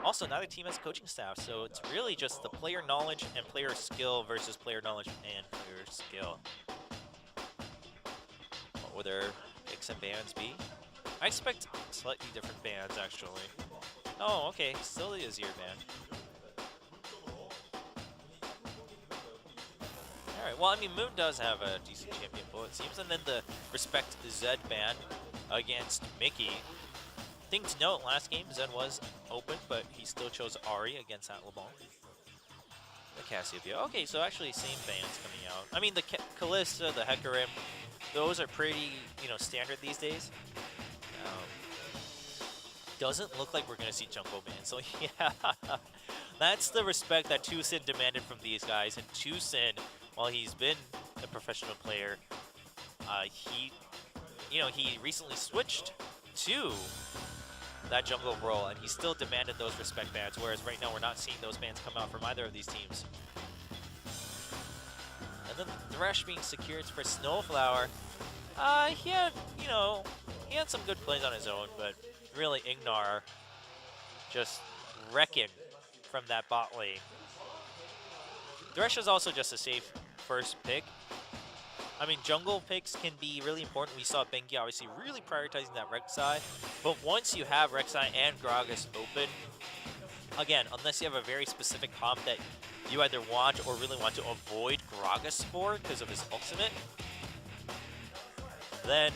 Also, neither team has coaching staff, so it's really just the player knowledge and player skill versus player knowledge and player skill. What would their picks and bans be? I expect slightly different bans, actually. Oh, okay, still the Azir ban. Alright, well, I mean, Moon does have a decent champion pool, it seems, and then the Respect Zed ban against Mickey. Thing to note, last game, Zed was open, but he still chose Ahri against that LeBlanc. The Cassiopeia. Okay, so actually same bans coming out. I mean, the Kalista, the Hecarim, those are pretty, standard these days. Doesn't look like we're going to see jungle bans, so yeah. That's the respect that Tucson demanded from these guys, and Tucson, while he's been a professional player, he recently switched to that jungle role, and he still demanded those respect bans, whereas right now we're not seeing those bans come out from either of these teams. And then Thresh being secured for Snowflower. He had some good plays on his own, but really Ignar just wrecking from that bot lane. Thresh is also just a safe first pick. I mean, jungle picks can be really important. We saw Bengi obviously really prioritizing that Rek'Sai, but once you have Rek'Sai and Gragas open, again, unless you have a very specific comp that you either want or really want to avoid Gragas for because of his ultimate, then,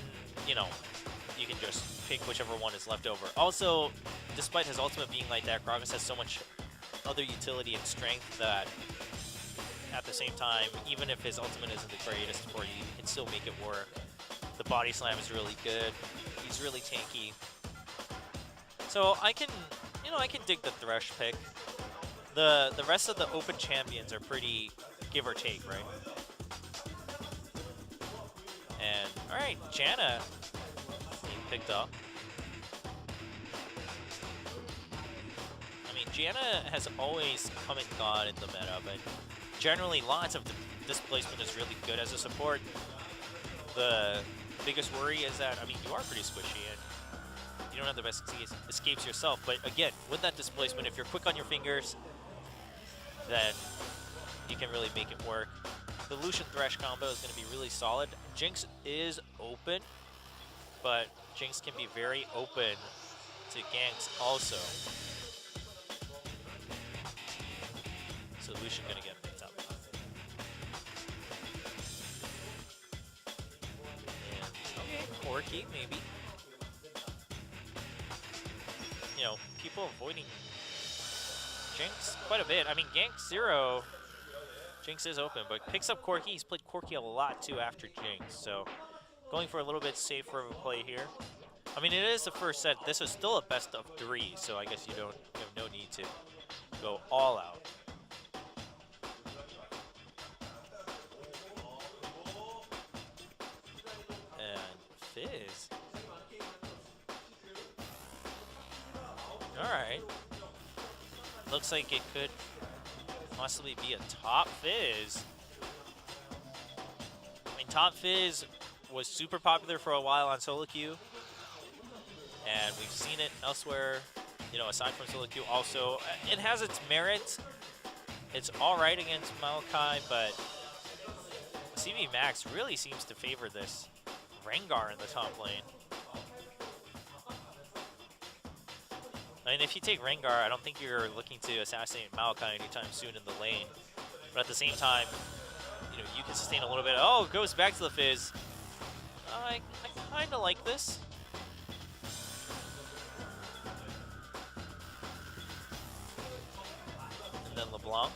you can just pick whichever one is left over. Also, despite his ultimate being like that, Gragas has so much other utility and strength that at the same time, even if his ultimate isn't the greatest for you, you can still make it work. The body slam is really good. He's really tanky. So I can dig the Thresh pick. The rest of the open champions are pretty give or take, right? And alright, Janna being picked up. I mean, Janna has always come and gone in the meta, but generally lots of displacement is really good as a support. The biggest worry is that, I mean, you are pretty squishy and you don't have the best escapes yourself, but again, with that displacement, if you're quick on your fingers, then you can really make it work. The Lucian Thresh combo is going to be really solid. Jinx is open, but Jinx can be very open to ganks also. So Lucian going to get picked up. And, okay, Corki maybe. People avoiding Jinx quite a bit. I mean, gank 0, Jinx is open, but picks up Corki. He's played Corki a lot too after Jinx, so going for a little bit safer of a play here. I mean, it is the first set. This is still a best of 3, so I guess you have no need to go all out. And Fizz. Alright. Looks like it could possibly be a top Fizz. I mean, top Fizz was super popular for a while on solo queue, and we've seen it elsewhere, aside from solo queue also. It has its merits. It's alright against Maokai, but CV Max really seems to favor this Rengar in the top lane. I mean, if you take Rengar, I don't think you're looking to assassinate Maokai anytime soon in the lane. But at the same time, you can sustain a little bit. Oh, it goes back to the Fizz. I kind of like this. And then LeBlanc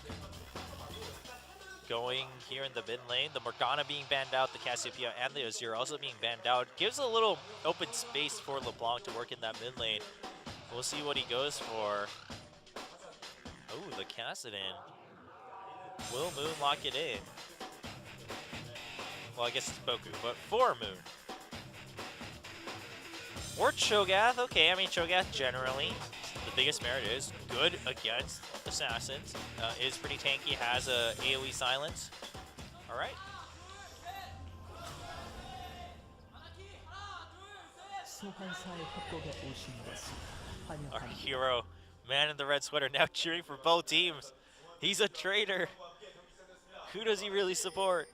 going here in the mid lane. The Morgana being banned out, the Cassiopeia and the Azir also being banned out. Gives a little open space for LeBlanc to work in that mid lane. We'll see what he goes for. Oh, the Kassadin. Will Moon lock it in? Well, I guess it's Boku, but for Moon. Or Cho'Gath. Okay, I mean, Cho'Gath generally, the biggest merit is good against assassins. Is pretty tanky, has a AoE silence. All right. Our hero Man in the red sweater now cheering for both teams. He's a traitor. Who does he really support?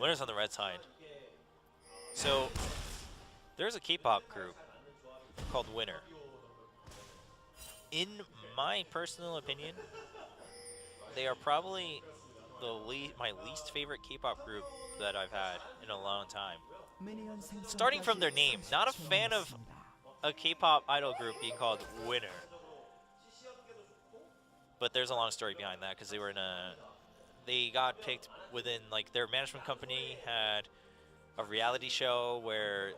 Winner's on the red side. So there's a K-pop group called Winner. In my personal opinion, they are probably my least favorite K-pop group that I've had in a long time. Starting from their name, not a fan of a K-pop idol group being called Winner. But there's a long story behind that because they got picked within, like, their management company had a reality show where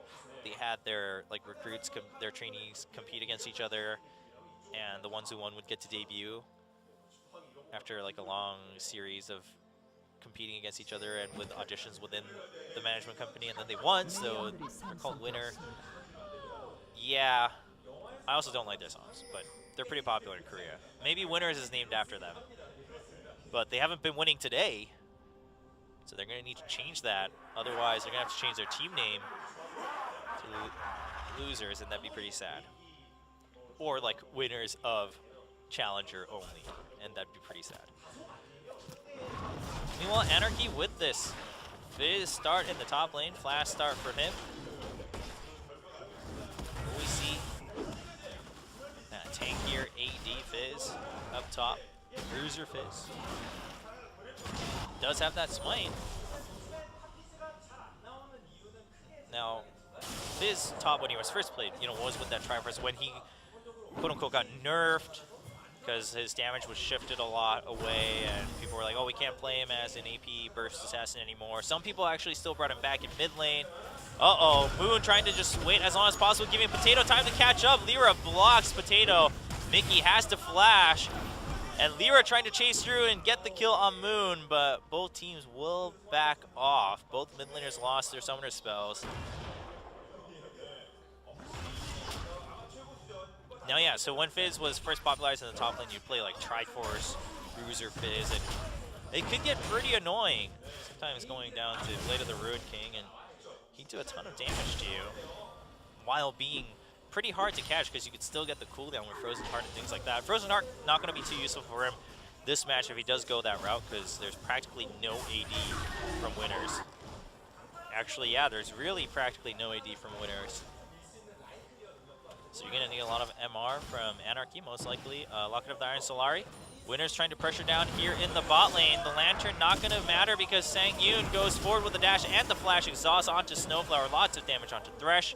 they had their, like, recruits, their trainees compete against each other, and the ones who won would get to debut after, like, a long series of competing against each other and with auditions within the management company, and then they won, so they're called Winner. Yeah, I also don't like their songs, but they're pretty popular in Korea. Maybe Winners is named after them, but they haven't been winning today, so they're going to need to change that. Otherwise, they're going to have to change their team name to Losers, and that'd be pretty sad. Or like Winners of Challenger only, and that'd be pretty sad. Meanwhile, Anarchy with this Fizz start in the top lane, flash start for him. We see tankier AD Fizz up top. Bruiser Fizz does have that smite. Now, Fizz top when he was first played, was with that Triforce when he quote-unquote got nerfed because his damage was shifted a lot away, and people were like, oh, we can't play him as an AP burst assassin anymore. Some people actually still brought him back in mid lane. Uh-oh, Moon trying to just wait as long as possible, giving Potato time to catch up. Lyra blocks Potato. Mickey has to flash, and Lyra trying to chase through and get the kill on Moon, but both teams will back off. Both mid laners lost their summoner spells. Now, yeah, so when Fizz was first popularized in the top lane, you'd play like Triforce, Bruiser Fizz, and it could get pretty annoying. Sometimes going down to Blade of the Ruined King, and he'd do a ton of damage to you, while being pretty hard to catch because you could still get the cooldown with Frozen Heart and things like that. Frozen Heart not going to be too useful for him this match if he does go that route, because there's practically no AD from Winners. Actually, yeah, there's really practically no AD from Winners. So you're going to need a lot of MR from Anarchy, most likely. Locket of the Iron Solari. Winners trying to pressure down here in the bot lane. The Lantern not going to matter because Sang Yoon goes forward with the dash and the flash exhaust onto Snowflower. Lots of damage onto Thresh.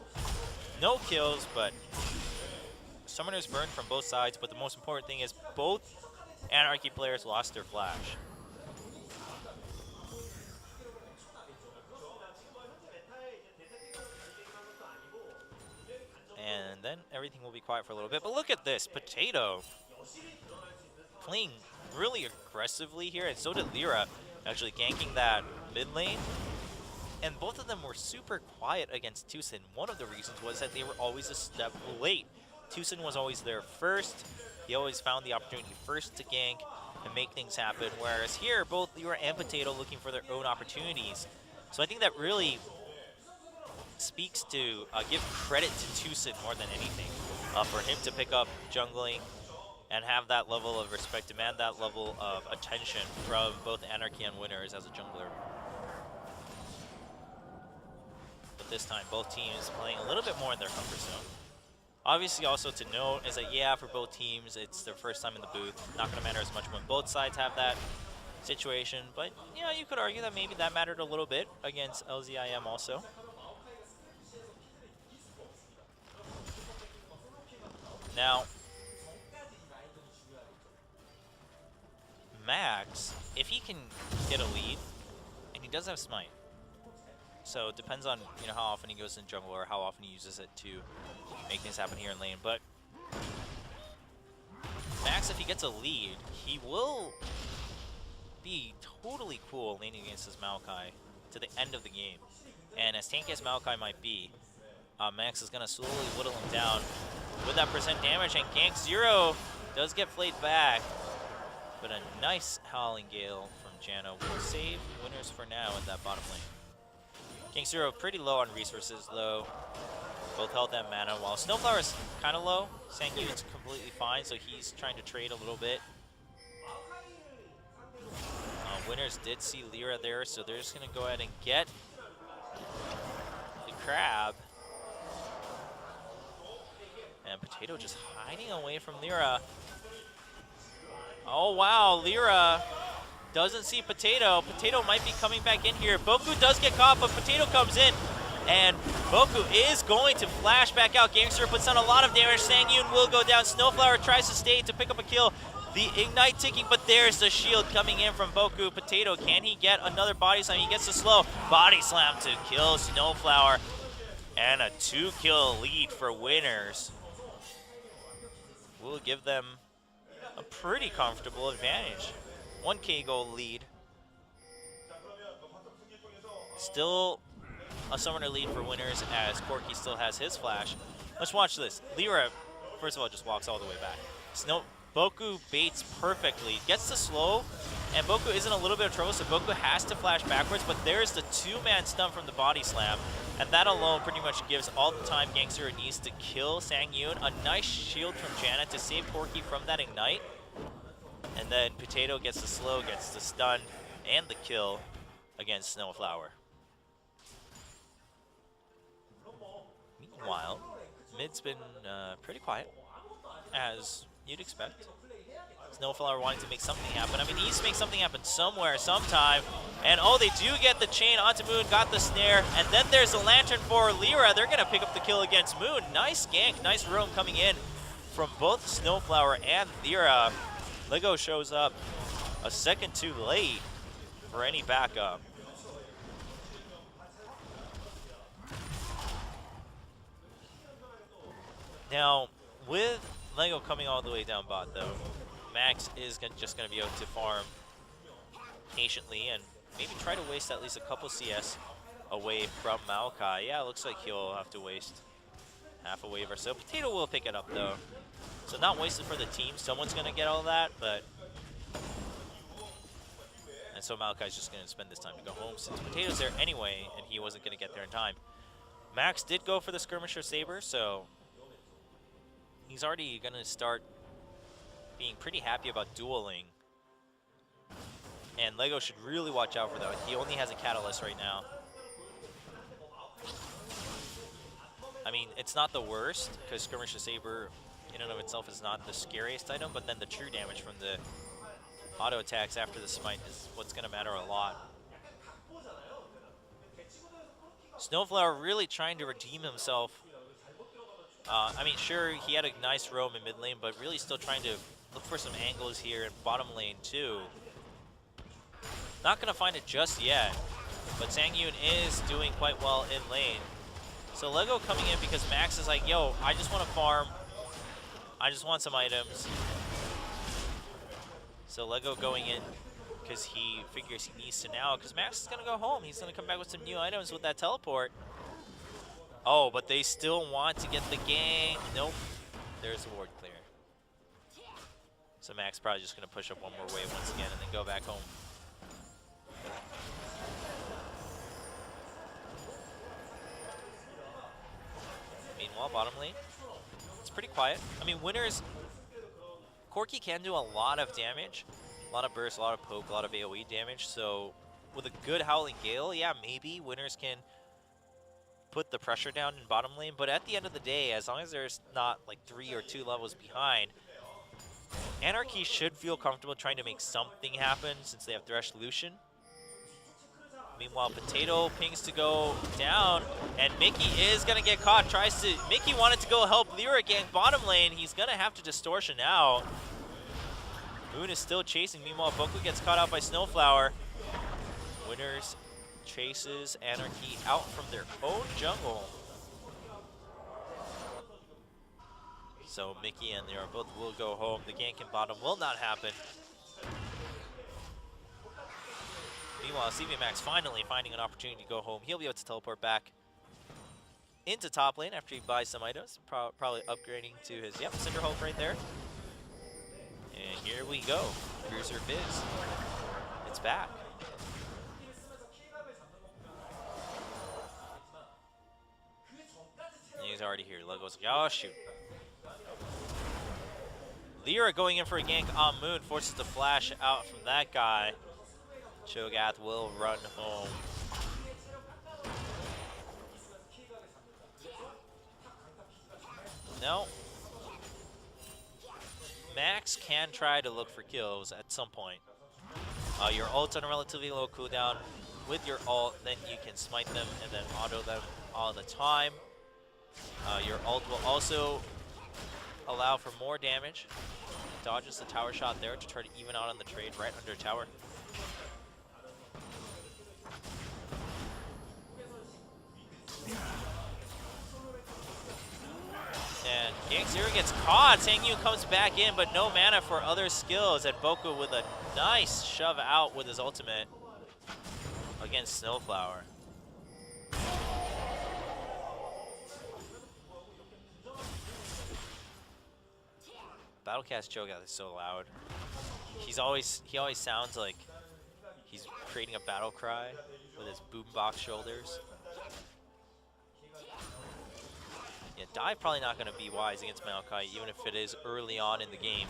No kills, but Summoners burned from both sides. But the most important thing is both Anarchy players lost their flash. And then everything will be quiet for a little bit. But look at this, Potato playing really aggressively here, and so did Lyra, actually ganking that mid lane. And both of them were super quiet against Tucson. One of the reasons was that they were always a step late. Tucson was always there first. He always found the opportunity first to gank and make things happen, whereas here, both Lyra and Potato looking for their own opportunities. So I think that really speaks to give credit to Tucson more than anything, for him to pick up jungling and have that level of respect, demand that level of attention from both Anarchy and Winners as a jungler. But this time, both teams playing a little bit more in their comfort zone. Obviously, also to note is that, yeah, for both teams, it's their first time in the booth. Not going to matter as much when both sides have that situation, but, yeah, you could argue that maybe that mattered a little bit against LZIM also. Now, Max, if he can get a lead, and he does have Smite, so it depends on how often he goes in jungle or how often he uses it to make things happen here in lane. But Max, if he gets a lead, he will be totally cool laning against his Maokai to the end of the game. And as tanky as Maokai might be, Max is going to slowly whittle him down with that percent damage, and Gank 0 does get flayed back. But a nice Howling Gale from Jano will save Winners for now in that bottom lane. Gank 0 pretty low on resources though. Both health and mana. While Snowflower's kind of low, Sangyun's completely fine, so he's trying to trade a little bit. Winners did see Lyra there, so they're just going to go ahead and get the crab. And Potato just hiding away from Lyra. Oh, wow. Lyra doesn't see Potato. Potato might be coming back in here. Bo3 does get caught, but Potato comes in. And Bo3 is going to flash back out. Gangster puts on a lot of damage. Sangyun will go down. Snowflower tries to stay to pick up a kill. The Ignite ticking, but there's the shield coming in from Bo3. Potato, can he get another body slam? He gets the slow. Body slam to kill Snowflower. And a 2-kill lead for Winners. Will give them a pretty comfortable advantage. 1K goal lead. Still a summoner lead for Winners as Corki still has his flash. Let's watch this. Lyra, first of all, just walks all the way back. Bo3 baits perfectly, gets the slow, and Bo3 is in a little bit of trouble, so Bo3 has to flash backwards, but there's the 2-man stun from the body slam, and that alone pretty much gives all the time Gangster needs to kill Sangyun. A nice shield from Janna to save Corki from that Ignite, and then Potato gets the slow, gets the stun, and the kill against Snowflower. Meanwhile, mid's been pretty quiet, as you'd expect. Snowflower wanting to make something happen. I mean, he needs to make something happen somewhere, sometime. And oh, they do get the chain onto Moon, got the snare. And then there's a lantern for Lyra. They're going to pick up the kill against Moon. Nice gank, nice roam coming in from both Snowflower and Lyra. Lego shows up a second too late for any backup. Now, with Lego coming all the way down bot, though, Max is just going to be able to farm patiently and maybe try to waste at least a couple CS away from Maokai. Yeah, it looks like he'll have to waste half a wave or so. Potato will pick it up, though. So not wasted for the team. Someone's going to get all that, but... And so Maokai's just going to spend this time to go home since Potato's there anyway, and he wasn't going to get there in time. Max did go for the Skirmisher Saber, so... he's already going to start being pretty happy about dueling. And Lego should really watch out for that. He only has a Catalyst right now. I mean, it's not the worst, because Skirmisher Saber in and of itself is not the scariest item, but then the true damage from the auto attacks after the smite is what's going to matter a lot. Snowflower really trying to redeem himself. I mean, sure, he had a nice roam in mid lane, but really still trying to look for some angles here in bottom lane, too. Not going to find it just yet, but Sangyun is doing quite well in lane. So Lego coming in because Max is like, yo, I just want to farm. I just want some items. So Lego going in because he figures he needs to now, because Max is going to go home. He's going to come back with some new items with that teleport. Oh, but they still want to get the gang. Nope. There's the ward clear. So Max probably just going to push up one more wave once again and then go back home. Meanwhile, bottom lane, it's pretty quiet. I mean, Winners, Corki can do a lot of damage. A lot of burst, a lot of poke, a lot of AoE damage. So with a good Howling Gale, yeah, maybe Winners can put the pressure down in bottom lane, but at the end of the day, as long as there's not like 3 or 2 levels behind, Anarchy should feel comfortable trying to make something happen since they have Thresh Lucian. Meanwhile, Potato pings to go down, and Mickey is going to get caught. Mickey wanted to go help Lyra gank bottom lane. He's going to have to distortion out. Moon is still chasing. Meanwhile, Bo3 gets caught out by Snowflower. Winners chases Anarchy out from their own jungle. So Mickey and Lyra both will go home. The gank in bottom will not happen. Meanwhile, CV Max finally finding an opportunity to go home. He'll be able to teleport back into top lane after he buys some items. Probably upgrading to his, yep, Cinder Hulk right there. And here we go. Cruiser Fizz. It's back. he's already here. Lego's like, oh shoot. Lyra going in for a gank on Moon, forces the flash out from that guy. Cho'Gath will run home. No. Max can try to look for kills at some point. Your ult's on a relatively low cooldown. With your ult, then you can smite them and then auto them all the time. Your ult will also allow for more damage. Dodges the tower shot there to try to even out on the trade right under tower. And Gang Zero gets caught. Sangyu comes back in, but no mana for other skills. And Boku with a nice shove out with his ultimate against Snowflower. Battlecast Cho'Gath is so loud. He always sounds like he's creating a battle cry with his boombox shoulders. Yeah, dive probably not going to be wise against Maokai, even if it is early on in the game.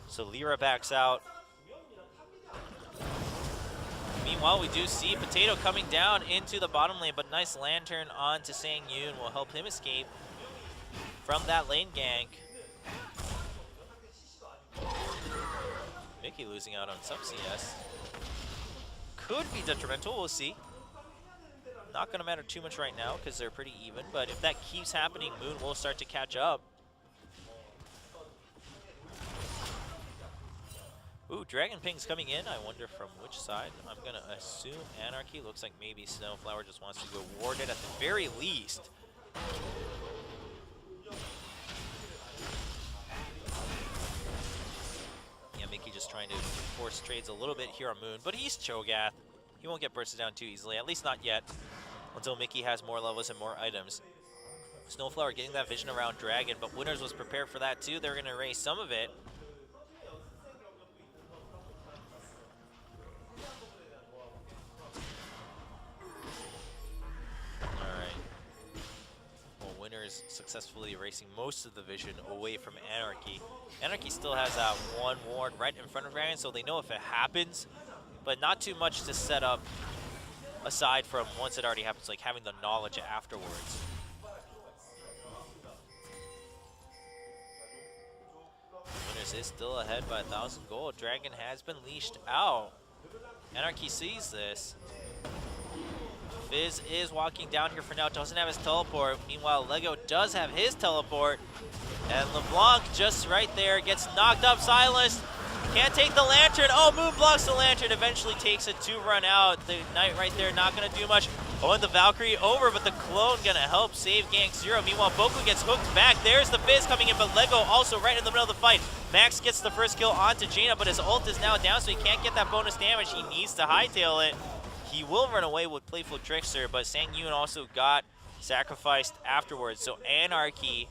So Lyra backs out. Meanwhile, we do see Potato coming down into the bottom lane, but nice lantern onto Sang-Yoon will help him escape from that lane gank. Mickey losing out on some CS. Could be detrimental, we'll see. Not going to matter too much right now because they're pretty even, but if that keeps happening, Moon will start to catch up. Ooh, Dragon Ping's coming in. I wonder from which side. I'm going to assume Anarchy. Looks like maybe Snowflower just wants to go ward it at the very least. Yeah, Mickey just trying to force trades a little bit here on Moon, but he's Cho'Gath. He won't get bursted down too easily, at least not yet, until Mickey has more levels and more items. Snowflower getting that vision around Dragon, but Winners was prepared for that too. They're going to erase some of it. Winners successfully erasing most of the vision away from Anarchy. Anarchy still has that one ward right in front of Dragon, so they know if it happens, but not too much to set up aside from once it already happens, like having the knowledge afterwards. Winners is still ahead by 1,000 gold. Dragon has been leashed out. Anarchy sees this. Fizz is walking down here for now, doesn't have his teleport. Meanwhile, Lego does have his teleport. And LeBlanc just right there gets knocked up, silenced. Can't take the lantern. Oh, Moon blocks the lantern, eventually takes it to run out. The Knight right there not gonna do much. Oh, and the Valkyrie over, but the clone gonna help save Gang Zero. Meanwhile, Boku gets hooked back. There's the Fizz coming in, but Lego also right in the middle of the fight. Max gets the first kill onto Jaina, but his ult is now down, so he can't get that bonus damage. He needs to hightail it. He will run away with Playful Trickster, but Sang-Yoon also got sacrificed afterwards. So Anarchy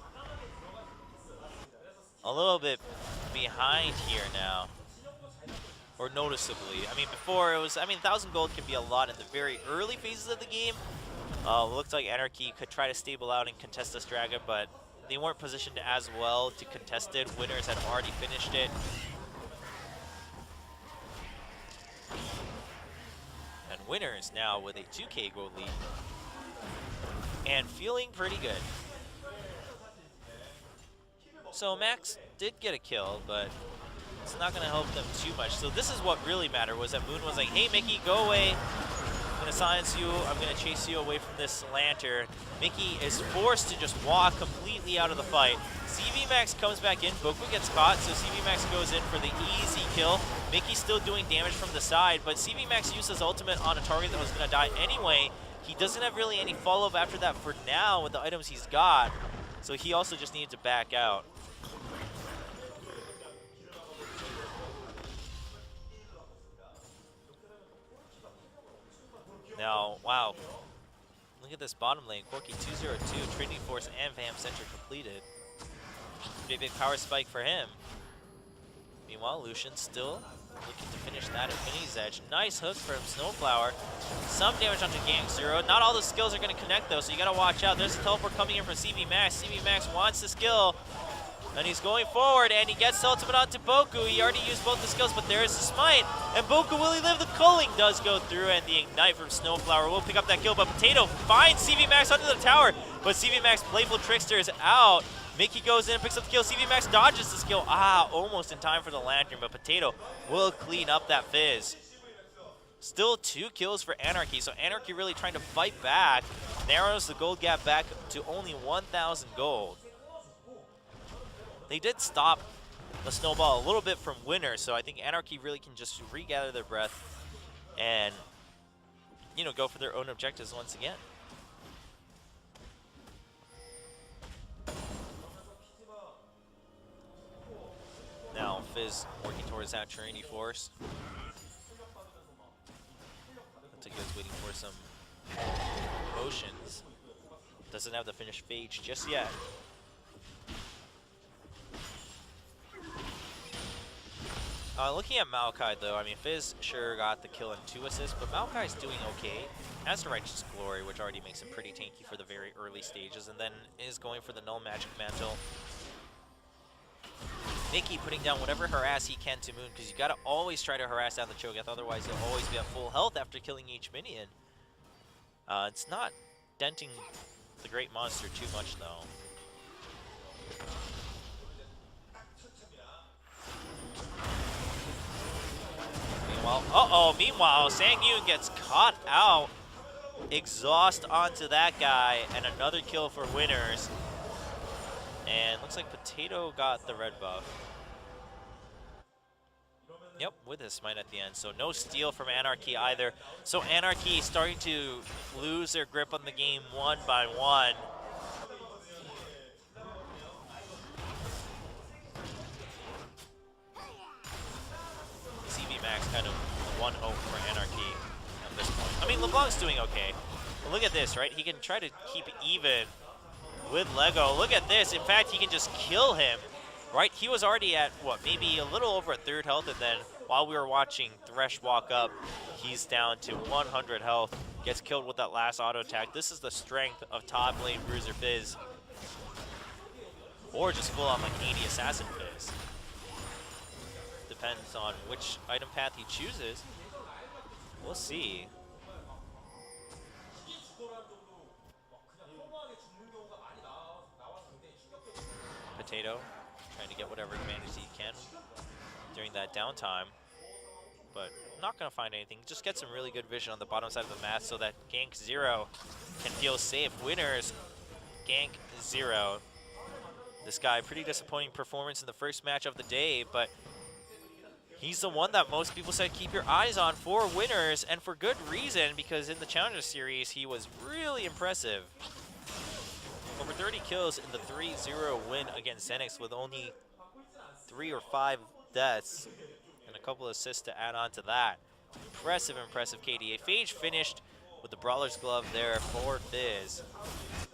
a little bit behind here now, or noticeably. I mean, before it was, 1,000 gold can be a lot in the very early phases of the game. Looked like Anarchy could try to stable out and contest this dragon, but they weren't positioned as well to contest it. Winners had already finished it. Winners now with a 2K gold lead and feeling pretty good. So Max did get a kill, but it's not going to help them too much. So this is what really mattered, was that Moon was like, hey Mickey, go away. I'm going to silence you. I'm going to chase you away from this lantern. Mickey is forced to just walk completely out of the fight. CV Max comes back in. Boku gets caught, so CV Max goes in for the easy kill. Mickey's still doing damage from the side, but CV Max used his ultimate on a target that was going to die anyway. He doesn't have really any follow-up after that for now with the items he's got, so he also just needed to back out. Now, wow. Look at this bottom lane. Corki 202, Trinity Force and Vam Center completed. Pretty big power spike for him. Meanwhile, Lucian still looking to finish that Infinity's Edge. Nice hook from Snowflower. Some damage onto Gang Zero. Not all the skills are going to connect though, so you got to watch out. There's a teleport coming in from CV Max. CV Max wants the skill, and he's going forward, and he gets the ultimate onto Boku. He already used both the skills, but there's the smite. And Boku, will he live? The culling does go through, and the ignite from Snowflower will pick up that kill, but Potato finds CV Max under the tower, but CV Max, Playful Trickster, is out. Mickey goes in and picks up the kill. CV Max dodges the skill. Almost in time for the Lantern, but Potato will clean up that Fizz. Still 2 kills for Anarchy, so Anarchy really trying to fight back. Narrows the gold gap back to only 1,000 gold. They did stop the snowball a little bit from Winner, so I think Anarchy really can just regather their breath and, you know, go for their own objectives once again. Now Fizz working towards that Trinity Force. Is waiting for some potions. Doesn't have the finished phage just yet. Looking at Maokai though, I mean Fizz sure got the kill and 2 assists, but Maokai's doing okay. Has the Righteous Glory, which already makes him pretty tanky for the very early stages, and then is going for the Null Magic Mantle. Mickey putting down whatever harass he can to Moon, because you gotta always try to harass down the Cho'Gath, otherwise he'll always be at full health after killing each minion. It's not denting the great monster too much though. Meanwhile, Sangyun gets caught out. Exhaust onto that guy, and another kill for Winners. And looks like Potato got the red buff. Yep, with his smite at the end. So no steal from Anarchy either. So Anarchy starting to lose their grip on the game one by one. CV Max kind of 1-0 for Anarchy at this point. I mean, LeBlanc's doing okay. But look at this, right? He can try to keep even with Lego. Look at this. In fact, he can just kill him, right? He was already at, what, maybe a little over 1/3 health, and then while we were watching Thresh walk up, he's down to 100 health. Gets killed with that last auto attack. This is the strength of top lane Bruiser Fizz. Or just full on like 80 Assassin Fizz. Depends on which item path he chooses. We'll see. Potato trying to get whatever advantage he can during that downtime, but not going to find anything. Just get some really good vision on the bottom side of the map so that Gank Zero can feel safe. Winners, Gank Zero. This guy, pretty disappointing performance in the first match of the day, but he's the one that most people said keep your eyes on for Winners, and for good reason, because in the Challenger Series, he was really impressive. Over 30 kills in the 3-0 win against Zenix with only 3 or 5 deaths and a couple of assists to add on to that. Impressive, impressive KDA. Phage finished with the Brawler's Glove there for Fizz.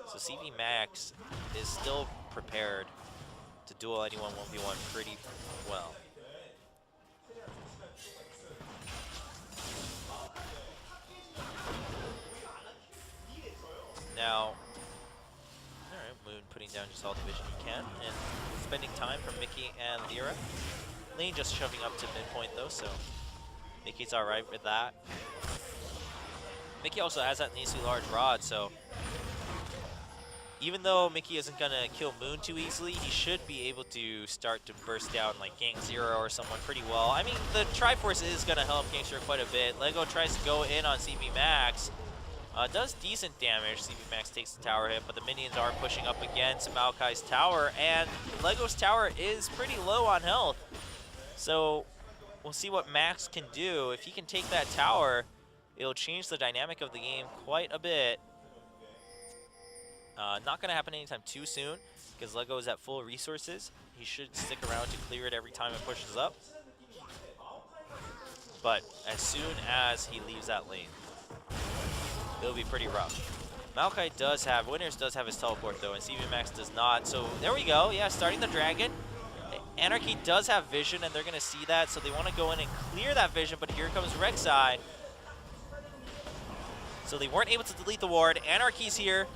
So CV Max is still prepared to duel anyone 1v1 pretty well. Now, Moon putting down just all the vision he can, and spending time from Mickey and Lyra. Lane just shoving up to midpoint though, so Mickey's alright with that. Mickey also has that nicely large rod, so even though Mickey isn't gonna kill Moon too easily, he should be able to start to burst down like Gank Zero or someone pretty well. I mean, the Triforce is gonna help Gank Zero quite a bit. Lego tries to go in on CV Max. Does decent damage. CV Max takes the tower hit, but the minions are pushing up against Maokai's tower, and Lego's tower is pretty low on health. So we'll see what Max can do. If he can take that tower, it'll change the dynamic of the game quite a bit. Not going to happen anytime too soon, because Lego is at full resources. He should stick around to clear it every time it pushes up. But as soon as he leaves that lane, it'll be pretty rough. Maokai does have, Winners does have his teleport though, and CV Max does not. So there we go, yeah, starting the dragon. Anarchy does have vision, and they're going to see that, so they want to go in and clear that vision, but here comes Rek'Sai. So they weren't able to delete the ward. Anarchy's here.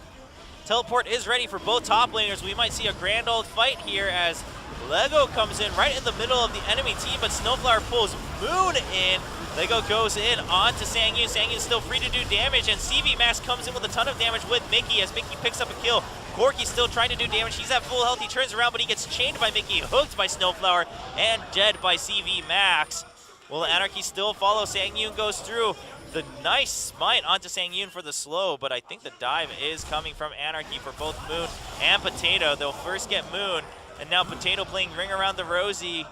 Teleport is ready for both top laners. We might see a grand old fight here as Lego comes in right in the middle of the enemy team, but Snowflower pulls Moon in. Lego goes in onto Sangyun. Sangyun's still free to do damage, and CV Max comes in with a ton of damage with Mickey as Mickey picks up a kill. Corki's still trying to do damage. He's at full health. He turns around, but he gets chained by Mickey, hooked by Snowflower, and dead by CV Max. Will Anarchy still follow? Sangyun goes through. The nice smite onto Sangyun for the slow, but I think the dive is coming from Anarchy for both Moon and Potato. They'll first get Moon, and now Potato playing Ring Around the Rosie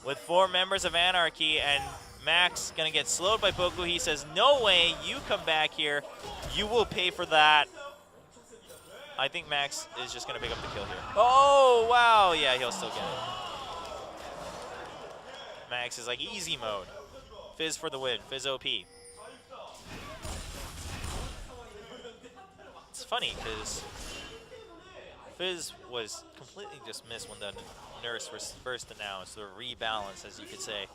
with 4 members of Anarchy, and Max gonna get slowed by Boku. He says, no way, you come back here. You will pay for that. I think Max is just gonna pick up the kill here. Oh, wow, yeah, he'll still get it. Max is like easy mode. Fizz for the win, Fizz OP. It's funny because Fizz was completely dismissed when the nurse was first announced, the rebalance, as you could say.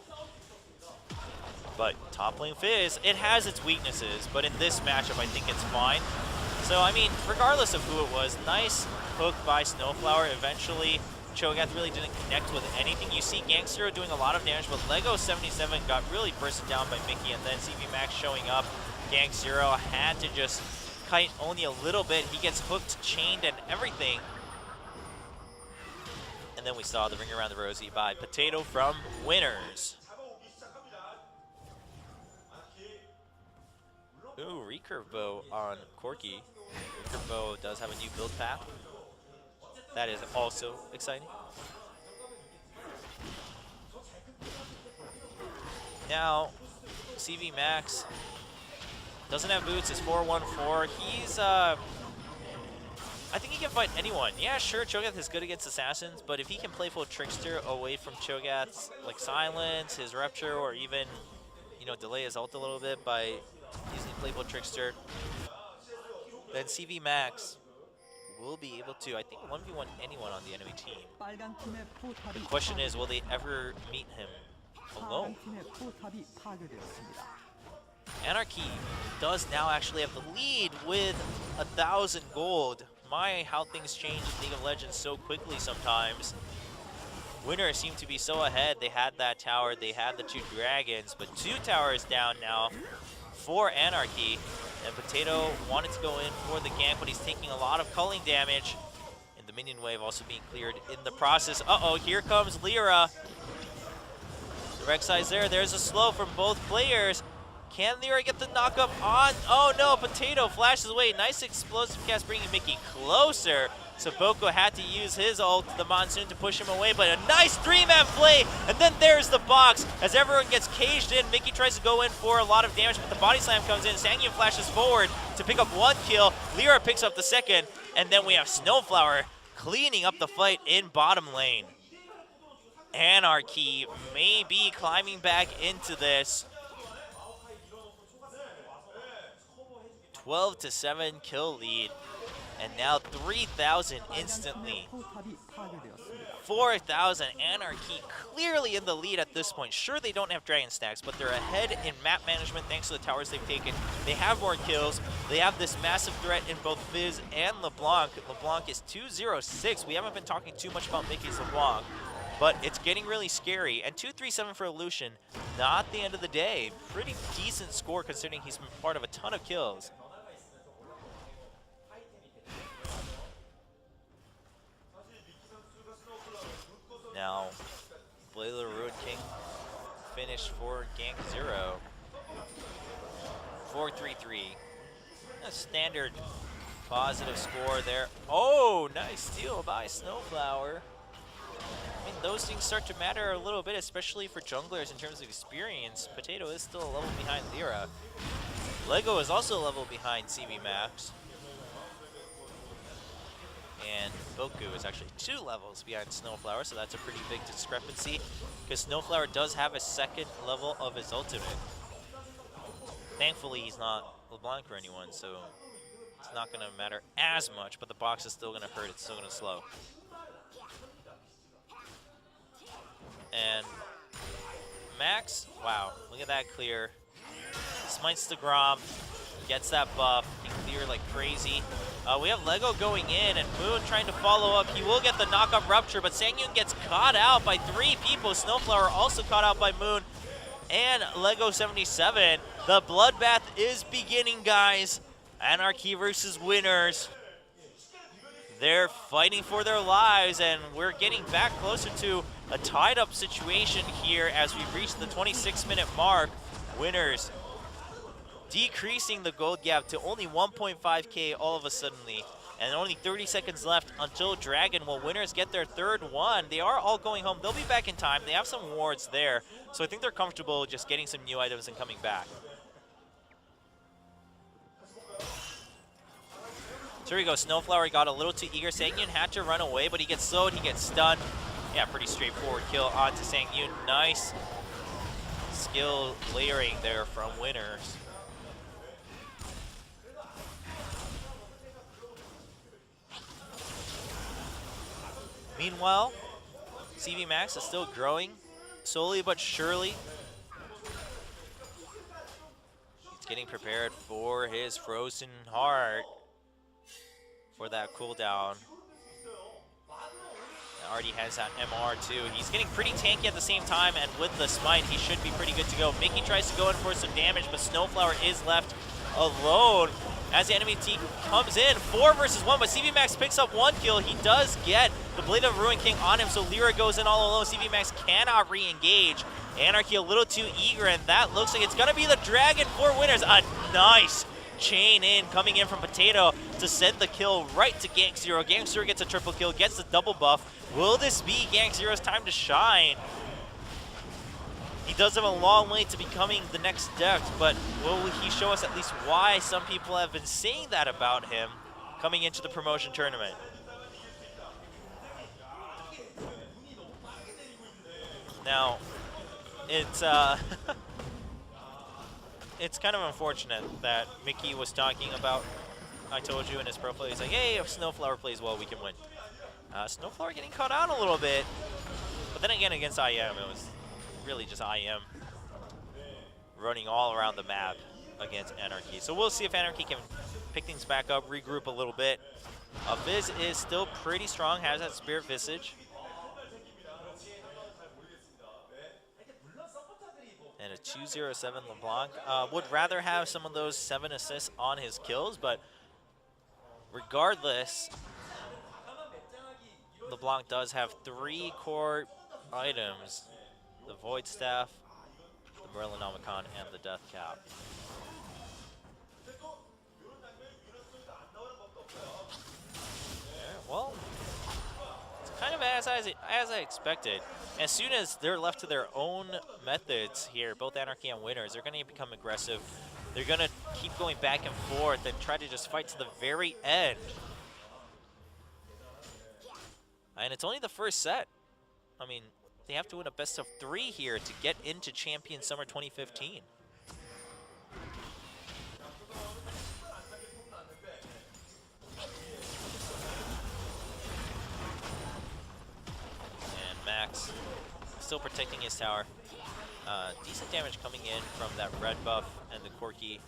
But top lane Fizz, it has its weaknesses, but in this matchup, I think it's fine. So, I mean, regardless of who it was, nice hook by Snowflower. Eventually, Cho'Gath really didn't connect with anything. You see Gangster doing a lot of damage, but Lego 77 got really bursted down by Mickey, and then CV Max showing up. Gangster had to just kite only a little bit. He gets hooked, chained, and everything. And then we saw the Ring Around the Rosie by Potato from Winners. Ooh, recurve bow on Corki. Recurve bow does have a new build path. That is also exciting. Now, CV Max doesn't have boots, is 4-1-4. He's, I think he can fight anyone. Yeah, sure, Cho'Gath is good against assassins, but if he can play full Trickster away from Cho'Gath's, like, silence, his Rupture, or even, you know, delay his ult a little bit by using Playful Trickster, then CV Max will be able to, I think, 1v1 anyone on the enemy team. The question is, will they ever meet him alone? Anarchy does now actually have the lead with 1,000 gold. My, how things change in League of Legends so quickly sometimes. Winners seem to be so ahead. They had that tower, they had the 2 dragons, but 2 towers down now for Anarchy. And Potato wanted to go in for the gank, but he's taking a lot of culling damage. And the minion wave also being cleared in the process. Uh-oh, here comes Lyra. The Rek'Sai's there. There's a slow from both players. Can Lyra get the knockup on? Oh no, Potato flashes away. Nice explosive cast bringing Mickey closer. So Boko had to use his ult, the Monsoon, to push him away, but a nice 3-man play, and then there's the box. As everyone gets caged in, Mickey tries to go in for a lot of damage, but the body slam comes in. Sangyun flashes forward to pick up 1 kill. Lyra picks up the 2nd, and then we have Snowflower cleaning up the fight in bottom lane. Anarchy may be climbing back into this. 12-7 kill lead. And now 3,000 instantly. 4,000. Anarchy clearly in the lead at this point. Sure, they don't have Dragon Stacks, but they're ahead in map management thanks to the towers they've taken. They have more kills. They have this massive threat in both Fizz and LeBlanc. LeBlanc is 2-0-6. We haven't been talking too much about Mickey's LeBlanc, but it's getting really scary. And 2-3-7 for Illusion. Not the end of the day. Pretty decent score considering he's been part of a ton of kills. Now, Blayla Ruin King finished for Gank 0. 4-3-3. A standard positive score there. Oh, nice steal by Snowflower. I mean, those things start to matter a little bit, especially for junglers in terms of experience. Potato is still a level behind Lyra. Lego is also a level behind CV Max. And Boku is actually 2 levels behind Snowflower, so that's a pretty big discrepancy, because Snowflower does have a 2nd level of his ultimate. Thankfully, he's not LeBlanc or anyone, so it's not going to matter as much, but the box is still going to hurt. It's still going to slow. Max, wow, look at that clear. Smites the Grom, gets that buff, he can clear like crazy. We have Lego going in, and Moon trying to follow up. He will get the knock-up Rupture, but Sangyun gets caught out by 3 people. Snowflower also caught out by Moon and Lego 77. The bloodbath is beginning, guys. Anarchy versus Winners. They're fighting for their lives, and we're getting back closer to a tied-up situation here as we reach the 26-minute mark. Winners decreasing the gold gap to only 1.5K all of a suddenly, and only 30 seconds left until Dragon. Will Winners get their 3rd one? They are all going home. They'll be back in time. They have some wards there, so I think they're comfortable just getting some new items and coming back. So here we go. Snowflower got a little too eager. Sangyun had to run away, but he gets slowed, he gets stunned. Yeah, pretty straightforward kill onto Sangyun. Nice skill layering there from Winners. Meanwhile, CV Max is still growing, slowly but surely. He's getting prepared for his Frozen Heart for that cooldown. Already has that MR too. He's getting pretty tanky at the same time, and with the smite, he should be pretty good to go. Mickey tries to go in for some damage, but Snowflower is left alone as the enemy team comes in. 4 versus 1, but CV Max picks up 1 kill. He does get the Blade of Ruin King on him, so Lyra goes in all alone. CV Max cannot re-engage. Anarchy a little too eager, and that looks like it's gonna be the Dragon for Winners. A nice chain in, coming in from Potato to send the kill right to Gank Zero. Gank Zero gets a triple kill, gets the double buff. Will this be Gank Zero's time to shine? He does have a long way to becoming the next Dex, but will he show us at least why some people have been saying that about him coming into the promotion tournament? Now, it's it's kind of unfortunate that Mickey was talking about, I told you in his profile, he's like, hey, if Snowflower plays well, we can win. Snowflower getting caught out a little bit, but then again, against IM, it was really just IM running all around the map against Anarchy. So we'll see if Anarchy can pick things back up, regroup a little bit. Viz is still pretty strong, has that Spirit Visage. And a 207 LeBlanc. Would rather have some of those 7 assists on his kills, but regardless, LeBlanc does have 3 core items: the Void Staff, the Merlinomicon, and the Death Cap. Well, it's kind of as I expected. As soon as they're left to their own methods here, both Anarchy and Winners, they're going to become aggressive. They're going to keep going back and forth and try to just fight to the very end. And it's only the first set. I mean, they have to win a best of 3 here to get into Champion Summer 2015. And Max still protecting his tower. Decent damage coming in from that red buff and the Corki.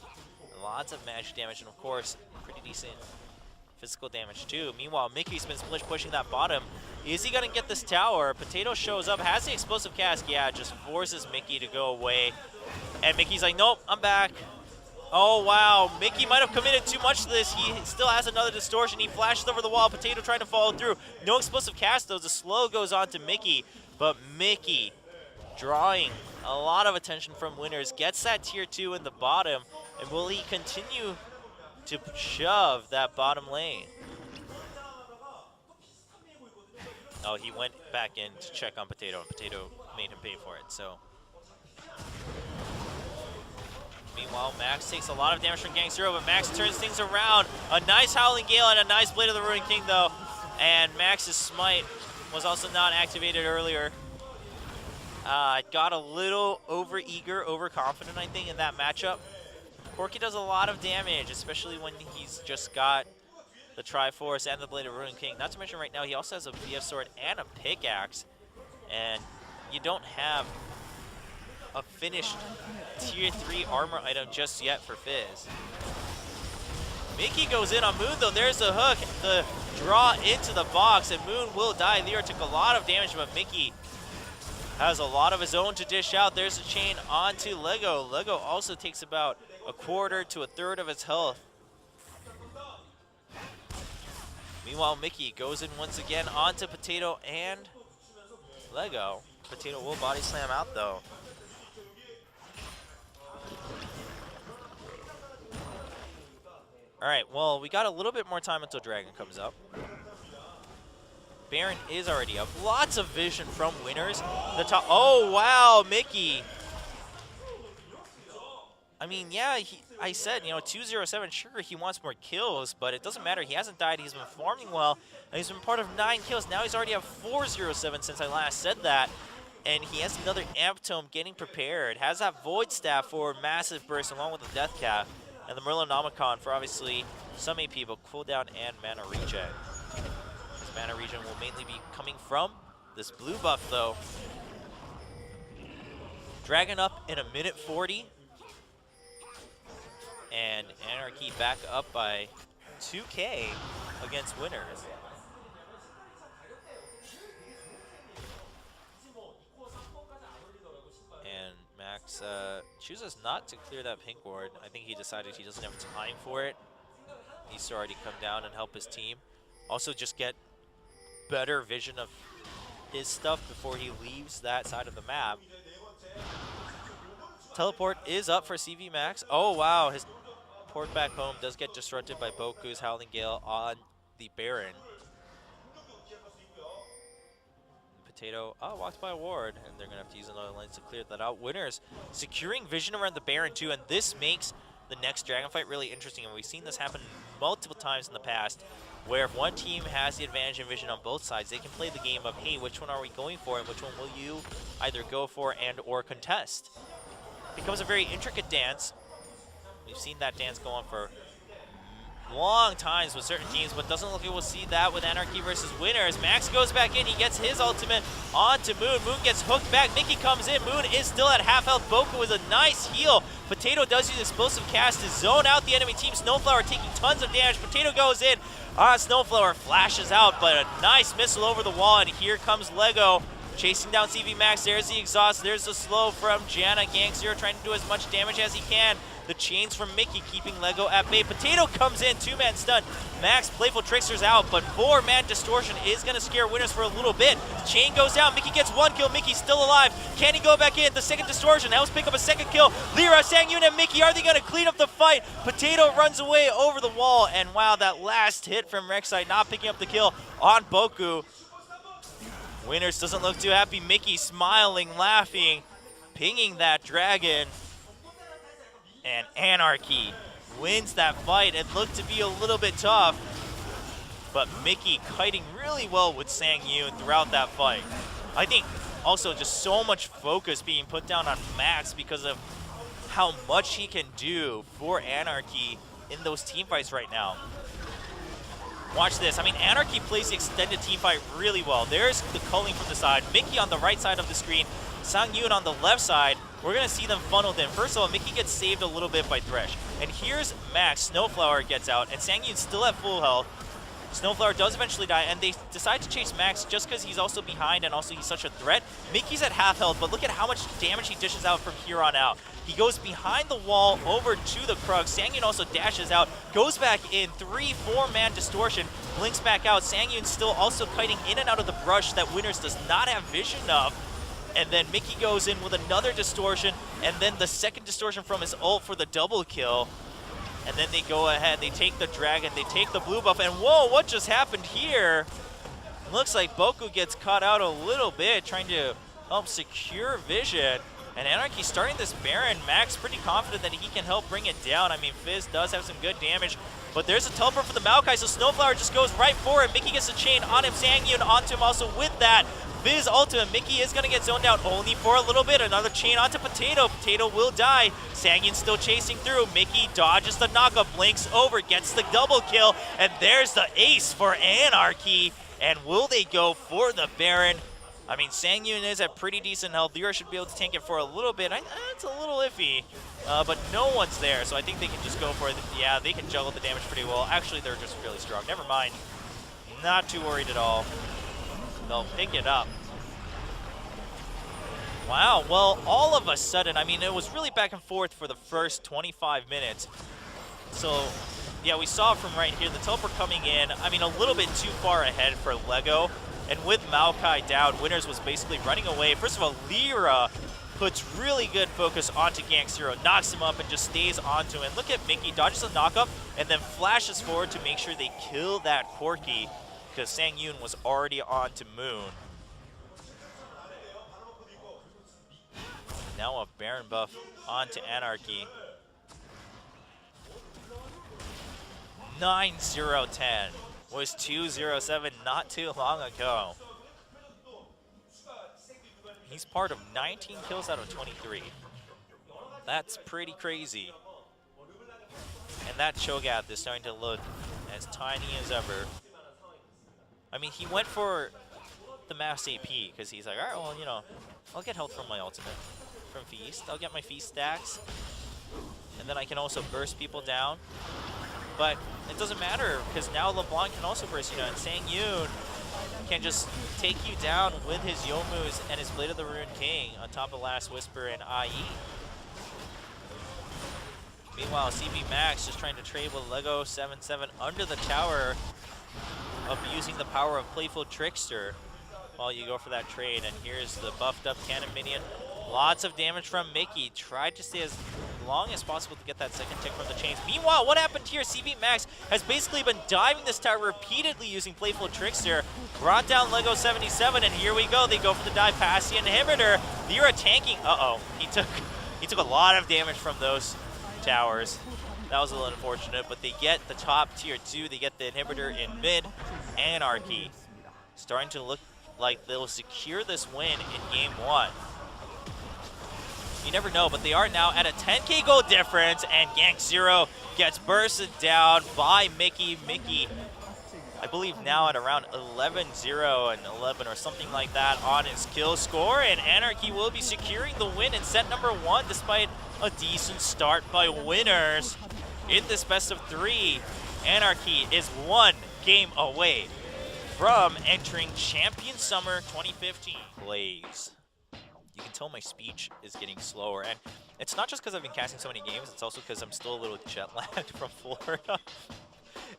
Lots of magic damage, and of course, pretty decent physical damage too. Meanwhile, Mickey's been split pushing that bottom. Is he gonna get this tower? Potato shows up, has the explosive cast. Yeah, just forces Mickey to go away. And Mickey's like, nope, I'm back. Oh, wow. Mickey might have committed too much to this. He still has another distortion. He flashes over the wall. Potato trying to follow through. No explosive cast, though. The slow goes on to Mickey. But Mickey drawing a lot of attention from Winners. Gets that tier 2 in the bottom. And will he continue to shove that bottom lane? Oh, he went back in to check on Potato, and Potato made him pay for it, so. Meanwhile, Max takes a lot of damage from Gang Zero, but Max turns things around. A nice Howling Gale and a nice Blade of the Ruined King, though. And Max's Smite was also not activated earlier. Got a little over-eager, overconfident, I think, in that matchup. Corki does a lot of damage, especially when he's just got the Triforce and the Blade of Ruined King. Not to mention right now, he also has a VF Sword and a Pickaxe. And you don't have a finished tier 3 armor item just yet for Fizz. Mickey goes in on Moon though, there's the hook, the draw into the box, and Moon will die. Lira took a lot of damage, but Mickey has a lot of his own to dish out. There's a chain onto Lego. Lego also takes about a quarter to a third of its health. Meanwhile, Mickey goes in once again onto Potato and Lego. Potato will body slam out though. All right, well, we got a little bit more time until Dragon comes up. Baron is already up. Lots of vision from winners. The top. Oh, wow, Mickey. I mean, yeah, I said, you know, 207, sure, he wants more kills, but it doesn't matter. He hasn't died. He's been farming well, and he's been part of 9 kills. Now he's already at 407 since I last said that, and he has another Amp Tome getting prepared. Has that Void Staff for massive burst along with the Death Cap, and the Merlinomicon for obviously some AP, but cooldown and mana regen. This mana regen will mainly be coming from this blue buff, though. Dragon up in 1:40. And Anarchy back up by 2K against winners. And Max chooses not to clear that pink ward. I think he decided he doesn't have time for it. He needs to already come down and help his team. Also just get better vision of his stuff before he leaves that side of the map. Teleport is up for CV Max. Oh wow, his port back home does get disrupted by Bo3's Howling Gale on the Baron. Potato walks by a ward, and they're going to have to use another lens to clear that out. Winners securing vision around the Baron too, and this makes the next Dragon fight really interesting. And we've seen this happen multiple times in the past, where if one team has the advantage in vision on both sides, they can play the game of, hey, which one are we going for, and which one will you either go for and or contest. It becomes a very intricate dance. We've seen that dance go on for long times with certain teams, but doesn't look like we'll see that with Anarchy versus winners. Max goes back in, he gets his ultimate onto Moon. Moon gets hooked back, Mickey comes in, Moon is still at half health. Bo3 with a nice heal. Potato does use explosive cast to zone out the enemy team. Snowflower taking tons of damage. Potato goes in, Snowflower flashes out, but a nice missile over the wall, and here comes Lego. Chasing down CV Max, there's the exhaust, there's the slow from Janna. Gang0 trying to do as much damage as he can. The chains from Mickey keeping Lego at bay. Potato comes in, 2-man stun. Max, Playful Trickster's out, but 4-man Distortion is going to scare winners for a little bit. Chain goes down, Mickey gets 1 kill, Mickey's still alive. Can he go back in? The second Distortion helps pick up a second kill. Lira, Sangyun, and Mickey, are they going to clean up the fight? Potato runs away over the wall, and wow, that last hit from Rek'Sai not picking up the kill on Bo3. Winners doesn't look too happy. Mickey smiling, laughing, pinging that dragon. And Anarchy wins that fight. It looked to be a little bit tough, but Mickey kiting really well with Sangyun throughout that fight. I think also just so much focus being put down on Max because of how much he can do for Anarchy in those team fights right now. Watch this. I mean, Anarchy plays the extended team fight really well. There's the culling from the side. Mickey on the right side of the screen. Sangyun on the left side. We're going to see them funneled in. First of all, Mickey gets saved a little bit by Thresh. And here's Max. Snowflower gets out, and Sangyun's still at full health. Snowflower does eventually die, and they decide to chase Max just because he's also behind and also he's such a threat. Mickey's at half health, but look at how much damage he dishes out from here on out. He goes behind the wall over to the Krug. Sangyun also dashes out, goes back in, 3-4-man Distortion, blinks back out. Sangyun's still also kiting in and out of the brush that Winners does not have vision of. And then Mickey goes in with another Distortion, and then the second Distortion from his ult for the double kill. And then they go ahead, they take the dragon, they take the blue buff, and whoa, what just happened here? Looks like Bo3 gets caught out a little bit, trying to help secure vision. And Anarchy starting this Baron. Max pretty confident that he can help bring it down. I mean, Fizz does have some good damage, but there's a teleport for the Maokai, so Snowflower just goes right for it. Mickey gets a chain on him, Sangyun onto him also with that. Fizz ultimate, Mickey is going to get zoned out only for a little bit. Another chain onto Potato. Potato will die. Sangyun still chasing through. Mickey dodges the knockup, blinks over, gets the double kill, and there's the ace for Anarchy. And will they go for the Baron? I mean, Sangyun is at pretty decent health. Lyra should be able to tank it for a little bit. It's a little iffy, but no one's there, so I think they can just go for it. Yeah, they can juggle the damage pretty well. Actually, they're just really strong. Never mind. Not too worried at all. They'll pick it up. Wow, well, all of a sudden, I mean, it was really back and forth for the first 25 minutes. So, yeah, we saw from right here, the teleport coming in, I mean, a little bit too far ahead for Lego. And with Maokai down, Winners was basically running away. First of all, Lyra puts really good focus onto Gank Zero, knocks him up and just stays onto him. Look at Mickey, dodges a knockup, and then flashes forward to make sure they kill that Corki, because Sangyun was already on to Moon. Now a Baron buff onto Anarchy. 9-0-10. Was 2-0-7 not too long ago. He's part of 19 kills out of 23. That's pretty crazy. And that Cho'Gath is starting to look as tiny as ever. I mean, he went for the mass AP because he's like, all right, well, you know, I'll get health from my ultimate, from Feast. I'll get my Feast stacks. And then I can also burst people down. But it doesn't matter, because now LeBlanc can also burst you down. And Sangyun can just take you down with his Youmu's and his Blade of the Ruined King on top of Last Whisper and IE. Meanwhile, CB Max just trying to trade with Lego 7-7 under the tower, abusing the power of Playful Trickster while you go for that trade. And here's the buffed up cannon minion. Lots of damage from Mickey. Tried to stay as long as possible to get that second tick from the chains. Meanwhile, what happened here? CB Max has basically been diving this tower repeatedly using Playful Trickster. Brought down Lego 77, and here we go. They go for the dive past the inhibitor. Lyra tanking. Uh-oh. He took a lot of damage from those towers. That was a little unfortunate, but they get the top tier 2. They get the inhibitor in mid. Anarchy starting to look like they'll secure this win in game 1. You never know, but they are now at a 10k gold difference, and Gank Zero gets bursted down by Mickey. Mickey, I believe now at around 11-0 and 11 or something like that on his kill score, and Anarchy will be securing the win in set number 1 despite a decent start by Winners. In this best of 3, Anarchy is 1 game away from entering Champion Summer 2015. Plays. You can tell my speech is getting slower, and it's not just because I've been casting so many games, it's also because I'm still a little jet lagged from Florida.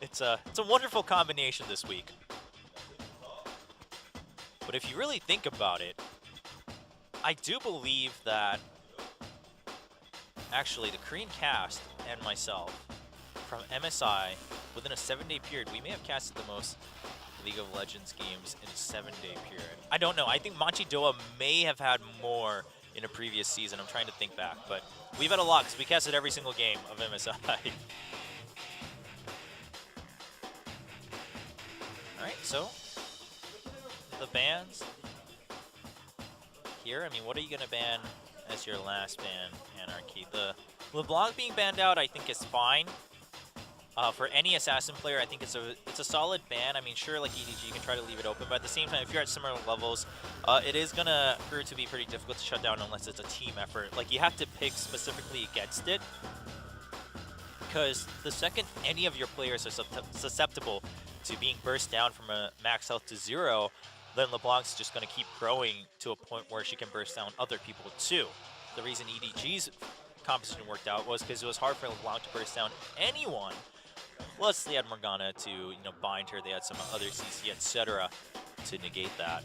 It's a wonderful combination this week. But if you really think about it, I do believe that actually the Korean cast and myself from MSI, within a 7-day period, we may have casted the most League of Legends games in a 7-day period. I don't know. I think Manchi Doa may have had more in a previous season. I'm trying to think back, but we've had a lot because we casted every single game of MSI. Alright, so the bans here. I mean, what are you going to ban as your last ban, Anarchy? The LeBlanc being banned out, I think, is fine. For any assassin player, I think it's a solid ban. I mean, sure, like EDG, you can try to leave it open, but at the same time, if you're at similar levels, it is gonna prove to be pretty difficult to shut down unless it's a team effort. Like, you have to pick specifically against it, because the second any of your players are susceptible to being burst down from a max health to 0, then LeBlanc's just gonna keep growing to a point where she can burst down other people too. The reason EDG's composition worked out was because it was hard for LeBlanc to burst down anyone. Plus, they had Morgana to, bind her. They had some other CC, etc. to negate that.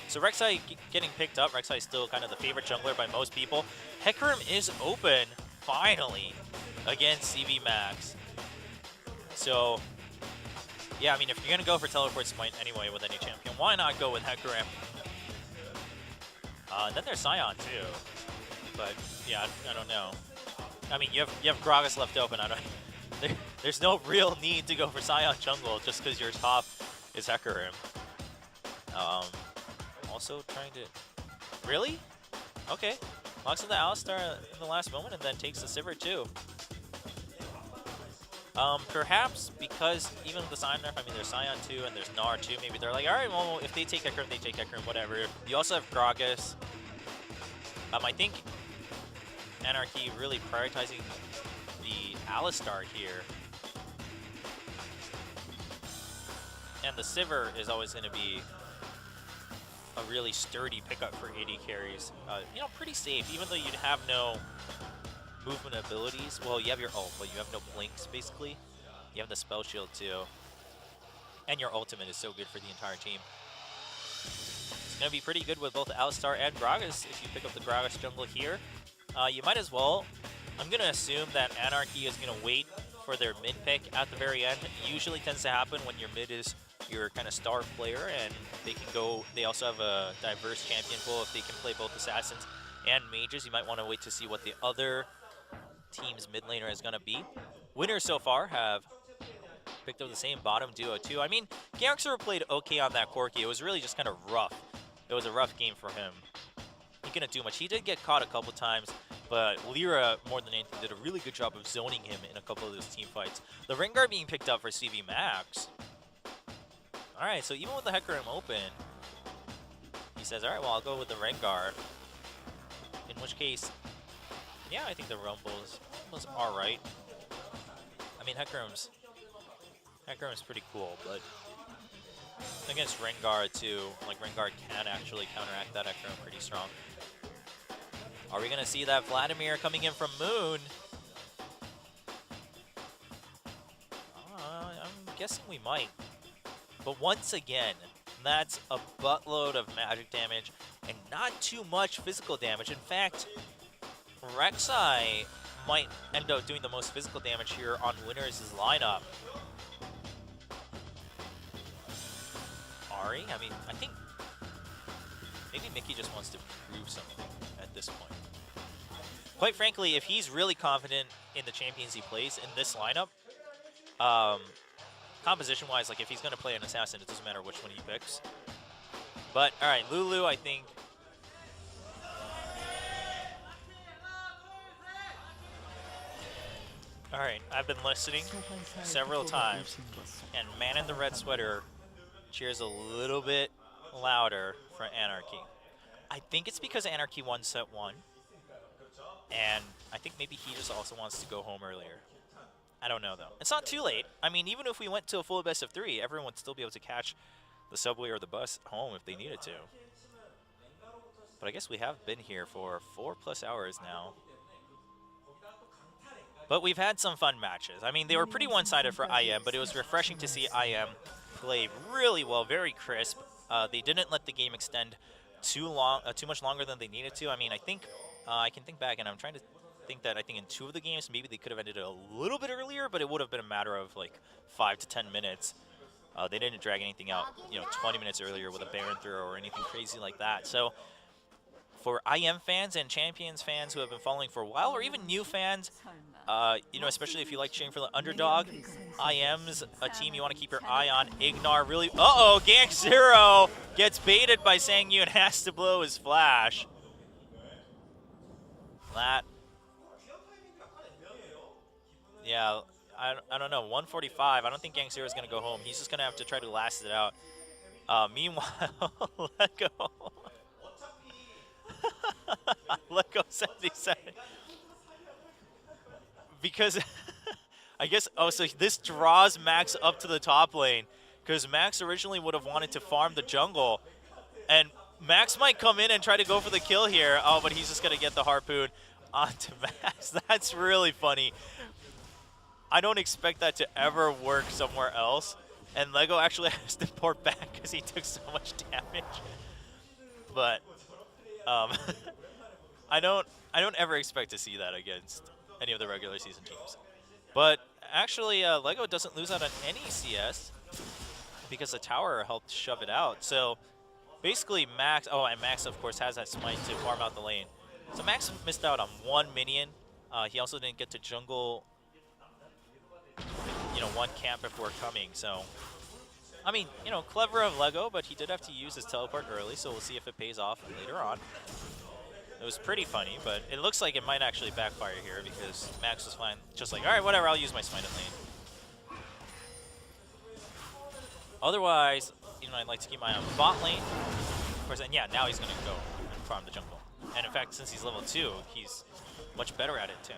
So Rek'Sai getting picked up. Rek'Sai is still kind of the favorite jungler by most people. Hecarim is open, finally, against CB Max. So, yeah, I mean, if you're going to go for teleport smite anyway with any champion, why not go with Hecarim? Then there's Sion, too. But, yeah, I don't know. I mean, you have Gragas left open. There's no real need to go for Sion jungle just because your top is Hecarim. Also trying to... Really? Okay. Locks in the Alistar in the last moment and then takes the Sivir too. Perhaps because even with the Scion nerf, I mean, there's Scion 2 and there's Gnar 2, maybe they're like, alright, well, if they take Hecarim, they take Hecarim, whatever. You also have Gragas. I think Anarchy really prioritizing the Alistar here. And the Sivir is always going to be a really sturdy pickup for AD carries. You know, pretty safe, even though you'd have no movement abilities. Well, you have your ult, but you have no blinks, basically. You have the spell shield, too. And your ultimate is so good for the entire team. It's going to be pretty good with both Alistar and Gragas if you pick up the Gragas jungle here. You might as well. I'm going to assume that Anarchy is going to wait for their mid pick at the very end. It usually tends to happen when your mid is your kind of star player, and they can go. They also have a diverse champion pool. If they can play both assassins and mages, you might want to wait to see what the other team's mid laner is going to be. Winners so far have picked up the same bottom duo too. I mean, Gangster played okay on that Corki. It was really just kind of rough. It was a rough game for him. He couldn't do much. He did get caught a couple times, but Lyra, more than anything, did a really good job of zoning him in a couple of those team fights. The Rengar being picked up for CV Max. Alright, so even with the Hecarim open, he says, alright, well, I'll go with the Rengar. In which case, yeah, I think the Rumble was alright. I mean, Hecarim's pretty cool, but against Rengar, too, like, Rengar can actually counteract that Hecarim pretty strong. Are we going to see that Vladimir coming in from Moon? I'm guessing we might. But once again, that's a buttload of magic damage and not too much physical damage. In fact, Rek'Sai might end up doing the most physical damage here on Winners' lineup. Ari, I mean, I think maybe Mickey just wants to prove something at this point. Quite frankly, if he's really confident in the champions he plays in this lineup, composition-wise, like if he's going to play an assassin, it doesn't matter which one he picks. But, all right, Lulu, I think. All right, I've been listening several times, and man in the red sweater cheers a little bit louder for Anarchy. I think it's because Anarchy won set 1, and I think maybe he just also wants to go home earlier. I don't know, though. It's not too late. I mean, even if we went to a full best of 3, everyone would still be able to catch the subway or the bus home if they needed to. But I guess we have been here for 4+ hours now. But we've had some fun matches. I mean, they were pretty one-sided for IM, but it was refreshing to see IM play really well, very crisp. They didn't let the game extend too much longer than they needed to. I mean, I think I can think back, and I'm trying to think that I think in 2 of the games, maybe they could have ended it a little bit earlier, but it would have been a matter of like 5 to 10 minutes. They didn't drag anything out, 20 minutes earlier with a Baron throw or anything crazy like that. So for IM fans and Champions fans who have been following for a while, or even new fans, especially if you like cheering for the underdog, IM's a team you want to keep your eye on. Ignar really, Gank 0 gets baited by Sangyu and has to blow his flash. That, yeah, I don't know, 145. I don't think Gang 0 is going to go home. He's just going to have to try to last it out. Meanwhile, let go. Let go 77. Because I guess, so this draws Max up to the top lane. Because Max originally would have wanted to farm the jungle. And Max might come in and try to go for the kill here. Oh, but he's just going to get the harpoon onto Max. That's really funny. I don't expect that to ever work somewhere else. And Lego actually has to port back because he took so much damage. But I don't ever expect to see that against any of the regular season teams. But actually, Lego doesn't lose out on any CS because the tower helped shove it out. So basically Max, and Max of course has that smite to farm out the lane. So Max missed out on 1 minion. He also didn't get to jungle, one camp before coming. So, I mean, clever of Lego, but he did have to use his teleport early, so we'll see if it pays off later on. It was pretty funny, but it looks like it might actually backfire here because Max was fine. Just like, all right, whatever, I'll use my smite in lane. Otherwise, I'd like to keep my eye on bot lane. Of course, and yeah, now he's going to go and farm the jungle. And in fact, since he's level 2, he's much better at it too.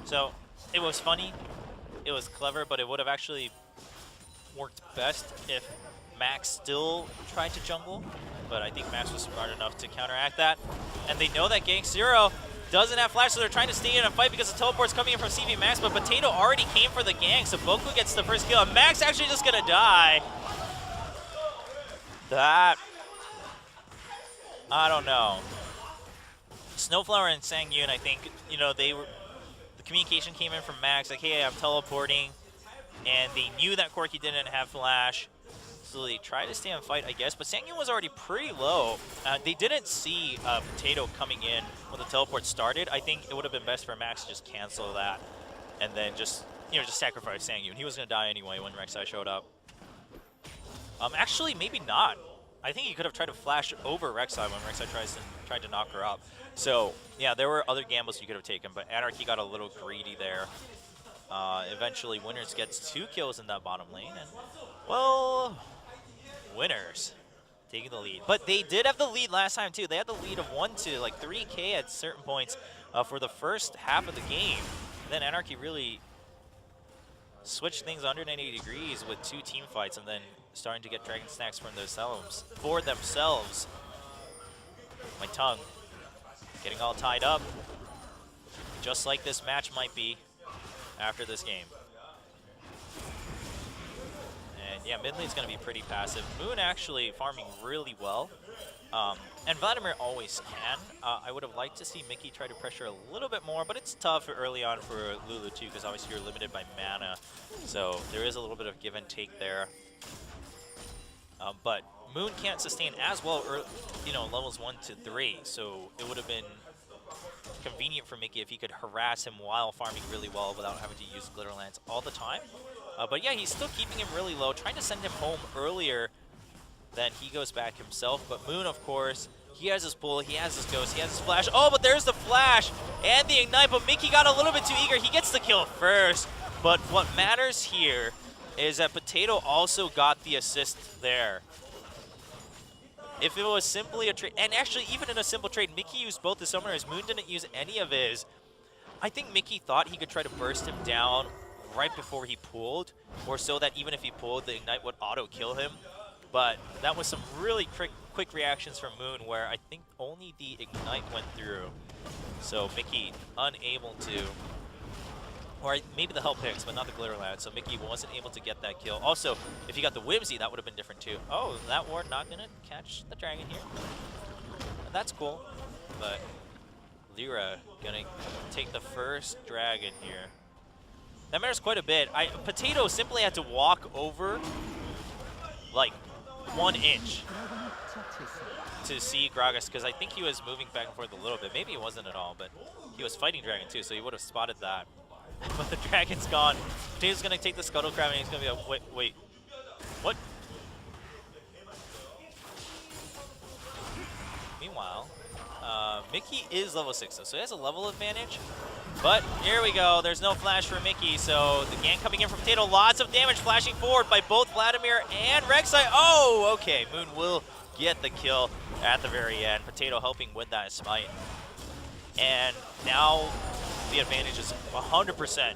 So it was funny, it was clever, but it would have actually worked best if Max still tried to jungle. But I think Max was smart enough to counteract that. And they know that Gank Zero doesn't have flash, so they're trying to stay in a fight because the teleport's coming in from CV Max, but Potato already came for the gank, so Bo3 gets the first kill, and Max actually just gonna die. That, I don't know. Snowflower and Sangyun, I think, the communication came in from Max, like, hey, I'm teleporting, and they knew that Corki didn't have flash, so they tried to stay and fight, I guess, but Sangyun was already pretty low. They didn't see Potato coming in when the teleport started. I think it would have been best for Max to just cancel that and then just sacrifice Sangyun. He was going to die anyway when Rek'Sai showed up. Actually, maybe not. I think he could have tried to flash over Rek'Sai when Rek'Sai tried to knock her up. So, yeah, there were other gambles you could have taken, but Anarchy got a little greedy there. Eventually, Winners gets 2 kills in that bottom lane, and, well, Winners taking the lead. But they did have the lead last time, too. They had the lead of 1 to, like, 3K at certain points for the first half of the game. And then Anarchy really switched things 180 degrees with 2 team fights and then starting to get Dragon Snacks for themselves. My tongue getting all tied up, just like this match might be after this game. And yeah, mid lane's going to be pretty passive. Moon actually farming really well. And Vladimir always can. I would have liked to see Mickey try to pressure a little bit more, but it's tough early on for Lulu too, because obviously you're limited by mana. So there is a little bit of give and take there. But Moon can't sustain as well, levels 1 to 3. So it would have been convenient for Mickey if he could harass him while farming really well without having to use Glitter Lance all the time. But yeah, he's still keeping him really low, trying to send him home earlier than he goes back himself. But Moon, of course, he has his pull, he has his ghost, he has his flash. Oh, but there's the flash and the ignite, but Mickey got a little bit too eager. He gets the kill first. But what matters here is that Potato also got the assist there. If it was simply a trade, and actually even in a simple trade, Mickey used both the summoners, Moon didn't use any of his. I think Mickey thought he could try to burst him down right before he pulled, or so that even if he pulled, the ignite would auto-kill him. But that was some really quick reactions from Moon, where I think only the ignite went through. So Mickey unable to, or maybe the help picks, but not the Glitter Lance, so Mickey wasn't able to get that kill. Also, if he got the Whimsy, that would have been different too. Oh, that ward not gonna catch the dragon here. That's cool, but Lyra gonna take the first dragon here. That matters quite a bit. Potato simply had to walk over like 1 inch to see Gragas, because I think he was moving back and forth a little bit. Maybe he wasn't at all, but he was fighting dragon too, so he would have spotted that. But the dragon's gone. Potato's gonna take the Scuttle Crab, and he's gonna be like, wait, what? Meanwhile, Mickey is level 6 though, so he has a level advantage. But here we go, there's no flash for Mickey, so the gank coming in from Potato, lots of damage flashing forward by both Vladimir and Rek'Sai. Oh, okay, Moon will get the kill at the very end. Potato helping with that smite. And now the advantage is 100%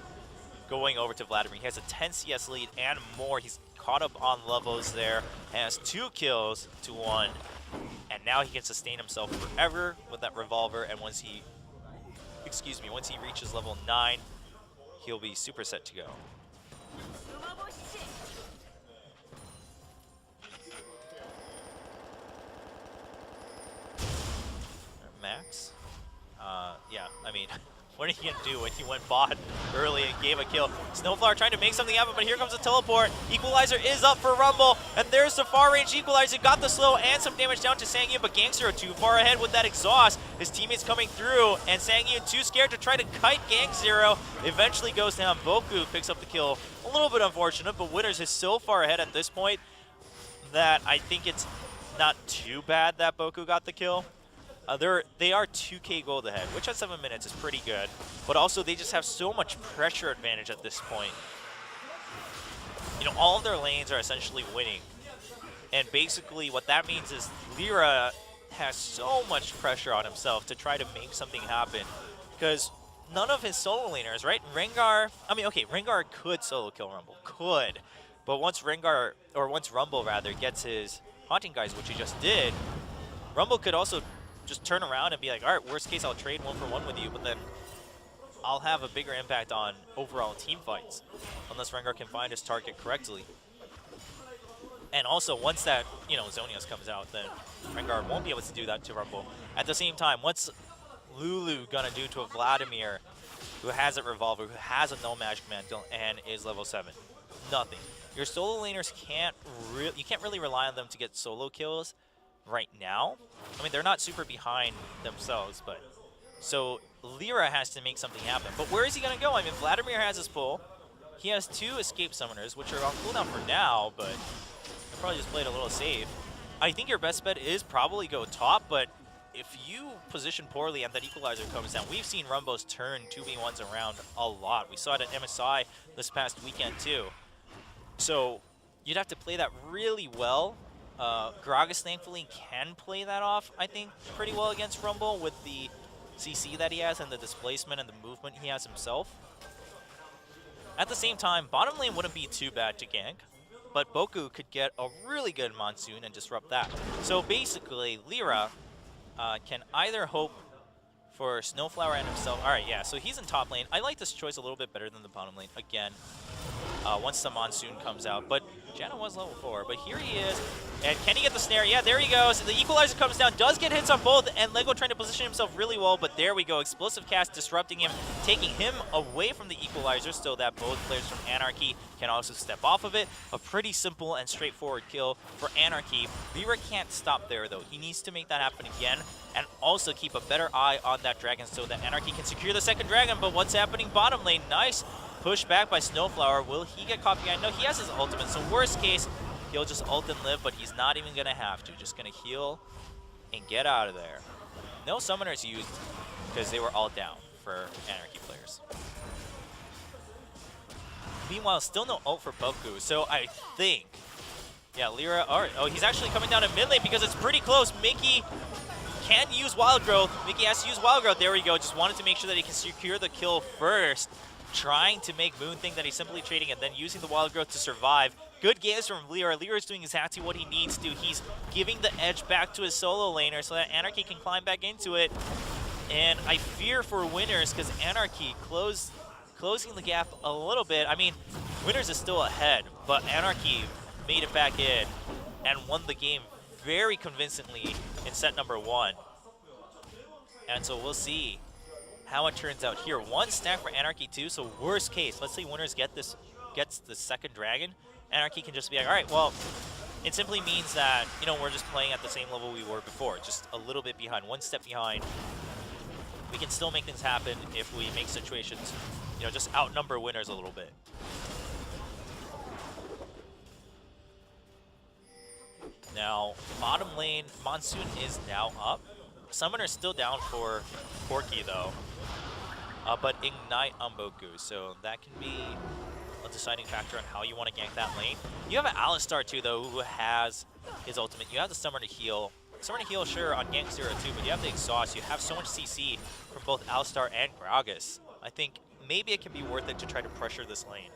going over to Vladimir. He has a 10 CS lead and more. He's caught up on levels there, has 2 kills to 1. And now he can sustain himself forever with that revolver, and once he reaches level 9, he'll be super set to go. Max? Yeah, I mean, what are you going to do when you went bot early and gave a kill? Snowflower trying to make something happen, but here comes the teleport. Equalizer is up for Rumble, and there's the far-range Equalizer. Got the slow and some damage down to Sangyun, but Gangster too far ahead with that exhaust. His teammates coming through, and Sangyun too scared to try to kite Gangster. Eventually goes down. Bo3 picks up the kill. A little bit unfortunate, but Winners is so far ahead at this point that I think it's not too bad that Bo3 got the kill. They are 2K gold ahead, which at 7 minutes is pretty good. But also, they just have so much pressure advantage at this point. you know, all of their lanes are essentially winning. And basically what that means is Lyra has so much pressure on himself to try to make something happen. Because none of his solo laners, right? Rengar, I mean, okay, Rengar could solo kill Rumble, could. But once Rengar, or once Rumble rather, gets his Haunting Guys, which he just did, Rumble could also just turn around and be like, all right, worst case, I'll trade 1-for-1 with you, but then I'll have a bigger impact on overall team fights, unless Rengar can find his target correctly. And also, once that, you know, Zonius comes out, then Rengar won't be able to do that to Rumble. At the same time, what's Lulu gonna do to a Vladimir who has a Revolver, who has a No Magic Mantle, and is level 7? Nothing. Your solo laners you can't really rely on them to get solo kills right now. I mean, they're not super behind themselves, but so Lyra has to make something happen. But where is he gonna go? I mean, Vladimir has his pull. He has 2 escape summoners, which are on cooldown for now, but I probably just played a little safe. I think your best bet is probably go top, but if you position poorly and that equalizer comes down, we've seen Rumbos turn 2v1s around a lot. We saw it at MSI this past weekend too. So you'd have to play that really well. Gragas thankfully can play that off, I think, pretty well against Rumble with the CC that he has and the displacement and the movement he has himself. At the same time, bottom lane wouldn't be too bad to gank, but Boku could get a really good Monsoon and disrupt that. So basically, Lyra can either hope for Snowflower and himself. All right, yeah, so he's in top lane. I like this choice a little bit better than the bottom lane, again, once the Monsoon comes out. But Janna was level 4, but here he is. And can he get the snare? Yeah, there he goes. The equalizer comes down, does get hits on both, and Lego trying to position himself really well, but there we go. Explosive cast disrupting him, taking him away from the equalizer so that both players from Anarchy can also step off of it. A pretty simple and straightforward kill for Anarchy. Lyra can't stop there, though. He needs to make that happen again and also keep a better eye on that dragon so that Anarchy can secure the second dragon. But what's happening bottom lane? Nice push back by Snowflower. Will he get caught behind? No, he has his ultimate, so worst case, he'll just ult and live, but he's not even going to have to. Just going to heal and get out of there. No summoners used because they were all down for Anarchy players. Meanwhile, still no ult for Boku, so I think, yeah, Lyra, all right. Oh, he's actually coming down to mid lane because it's pretty close. Mickey can use Wild Growth. Mickey has to use Wild Growth. There we go. Just wanted to make sure that he can secure the kill first. Trying to make Moon think that he's simply trading and then using the Wild Growth to survive. Good games from Lyra. Lyra's doing exactly what he needs to. He's giving the edge back to his solo laner so that Anarchy can climb back into it. And I fear for Winners because Anarchy closing the gap a little bit. I mean, Winners is still ahead, but Anarchy made it back in and won the game very convincingly in set number 1. And so we'll see how it turns out here. 1 stack for Anarchy too, so worst case, let's say Winners gets the second dragon, Anarchy can just be like, all right, well, it simply means that, you know, we're just playing at the same level we were before, just a little bit behind, 1 step behind. We can still make things happen if we make situations, you know, just outnumber Winners a little bit. Now, bottom lane, Monsoon is now up. Summoner's still down for Corki though. But Ignite on Boku, so that can be a deciding factor on how you want to gank that lane. You have an Alistar too though, who has his ultimate. You have the Summoner heal. Summoner heal, sure, on gank 0 too, but you have the exhaust. You have so much CC from both Alistar and Gragas. I think maybe it can be worth it to try to pressure this lane.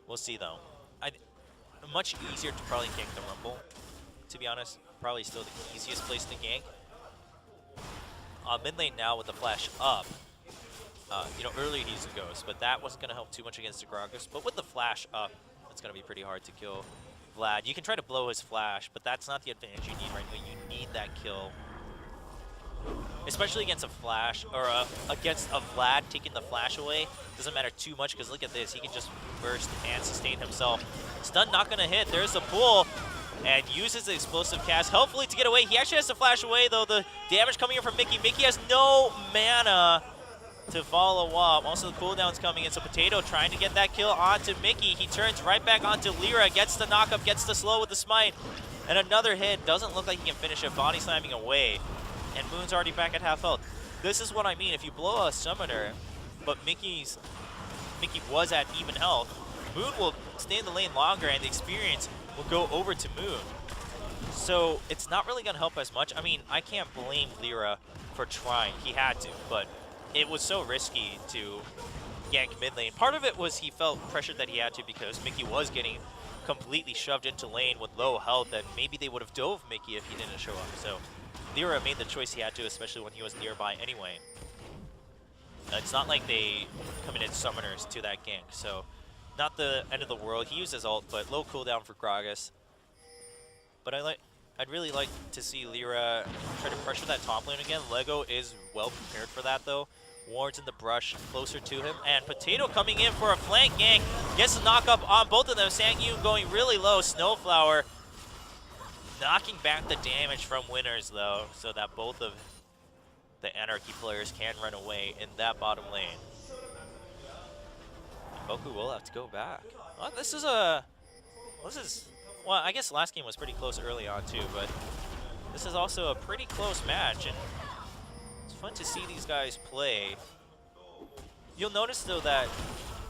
We'll see though. Much easier to probably gank the Rumble, to be honest. Probably still the easiest place to gank. Mid lane now with the flash up. You know, earlier he used a Ghost, but that wasn't going to help too much against the Gragas. But with the flash up, it's going to be pretty hard to kill Vlad. You can try to blow his flash, but that's not the advantage you need right now. You need that kill. Especially against a flash, or against a Vlad taking the flash away. Doesn't matter too much, because look at this. He can just burst and sustain himself. Stun not going to hit. There's the pull. And uses the explosive cast, hopefully to get away. He actually has to flash away, though. The damage coming in from Mickey. Mickey has no mana to follow up. Also, the cooldown's coming in, so Potato trying to get that kill onto Mickey. He turns right back onto Lyra, gets the knock-up, gets the slow with the smite. And another hit. Doesn't look like he can finish it. Body slamming away. And Moon's already back at half health. This is what I mean. If you blow a summoner, but Mickey's Mickey was at even health, Moon will stay in the lane longer and the experience will go over to Moon. So it's not really going to help as much. I mean, I can't blame Lyra for trying. He had to, but it was so risky to gank mid lane. Part of it was he felt pressured that he had to because Mickey was getting completely shoved into lane with low health, and maybe they would have dove Mickey if he didn't show up. So Lyra made the choice he had to, especially when he was nearby anyway. It's not like they committed summoners to that gank, so not the end of the world. He used his ult, but low cooldown for Gragas. But I'd really like to see Lyra try to pressure that top lane again. Lego is well prepared for that though. Ward's in the brush, closer to him, and Potato coming in for a flank gank. Gets a knock up on both of them. Sangyu going really low. Snowflower knocking back the damage from Winners though, so that both of the Anarchy players can run away in that bottom lane. And Boku will have to go back. Well, well, I guess last game was pretty close early on too, but this is also a pretty close match, and it's fun to see these guys play. You'll notice though that,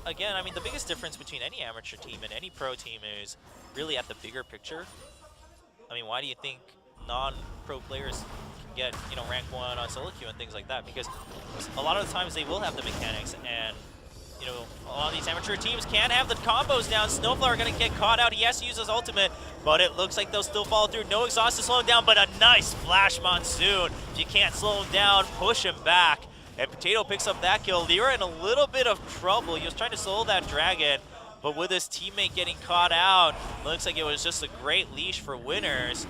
again, I mean, the biggest difference between any amateur team and any pro team is really at the bigger picture. I mean, why do you think non-pro players can get, you know, rank 1 on solo queue and things like that? Because a lot of the times they will have the mechanics, and you know, a lot of these amateur teams can't have the combos down. Snowflower gonna get caught out. He has to use his ultimate, but it looks like they'll still follow through. No exhaust to slow him down, but a nice flash monsoon. If you can't slow him down, push him back. And Potato picks up that kill. Lyra in a little bit of trouble. He was trying to solo that dragon, but with his teammate getting caught out, looks like it was just a great leash for Winners.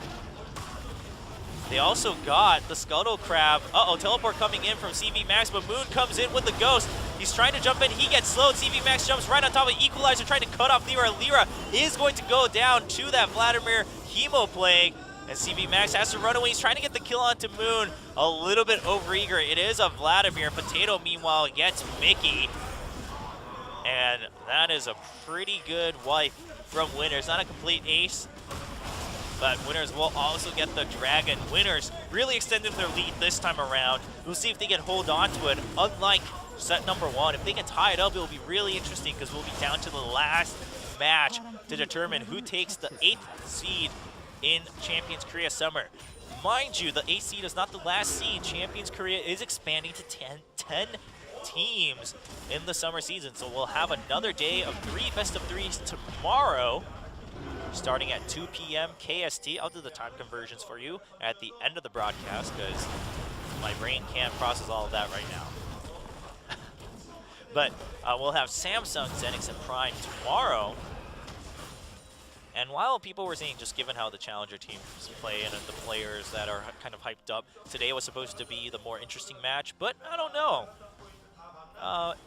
They also got the Scuttle Crab. Uh-oh, teleport coming in from CV Max, but Moon comes in with the Ghost. He's trying to jump in. He gets slowed. CV Max jumps right on top of Equalizer, trying to cut off Lyra. Lyra is going to go down to that Vladimir Hemo Plague, and CV Max has to run away. He's trying to get the kill onto Moon. A little bit overeager. It is a Vladimir. Potato, meanwhile, gets Mickey. And that is a pretty good wipe from Winners. Not a complete ace, but Winners will also get the dragon. Winners really extended their lead this time around. We'll see if they can hold on to it. Unlike set number 1, if they can tie it up, it will be really interesting because we'll be down to the last match to determine who takes the 8th seed in Champions Korea Summer. Mind you, the 8th seed is not the last seed. Champions Korea is expanding to 10 teams in the summer season, so we'll have another day of 3 best of 3s tomorrow, starting at 2 p.m. KST. I'll do the time conversions for you at the end of the broadcast because my brain can't process all of that right now. But we'll have Samsung, Zenix, and Prime tomorrow. And while people were saying, just given how the challenger teams play and the players that are kind of hyped up, today was supposed to be the more interesting match, but I don't know.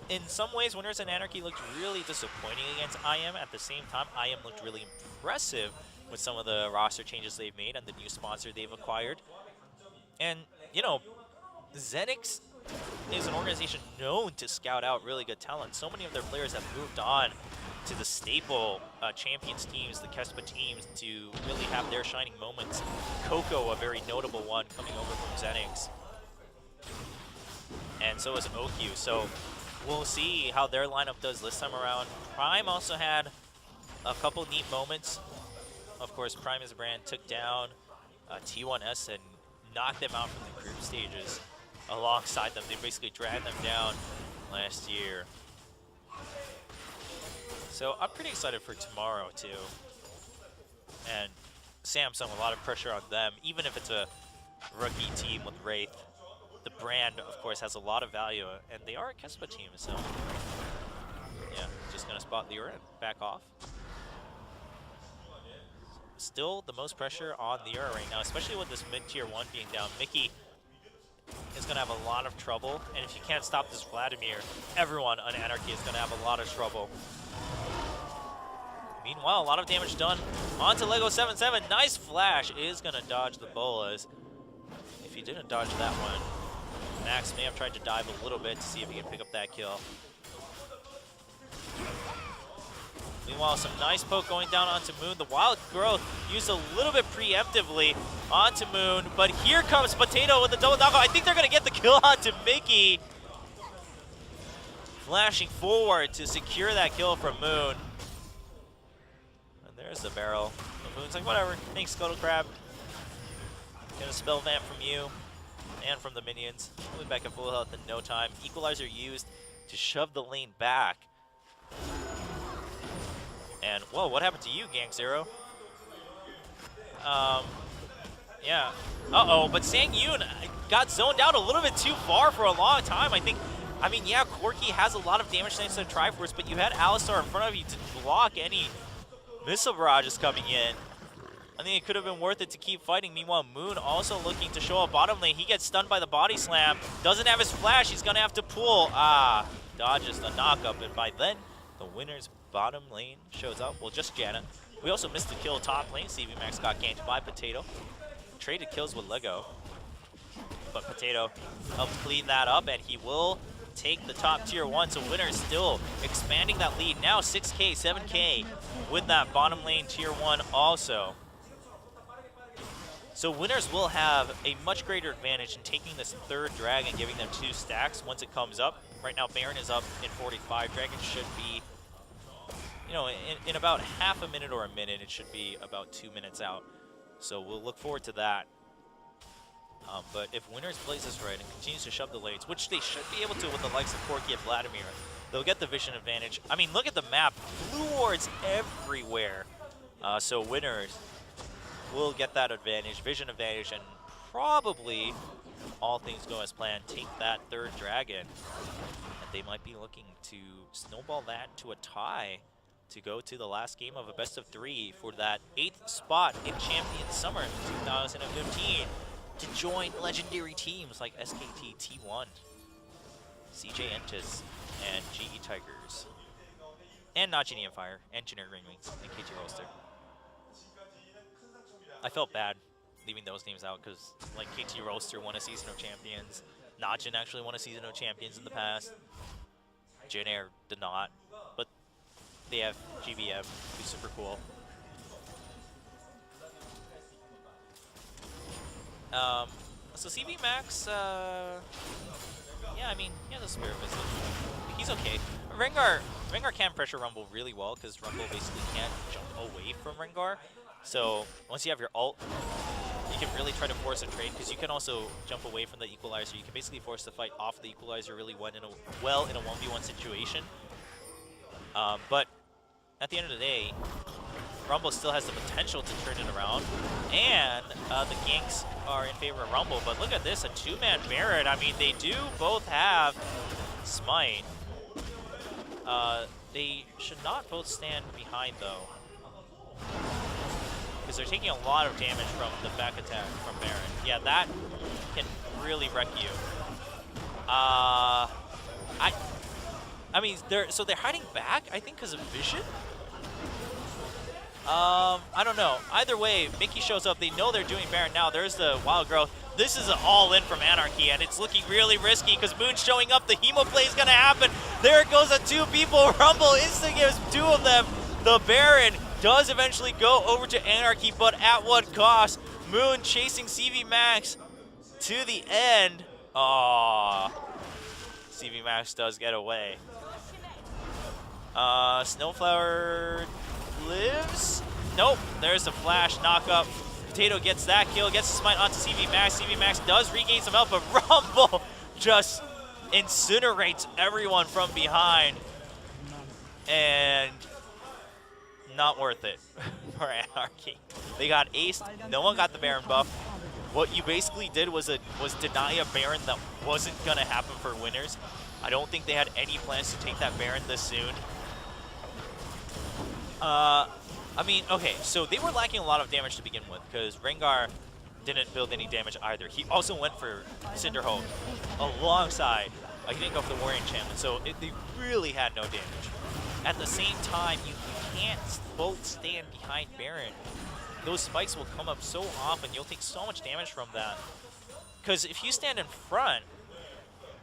In some ways, Winners and Anarchy looked really disappointing against IM. At the same time, IM looked really impressive with some of the roster changes they've made and the new sponsor they've acquired. And, you know, Zenix is an organization known to scout out really good talent. So many of their players have moved on to the staple champions teams, the Kespa teams, to really have their shining moments. Coco, a very notable one, coming over from Zenix. And so is OQ. So we'll see how their lineup does this time around. Prime also had a couple neat moments. Of course, Prime as a brand took down T1S and knocked them out from the group stages alongside them. They basically dragged them down last year. So I'm pretty excited for tomorrow too. And Samsung, a lot of pressure on them, even if it's a rookie team with Wraith. The brand, of course, has a lot of value, and they are a Kespa team, so yeah, just gonna spot Lyra and back off. Still the most pressure on Lyra right now, especially with this mid-tier 1 being down. Mickey is gonna have a lot of trouble, and if you can't stop this Vladimir, everyone on Anarchy is gonna have a lot of trouble. Meanwhile, a lot of damage done onto Lego 77. Nice flash, is gonna dodge the bolas. If he didn't dodge that one, Max may have tried to dive a little bit to see if he can pick up that kill. Meanwhile, some nice poke going down onto Moon. The Wild Growth used a little bit preemptively onto Moon, but here comes Potato with the double knockout. I think they're going to get the kill onto Mickey. flashing forward to secure that kill from Moon. And there's the barrel. And Moon's like, whatever, thanks, Scuttle Crab. Gonna spell vamp from you and from the minions. We'll be back at full health in no time. Equalizer used to shove the lane back. And, whoa, what happened to you, Gang Zero? Yeah. Uh-oh, but Sang Yoon got zoned out a little bit too far for a long time. I mean, yeah, Corki has a lot of damage thanks to the Triforce, but you had Alistar in front of you to block any missile barrages coming in. I think it could have been worth it to keep fighting. Meanwhile, Moon also looking to show up bottom lane. He gets stunned by the body slam. Doesn't have his flash. He's going to have to pull. Dodges the knock-up, and by then, the winner's bottom lane shows up. Well, just Janna. We also missed the kill top lane. CV Max got ganked by Potato. Traded kills with Lego. But Potato helped clean that up, and he will take the top tier 1. So Winner is still expanding that lead. Now 6K, 7K with that bottom lane tier 1 also. So Winners will have a much greater advantage in taking this third Dragon, giving them 2 stacks once it comes up. Right now, Baron is up in 45. Dragon should be, you know, in about half a minute or a minute, it should be about 2 minutes out. So we'll look forward to that. But if Winners plays this right and continues to shove the lanes, which they should be able to with the likes of Corki and Vladimir, they'll get the vision advantage. I mean, look at the map. Blue wards everywhere. So Winners will get that advantage, vision advantage, and probably, all things go as planned, take that third Dragon. And they might be looking to snowball that to a tie to go to the last game of a best-of-3 for that 8th spot in Champions Summer 2015 to join legendary teams like SKT T1, CJ Entis, and GE Tigers, and Not Genie and Fire, and Generic Ringwings, and KT Roaster. I felt bad leaving those names out because, like, KT Roaster won a Season of Champions. Najin actually won a Season of Champions in the past. Jin Air did not, but they have GBM, who's super cool. So CV Max, yeah, I mean, he has a Spirit Visage. He's okay. Rengar can pressure Rumble really well because Rumble basically can't jump away from Rengar. So once you have your ult, you can really try to force a trade because you can also jump away from the Equalizer. You can basically force the fight off the Equalizer really well in a 1v1 situation. But at the end of the day, Rumble still has the potential to turn it around, and the ganks are in favor of Rumble. But look at this, a 2-man Baron. I mean, they do both have Smite. They should not both stand behind, though, because they're taking a lot of damage from the back attack from Baron. Yeah, that can really wreck you. I mean, they're hiding back, I think, because of vision? I don't know. Either way, Mickey shows up. They know they're doing Baron now. There's the Wild Growth. This is an all-in from Anarchy, and it's looking really risky because Moon's showing up. The Hemo play is going to happen. There it goes, the 2 people. Rumble instantly gives 2 of them. The Baron does eventually go over to Anarchy, but at what cost? Moon chasing CV Max to the end. Aww. CV Max does get away. Snowflower lives? Nope, there's a flash knock-up. Potato gets that kill, gets the smite onto CV Max. CV Max does regain some health, but Rumble just incinerates everyone from behind. And not worth it for Anarchy. They got aced, no one got the Baron buff. What you basically did was deny a Baron that wasn't gonna happen for Winners. I don't think they had any plans to take that Baron this soon. I mean, okay, so they were lacking a lot of damage to begin with because Rengar didn't build any damage either. He also went for Cinderhold alongside. He didn't go for the Warrior Enchantment, so they really had no damage. At the same time, you can't both stand behind Baron. Those spikes will come up so often, you'll take so much damage from that. Because if you stand in front,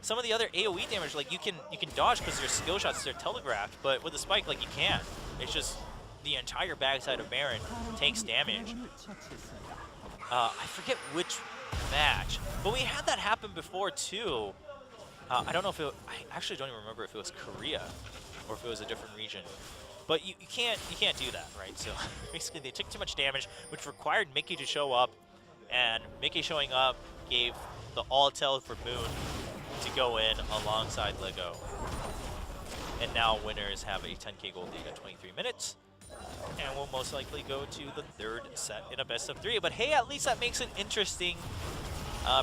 some of the other AoE damage, like you can dodge because your skill shots are telegraphed, but with the spike, like you can't. It's just the entire backside of Baron takes damage. I forget which match, but we had that happen before too, I don't know if I actually don't even remember if it was Korea or if it was a different region. But you can't do that, right? So basically they took too much damage, which required Mickey to show up, and Mickey showing up gave the all-tell for Moon to go in alongside Lego. And now winners have a 10K gold lead at 23 minutes. And we'll most likely go to the third set in a best of 3. But hey, at least that makes it interesting.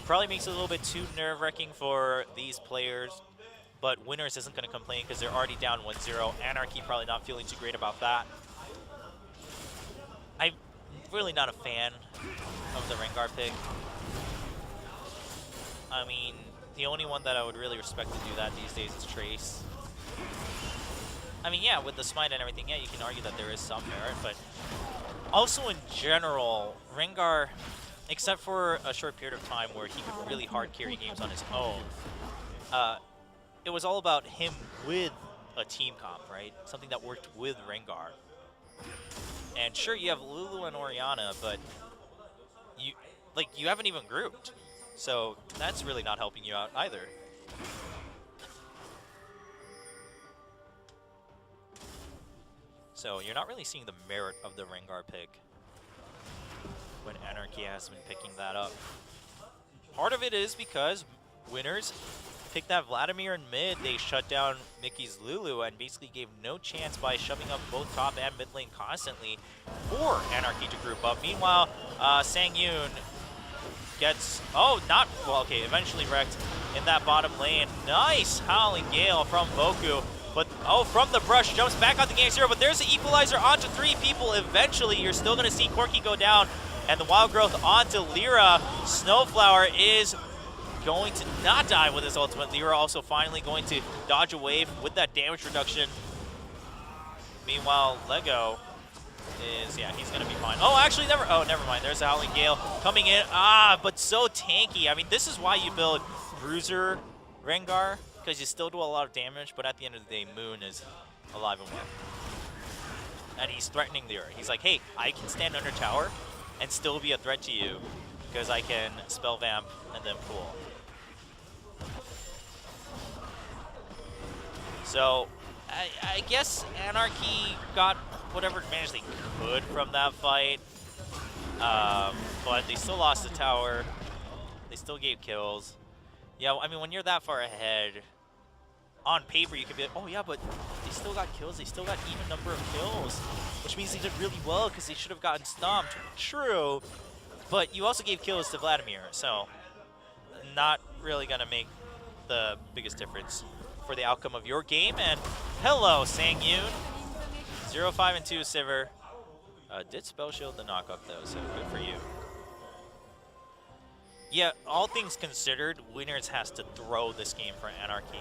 Probably makes it a little bit too nerve-wracking for these players. But winners isn't going to complain because they're already down 1-0. Anarchy probably not feeling too great about that. I'm really not a fan of the Rengar pick. I mean, the only one that I would really respect to do that these days is Trace. I mean, yeah, with the smite and everything, yeah, you can argue that there is some merit, but also in general, Rengar, except for a short period of time where he could really hard carry games on his own, it was all about him with a team comp, right? Something that worked with Rengar. And sure, you have Lulu and Orianna, but you haven't even grouped. So that's really not helping you out either. So you're not really seeing the merit of the Rengar pick when Anarchy has been picking that up. Part of it is because winners picked that Vladimir in mid. They shut down Mickey's Lulu and basically gave no chance by shoving up both top and mid lane constantly for Anarchy to group up. Meanwhile, Sang Yoon gets, eventually wrecked in that bottom lane. Nice Howling Gale from Boku. But, from the brush, jumps back on the game 0, but there's an equalizer onto 3 people. Eventually, you're still going to see Corki go down, and the Wild Growth onto Lyra. Snowflower is going to not die with his ultimate. Lyra also finally going to dodge a wave with that damage reduction. Meanwhile, Lego is, yeah, he's going to be fine. Oh, actually, never mind. There's a Howling Gale coming in. But so tanky. I mean, this is why you build Bruiser Rengar, because you still do a lot of damage, but at the end of the day, Moon is alive and well. And he's threatening Lyra. He's like, hey, I can stand under tower and still be a threat to you because I can spell vamp and then pull. So, I guess Anarchy got whatever advantage they could from that fight. But they still lost the tower. They still gave kills. Yeah, I mean, when you're that far ahead, on paper you could be like, oh yeah, but they still got kills, they still got even number of kills, which means they did really well because they should have gotten stomped. True, but you also gave kills to Vladimir, so not really gonna make the biggest difference for the outcome of your game. And hello, Sang Yoon. 0-5 and 2 Sivir. Did spell shield the knock-up though, so good for you. Yeah, all things considered, winners has to throw this game for Anarchy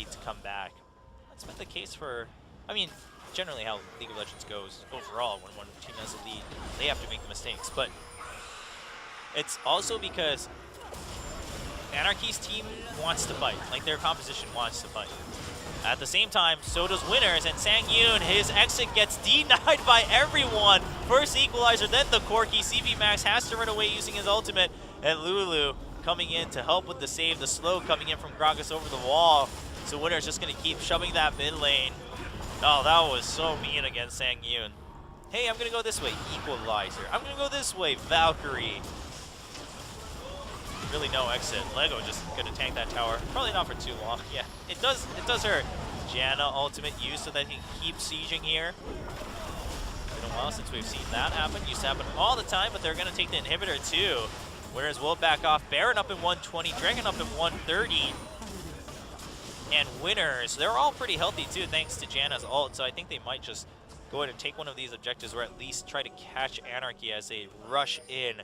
to come back. That's been the case for, I mean, generally how League of Legends goes overall. When one team has a lead, they have to make the mistakes. But it's also because Anarchy's team wants to fight. Like, their composition wants to fight. At the same time, so does winners, and Sang Yoon, his exit gets denied by everyone. First equalizer, then the Corki. CV Max has to run away using his ultimate, and Lulu coming in to help with the save. The slow coming in from Gragas over the wall. So winner's just going to keep shoving that mid lane. Oh, that was so mean against Sang Yoon. Hey, I'm going to go this way, equalizer. I'm going to go this way, Valkyrie. Really no exit. Lego just going to tank that tower. Probably not for too long. Yeah, it does hurt. Janna ultimate used so that he can keep sieging here. Been a while since we've seen that happen. Used to happen all the time, but they're going to take the inhibitor too. Winners will back off. Baron up in 120, Dragon up in 130. And winners, they're all pretty healthy too, thanks to Janna's ult. So I think they might just go ahead and take one of these objectives, or at least try to catch Anarchy as they rush in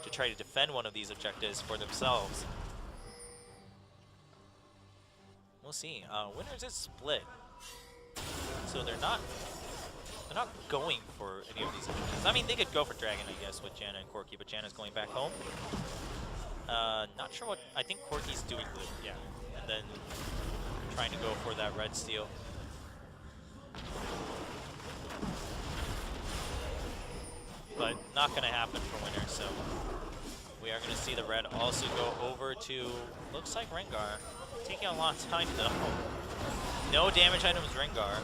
to try to defend one of these objectives for themselves. We'll see. Winners is split, so they're not going for any of these objectives. I mean, they could go for Dragon, I guess, with Janna and Corki, but Janna's going back home. Not sure what, I think Corki's doing blue, yeah. And then trying to go for that red steal. But not going to happen for winners, so we are going gonna see the red also go over to, looks like Rengar. Taking a long time though. No damage items Rengar.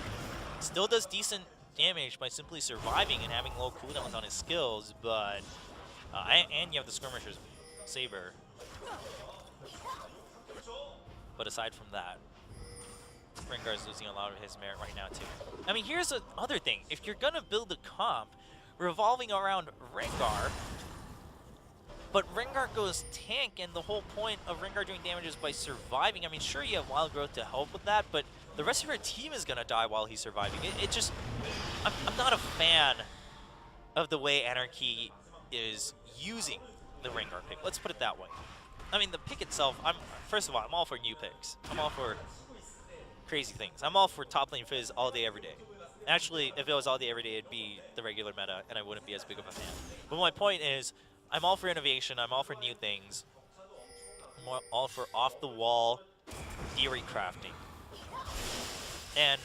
Still does decent damage by simply surviving and having low cooldowns on his skills, but and you have the skirmisher's saber. But aside from that, Rengar is losing a lot of his merit right now too. I mean, here's the other thing. If you're gonna build a comp revolving around Rengar, but Rengar goes tank, and the whole point of Rengar doing damage is by surviving. I mean, sure, you have Wild Growth to help with that, but the rest of your team is gonna die while he's surviving. It just, I'm not a fan of the way Anarchy is using the Rengar pick. Let's put it that way. I mean, the pick itself, first of all, I'm all for new picks. I'm all for crazy things. I'm all for top lane fizz all day, every day. Actually, if it was all day, every day, it'd be the regular meta, and I wouldn't be as big of a fan. But my point is, I'm all for innovation. I'm all for new things. I'm all for off-the-wall theory crafting. And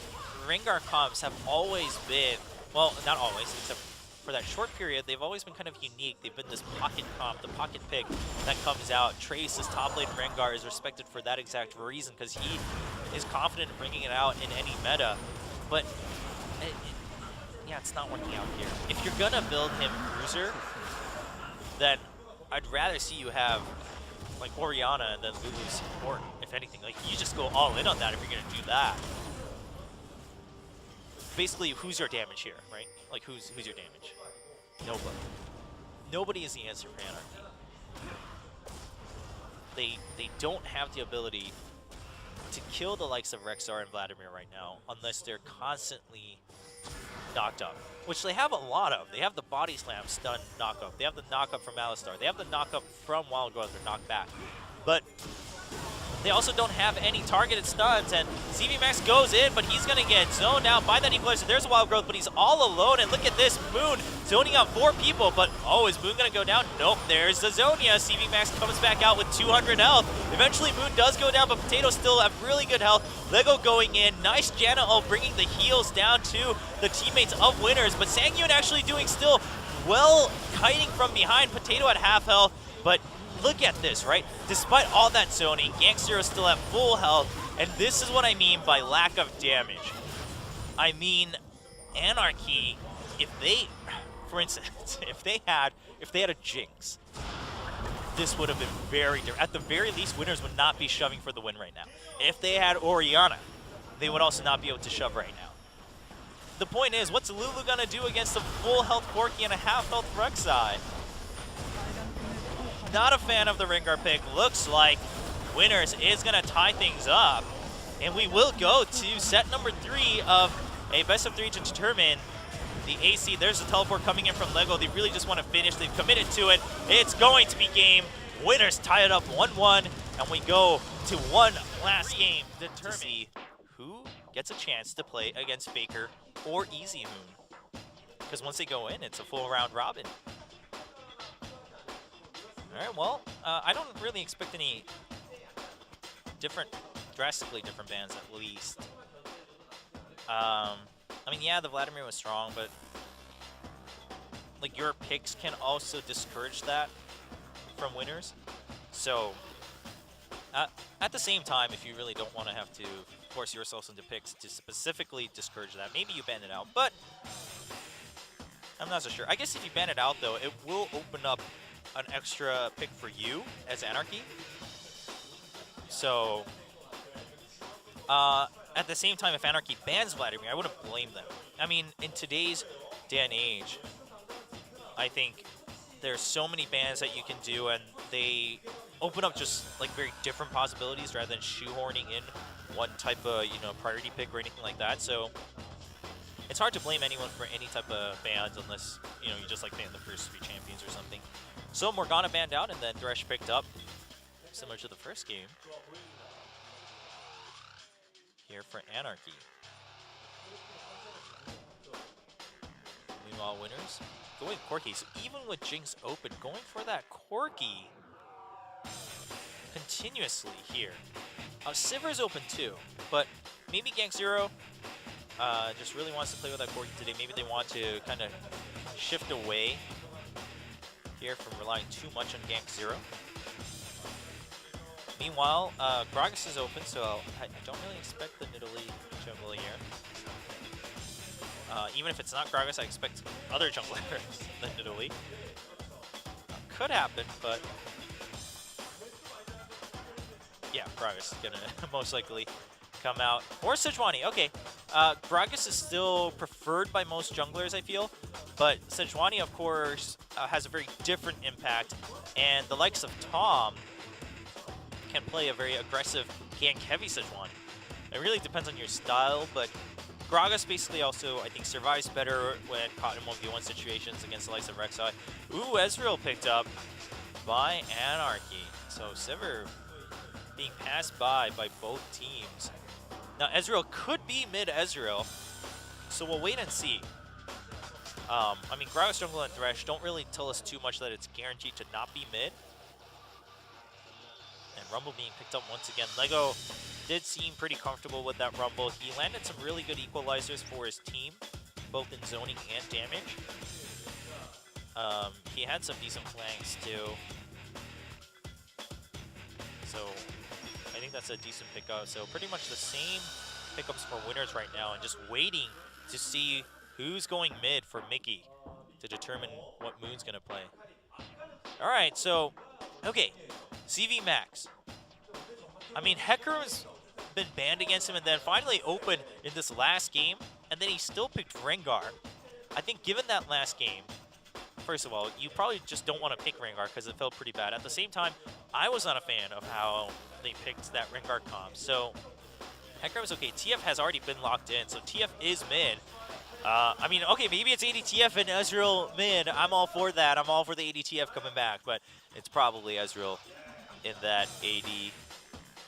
Rengar comps have always been, well, not always, except for that short period, they've always been kind of unique. They've been this pocket comp, the pocket pick that comes out. Trace's top lane Rengar is respected for that exact reason, because he is confident in bringing it out in any meta. But, yeah, it's not working out here. If you're going to build him Bruiser, then I'd rather see you have, like, Orianna and then Lulu support, if anything. Like, you just go all in on that if you're going to do that. Basically, who's your damage here, right? Like, who's your damage? Nobody. Nobody is the answer for Anarchy. They don't have the ability to kill the likes of Rexar and Vladimir right now unless they're constantly knocked up, which they have a lot of. They have the body slam stun knock up. They have the knock up from Alistar. They have the knock up from Wild Growth or knock back. But they also don't have any targeted stuns, and CV Max goes in, but he's gonna get zoned out by that Equalizer. There's a Wild Growth, but he's all alone, and look at this, Moon zoning out 4 people, but oh, is Moon gonna go down? Nope, there's the Zonia. CV Max comes back out with 200 health. Eventually Moon does go down, but Potatoes still have really good health. Lego going in, nice Janna ult bringing the heals down to the teammates of Winners, but Sangyun actually doing still well, kiting from behind. Potato at half health, but look at this, right? Despite all that zoning, Gangster is still at full health, and this is what I mean by lack of damage. I mean, Anarchy, if they, for instance, if they had a Jinx, this would have been very different. At the very least, Winners would not be shoving for the win right now. If they had Orianna, they would also not be able to shove right now. The point is, what's Lulu gonna do against a full health Corki and a half health Rek'Sai? Not a fan of the Rengar pick. Looks like Winners is going to tie things up. And we will go to set number 3 of a best of 3 to determine the AC. There's a teleport coming in from Lego. They really just want to finish. They've committed to it. It's going to be game. Winners tie it up 1-1. And we go to one last game to see who gets a chance to play against Faker or Easy Moon. Because once they go in, it's a full round robin. Alright, well, I don't really expect any drastically different bans at least. I mean, yeah, the Vladimir was strong, but like your picks can also discourage that from Winners. So, at the same time, if you really don't want to have to force yourselves into picks to specifically discourage that, maybe you ban it out, but I'm not so sure. I guess if you ban it out, though, it will open up an extra pick for you as Anarchy. So, at the same time, if Anarchy bans Vladimir, I wouldn't blame them. I mean, in today's day and age, I think there's so many bans that you can do, and they open up just like very different possibilities rather than shoehorning in one type of, you know, priority pick or anything like that. So it's hard to blame anyone for any type of bans unless, you know, you just like ban the first 3 champions or something. So Morgana banned out, and then Thresh picked up, similar to the first game. Here for Anarchy. Meanwhile, Winners going Corki. So even with Jinx open, going for that Corki continuously here. Sivir's open too, but maybe Gank Zero just really wants to play with that Corki today. Maybe they want to kind of shift away here from relying too much on gank 0. Meanwhile, Gragas is open, so I don't really expect the Nidalee jungle here. Even if it's not Gragas, I expect other junglers than Nidalee. Could happen, but yeah, Gragas is gonna most likely come out. Or Sejuani, okay. Gragas is still preferred by most junglers, I feel, but Sejuani, of course, has a very different impact, and the likes of Tom can play a very aggressive gank-heavy Sejuani. It really depends on your style, but Gragas basically also, I think, survives better when caught in 1v1 situations against the likes of Rek'Sai. Ooh, Ezreal picked up by Anarchy. So Sivir being passed by both teams. Now, Ezreal could be mid-Ezreal, so we'll wait and see. I mean, Gragas, Jungle, and Thresh don't really tell us too much that it's guaranteed to not be mid. And Rumble being picked up once again. Lego did seem pretty comfortable with that Rumble. He landed some really good equalizers for his team, both in zoning and damage. He had some decent flanks too. So I think that's a decent pickup. So pretty much the same pickups for winners right now, and just waiting to see who's going mid for Mickey to determine what Moon's gonna play. All right, so, okay, CV Max. I mean, Hecarim's been banned against him and then finally opened in this last game, and then he still picked Rengar. I think given that last game, first of all, you probably just don't want to pick Rengar because it felt pretty bad. At the same time, I was not a fan of how they picked that Rengar comp. So, Hecarim's okay. TF has already been locked in, so TF is mid. I mean, okay, maybe it's ADTF and Ezreal mid. I'm all for that. I'm all for the ADTF coming back, but it's probably Ezreal in that AD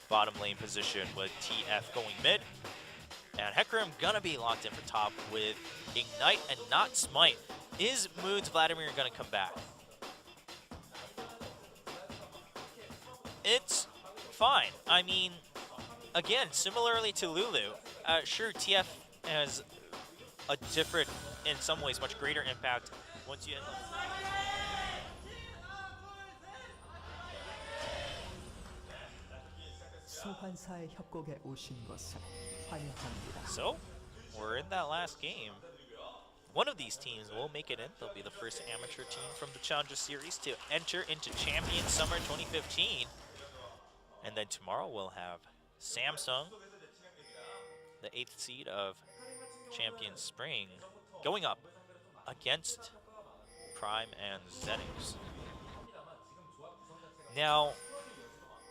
bottom lane position with TF going mid. And Hecarim gonna be locked in for top with Ignite and not Smite. Is Moon's Vladimir gonna come back? It's fine. I mean, again, similarly to Lulu, sure, TF has a different, in some ways, much greater impact once you end up. So, we're in that last game. One of these teams will make it in. They'll be the first amateur team from the Challenger Series to enter into Champion Summer 2015. And then tomorrow we'll have Samsung, the 8th seed of Champion Spring, going up against Prime and Zenix. Now,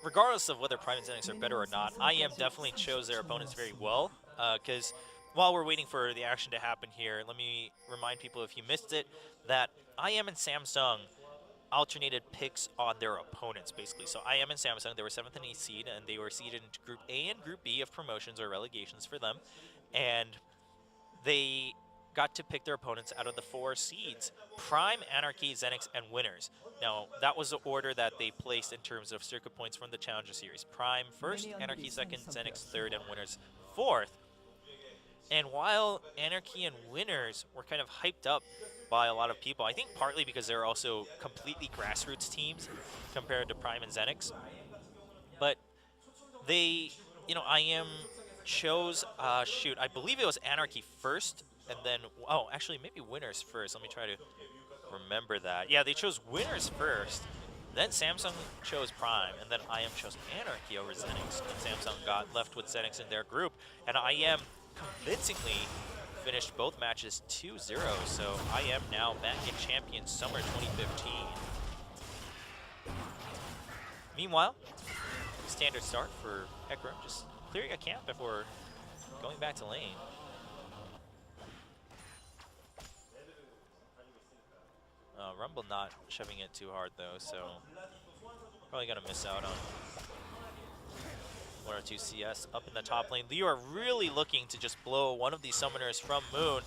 regardless of whether Prime and Zenix are better or not, IM definitely chose their opponents very well, because while we're waiting for the action to happen here, let me remind people, if you missed it, that IM and Samsung alternated picks on their opponents, basically. So IM and Samsung, they were 7th and 8th seed, and they were seeded into Group A and Group B of promotions or relegations for them. And they got to pick their opponents out of the 4 seeds: Prime, Anarchy, Zenix, and Winners. Now, that was the order that they placed in terms of circuit points from the Challenger Series. Prime first, Anarchy second, Zenix third, and Winners fourth. And while Anarchy and Winners were kind of hyped up by a lot of people, I think partly because they're also completely grassroots teams compared to Prime and Zenix, but they, you know, IM chose, shoot, I believe it was Anarchy first, and then, oh, actually, maybe Winners first. Let me try to remember that. Yeah, they chose Winners first, then Samsung chose Prime, and then IM chose Anarchy over Zenix, and Samsung got left with Zenix in their group, and IM convincingly finished both matches 2-0, so IM now back in Champion Summer 2015. Meanwhile, standard start for Hecarim, just clearing a camp before going back to lane. Rumble not shoving it too hard though, so probably gonna miss out on 1 or 2 CS up in the top lane. Leo are really looking to just blow one of these summoners from Moon.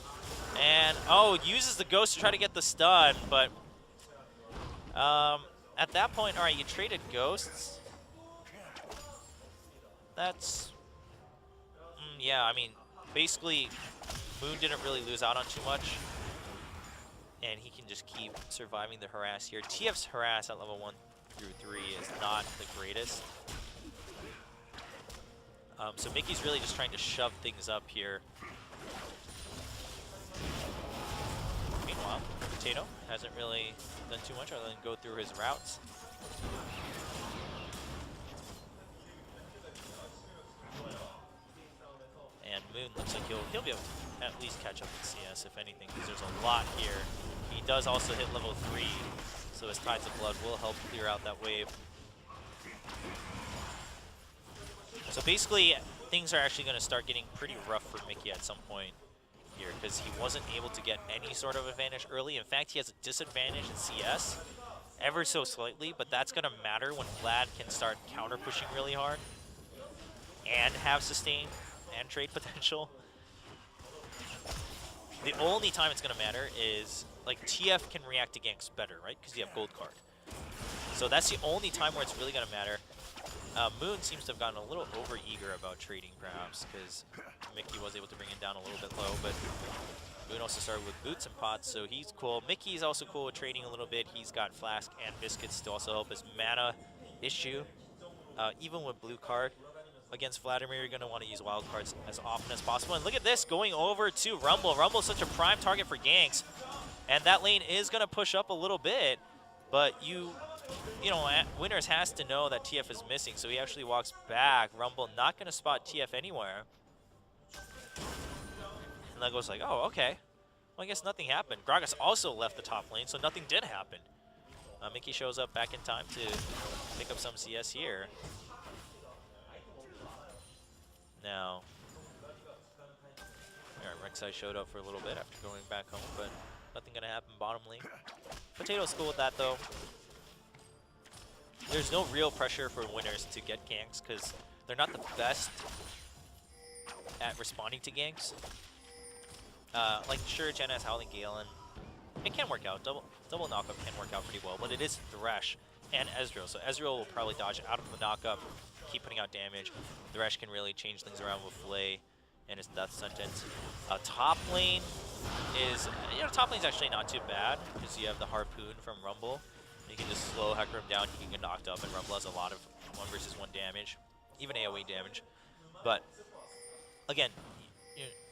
And, oh, uses the Ghost to try to get the stun, but at that point, all right, you traded Ghosts. That's, yeah, I mean, basically, Moon didn't really lose out on too much. and he can just keep surviving the harass here. TF's harass at level 1 through 3 is not the greatest. So Mickey's really just trying to shove things up here. Meanwhile, Potato hasn't really done too much other than go through his routes. And Moon looks like he'll be able to at least catch up in CS, if anything, because there's a lot here. He does also hit level 3, so his Tides of Blood will help clear out that wave. So basically, things are actually going to start getting pretty rough for Mickey at some point here, because he wasn't able to get any sort of advantage early. In fact, he has a disadvantage in CS, ever so slightly, but that's going to matter when Vlad can start counter-pushing really hard and have sustain and trade potential. The only time it's going to matter is, like, TF can react to ganks better, right? Because you have gold card. So that's the only time where it's really going to matter. Moon seems to have gotten a little over-eager about trading, perhaps, because Mickey was able to bring it down a little bit low, but Moon also started with boots and pots, so he's cool. Mickey's also cool with trading a little bit. He's got Flask and Biscuits to also help his mana issue. Even with blue card against Vladimir, you're going to want to use wild cards as often as possible. And look at this, going over to Rumble. Rumble's such a prime target for ganks, and that lane is going to push up a little bit, but you know, Winners has to know that TF is missing, so he actually walks back. Rumble not going to spot TF anywhere. And Lego's like, oh, okay. Well, I guess nothing happened. Gragas also left the top lane, so nothing did happen. Mickey shows up back in time to pick up some CS here. Now, Rek'Sai showed up for a little bit after going back home, but nothing going to happen bottom lane. Potato's cool with that, though. There's no real pressure for Winners to get ganks because they're not the best at responding to ganks. Like, sure, Jen has Howling Gale, and it can work out. Double knockup can work out pretty well, but it is Thresh and Ezreal. So Ezreal will probably dodge out of the knockup, keep putting out damage. Thresh can really change things around with Flay and his death sentence. Top lane is, top lane's actually not too bad because you have the Harpoon from Rumble. You can just slow Hecarim down, he can get knocked up, and Rumble has a lot of 1 versus 1 damage, even AoE damage. But, again,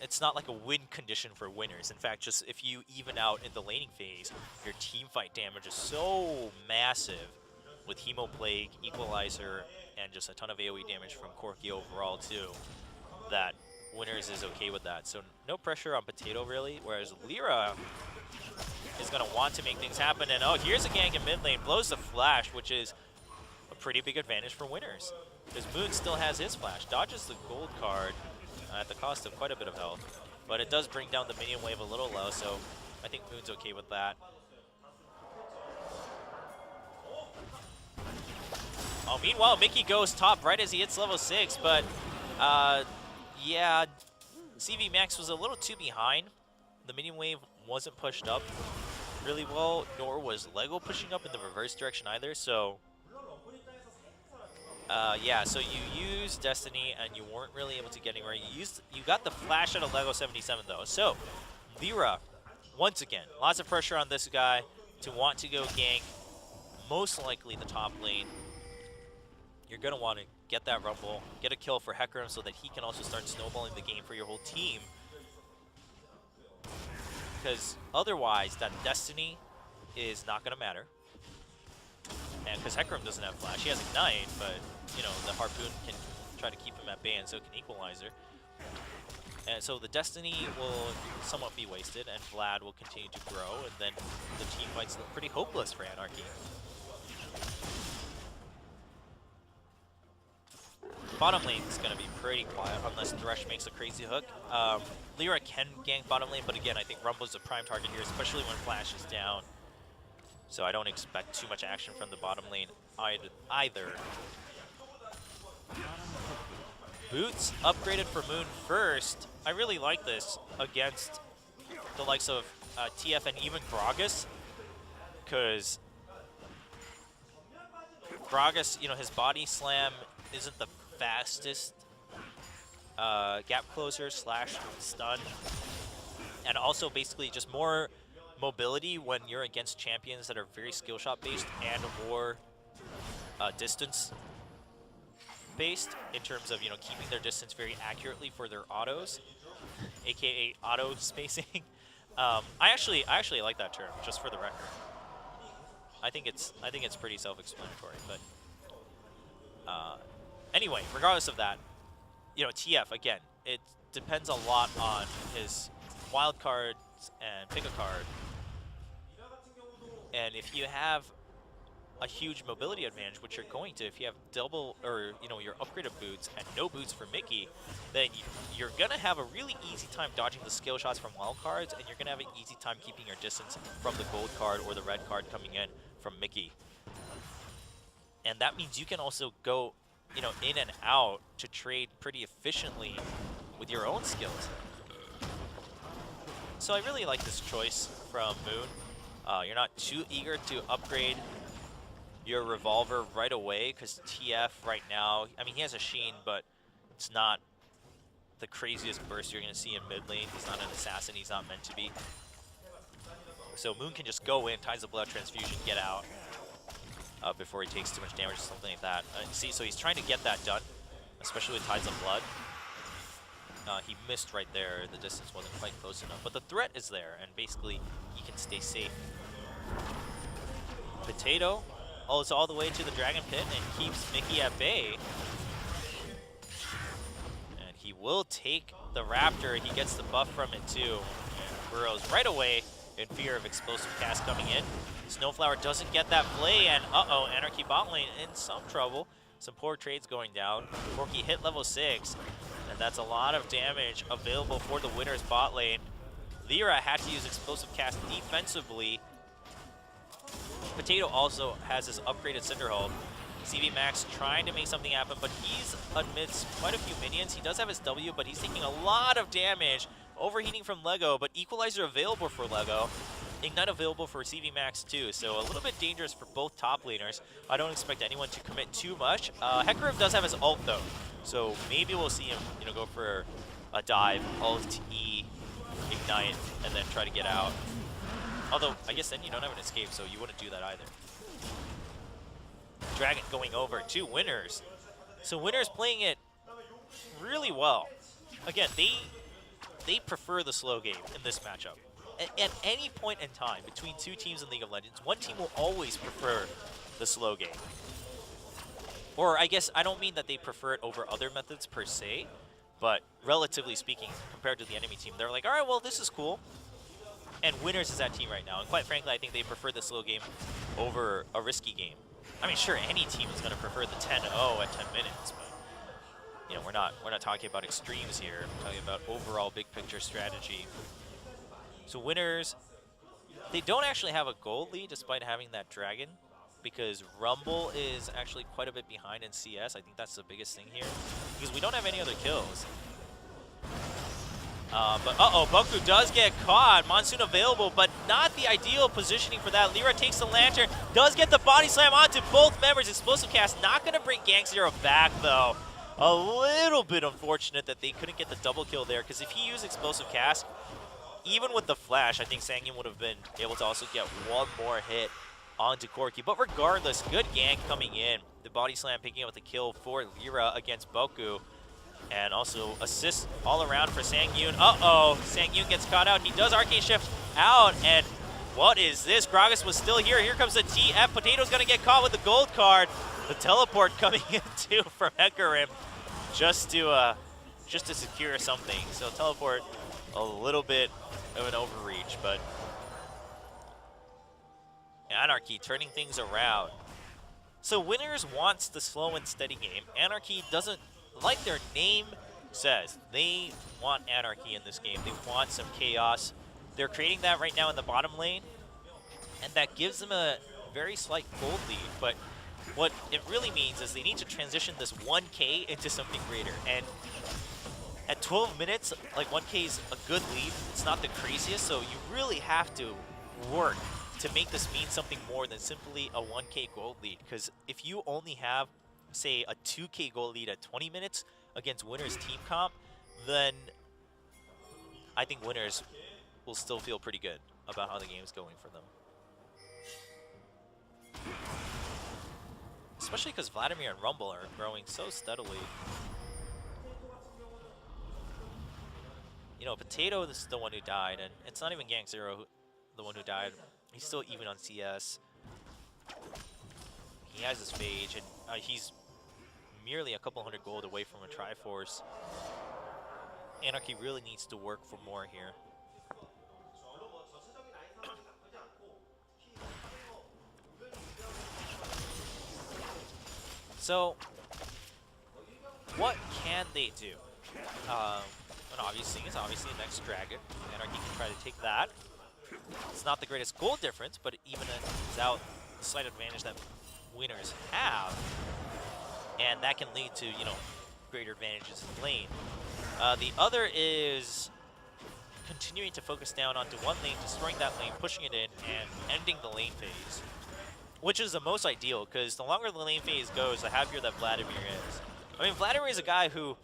it's not like a win condition for Winners. In fact, just if you even out in the laning phase, your team fight damage is so massive with Hemo Plague, Equalizer, and just a ton of AoE damage from Corki overall, too, that Winners is okay with that. So no pressure on Potato, really, whereas Lyra is going to want to make things happen. And oh, here's a gank in mid lane, blows the flash, which is a pretty big advantage for Winners. Because Moon still has his flash, dodges the gold card at the cost of quite a bit of health. But it does bring down the minion wave a little low, so I think Moon's okay with that. Oh, meanwhile, Mickey goes top right as he hits level 6, but yeah, CV Max was a little too behind. The minion wave wasn't pushed up really well, nor was Lego pushing up in the reverse direction either, so yeah, so you used Destiny and you weren't really able to get anywhere. You got the flash out of Lego 77 though. So Lyra, once again, lots of pressure on this guy to want to go gank, most likely the top lane. You're gonna want to get that Rumble, get a kill for Hecarim so that he can also start snowballing the game for your whole team. Because otherwise, that Destiny is not going to matter. And because Hecarim doesn't have Flash, he has Ignite, but, you know, the Harpoon can try to keep him at bay, and so can Equalizer. And so the Destiny will somewhat be wasted, and Vlad will continue to grow, and then the team fights look pretty hopeless for Anarchy. Bottom lane is going to be pretty quiet unless Thresh makes a crazy hook. Lyra can gank bottom lane, but again, I think Rumble's a prime target here, especially when Flash is down. So I don't expect too much action from the bottom lane either. Boots upgraded for Moon first. I really like this against the likes of TF and even Gragas, because Gragas, you know, his body slam isn't the fastest gap closer / stun, and also basically just more mobility when you're against champions that are very skill shot based and or distance based in terms of, you know, keeping their distance very accurately for their autos, aka auto spacing. I actually like that term, just for the record. I think it's pretty self-explanatory, but anyway, regardless of that, you know, TF again, it depends a lot on his wild cards and pick a card. And if you have a huge mobility advantage, which you're going to, if you have double or, you know, your upgraded boots and no boots for Mickey, then you're gonna have a really easy time dodging the skill shots from wild cards, and you're gonna have an easy time keeping your distance from the gold card or the red card coming in from Mickey. And that means you can also go, you know, in and out to trade pretty efficiently with your own skills. So I really like this choice from Moon. You're not too eager to upgrade your revolver right away, because TF right now, I mean, he has a Sheen, but it's not the craziest burst you're going to see in mid lane. He's not an assassin. He's not meant to be. So Moon can just go in, Tides of Blood, Transfusion, get out before he takes too much damage or something like that. See, so he's trying to get that done, especially with Tides of Blood. He missed right there. The distance wasn't quite close enough, but the threat is there, and basically he can stay safe. Potato, it's all the way to the Dragon Pit and keeps Mickey at bay. And he will take the Raptor. He gets the buff from it too. Burrows right away in fear of explosive cast coming in. Snowflower doesn't get that play, and Anarchy bot lane in some trouble. Some poor trades going down. Corki hit level 6, and that's a lot of damage available for the winner's bot lane. Lyra had to use explosive cast defensively. Potato also has his upgraded Cinderhold. CV Max trying to make something happen, but he's amidst quite a few minions. He does have his W, but he's taking a lot of damage. Overheating from Lego, but Equalizer available for Lego. Ignite available for CV Max too, so a little bit dangerous for both top laners. I don't expect anyone to commit too much. Hecarim does have his ult though, so maybe we'll see him, you know, go for a dive, ult, E, ignite, and then try to get out. Although, I guess then you don't have an escape, so you wouldn't do that either. Dragon going over to Winners. So Winners playing it really well. Again, they prefer the slow game in this matchup. At any point in time between two teams in League of Legends, one team will always prefer the slow game. Or I guess I don't mean that they prefer it over other methods per se, but relatively speaking, compared to the enemy team, they're like, all right, well, this is cool. And Winners is that team right now. And quite frankly, I think they prefer the slow game over a risky game. I mean, sure, any team is going to prefer the 10-0 at 10 minutes, but you know, we're not talking about extremes here. We're talking about overall big picture strategy. So Winners, they don't actually have a gold lead despite having that dragon, because Rumble is actually quite a bit behind in CS. I think that's the biggest thing here, because we don't have any other kills. But Bo3 does get caught. Monsoon available, but not the ideal positioning for that. Lyra takes the lantern, does get the body slam onto both members. Explosive cast not going to bring Gang Zero back though. A little bit unfortunate that they couldn't get the double kill there, because if he used explosive cast, even with the flash, I think Sangyun would have been able to also get one more hit onto Corki. But regardless, good gank coming in. The body slam picking up the kill for Lyra against Bo3. And also assists all around for Sangyun. Sangyun gets caught out. He does Arcane Shift out. And what is this? Gragas was still here. Here comes the TF. Potato's going to get caught with the gold card. The teleport coming in too from Hecarim just to secure something. So teleport, a little bit of an overreach, but Anarchy turning things around. So Winners wants the slow and steady game. Anarchy doesn't, like their name says, they want anarchy in this game. They want some chaos. They're creating that right now in the bottom lane, and that gives them a very slight gold lead. But what it really means is they need to transition this 1K into something greater. And at 12 minutes, like 1K is a good lead. It's not the craziest, so you really have to work to make this mean something more than simply a 1K gold lead. Because if you only have, say, a 2K gold lead at 20 minutes against Winners team comp, then I think Winners will still feel pretty good. about how the game's going for them. Especially because Vladimir and Rumble are growing so steadily. You know, Potato is the one who died, and it's not even Gang Zero the one who died. He's still even on CS. He has his Phage, and he's merely a couple hundred gold away from a Triforce. Anarchy really needs to work for more here. So, what can they do? An obvious thing is obviously next Dragon. Anarchy can try to take that. It's not the greatest gold difference, but even without the slight advantage that winners have, and that can lead to, you know, greater advantages in lane. The other is continuing to focus down onto one lane, destroying that lane, pushing it in, and ending the lane phase, which is the most ideal, because the longer the lane phase goes, the happier that Vladimir is. I mean, Vladimir is a guy who,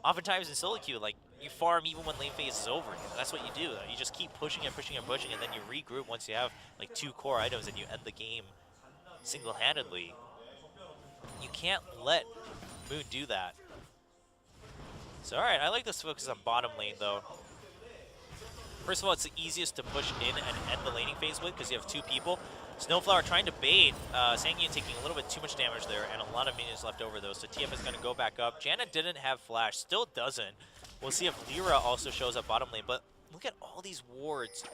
oftentimes in solo queue, like, you farm even when lane phase is over. That's what you do. You just keep pushing and pushing and pushing, and then you regroup once you have, like, 2 core items, and you end the game single-handedly. You can't let Moon do that. So, alright, I like this focus on bottom lane, though. First of all, it's the easiest to push in and end the laning phase with, because you have 2 people. Snowflower trying to bait, Sangyun taking a little bit too much damage there, and a lot of minions left over, though, so TF is going to go back up. Janna didn't have flash, still doesn't. We'll see if Lyra also shows up bottom lane, but look at all these wards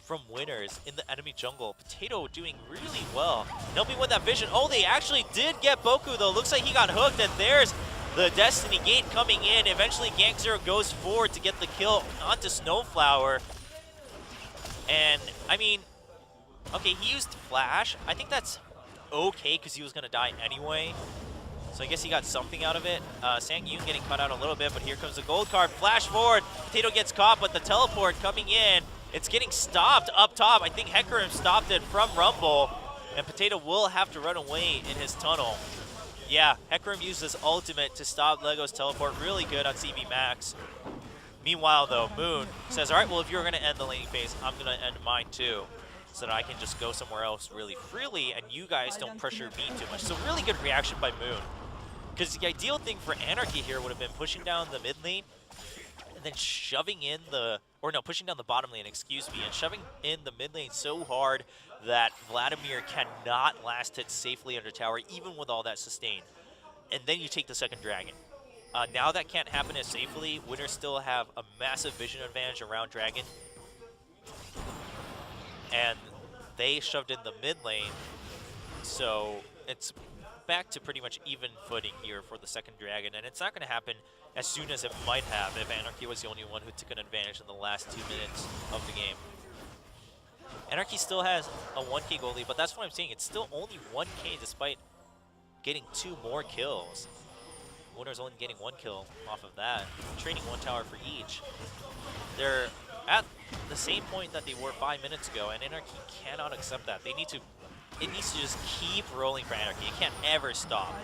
from winners in the enemy jungle. Potato doing really well. Helping with that vision. Oh, they actually did get Boku, though. Looks like he got hooked, and there's the Destiny Gate coming in. Eventually, Gang Zero goes forward to get the kill onto Snowflower. And, I mean, okay, he used Flash. I think that's okay, because he was going to die anyway. So I guess he got something out of it. Sangyun getting cut out a little bit, but here comes the gold card. Flash forward. Potato gets caught, but the teleport coming in. It's getting stopped up top. I think Hecarim stopped it from Rumble, and Potato will have to run away in his tunnel. Yeah, Hecarim used his ultimate to stop Lego's teleport. Really good on CV Max. Meanwhile, though, Moon says, all right, well, if you're going to end the laning phase, I'm going to end mine too, so that I can just go somewhere else really freely, and you guys don't pressure me too much. So really good reaction by Moon. Because the ideal thing for Anarchy here would have been pushing down the mid lane, and then shoving in the, or no, pushing down the bottom lane, excuse me, and shoving in the mid lane so hard that Vladimir cannot last hit safely under tower, even with all that sustain. And then you take the second dragon. Now that can't happen as safely. Winners still have a massive vision advantage around dragon. And they shoved in the mid lane, so it's back to pretty much even footing here for the second dragon, and it's not going to happen as soon as it might have if Anarchy was the only one who took an advantage in the last 2 minutes of the game. Anarchy still has a 1k goal lead, but that's what I'm saying. It's still only 1k despite getting 2 more kills. Winner's only getting 1 kill off of that, trading 1 tower for each. They're at the same point that they were 5 minutes ago, and Anarchy cannot accept that. They need to, it needs to just keep rolling for Anarchy. It can't ever stop.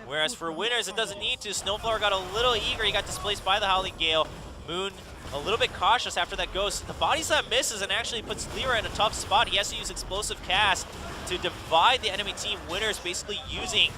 Whereas for winners, it doesn't need to. Snowflower got a little eager. He got displaced by the Howling Gale. Moon a little bit cautious after that ghost. The body slam misses and actually puts Lyra in a tough spot. He has to use explosive cast to divide the enemy team. Winners basically using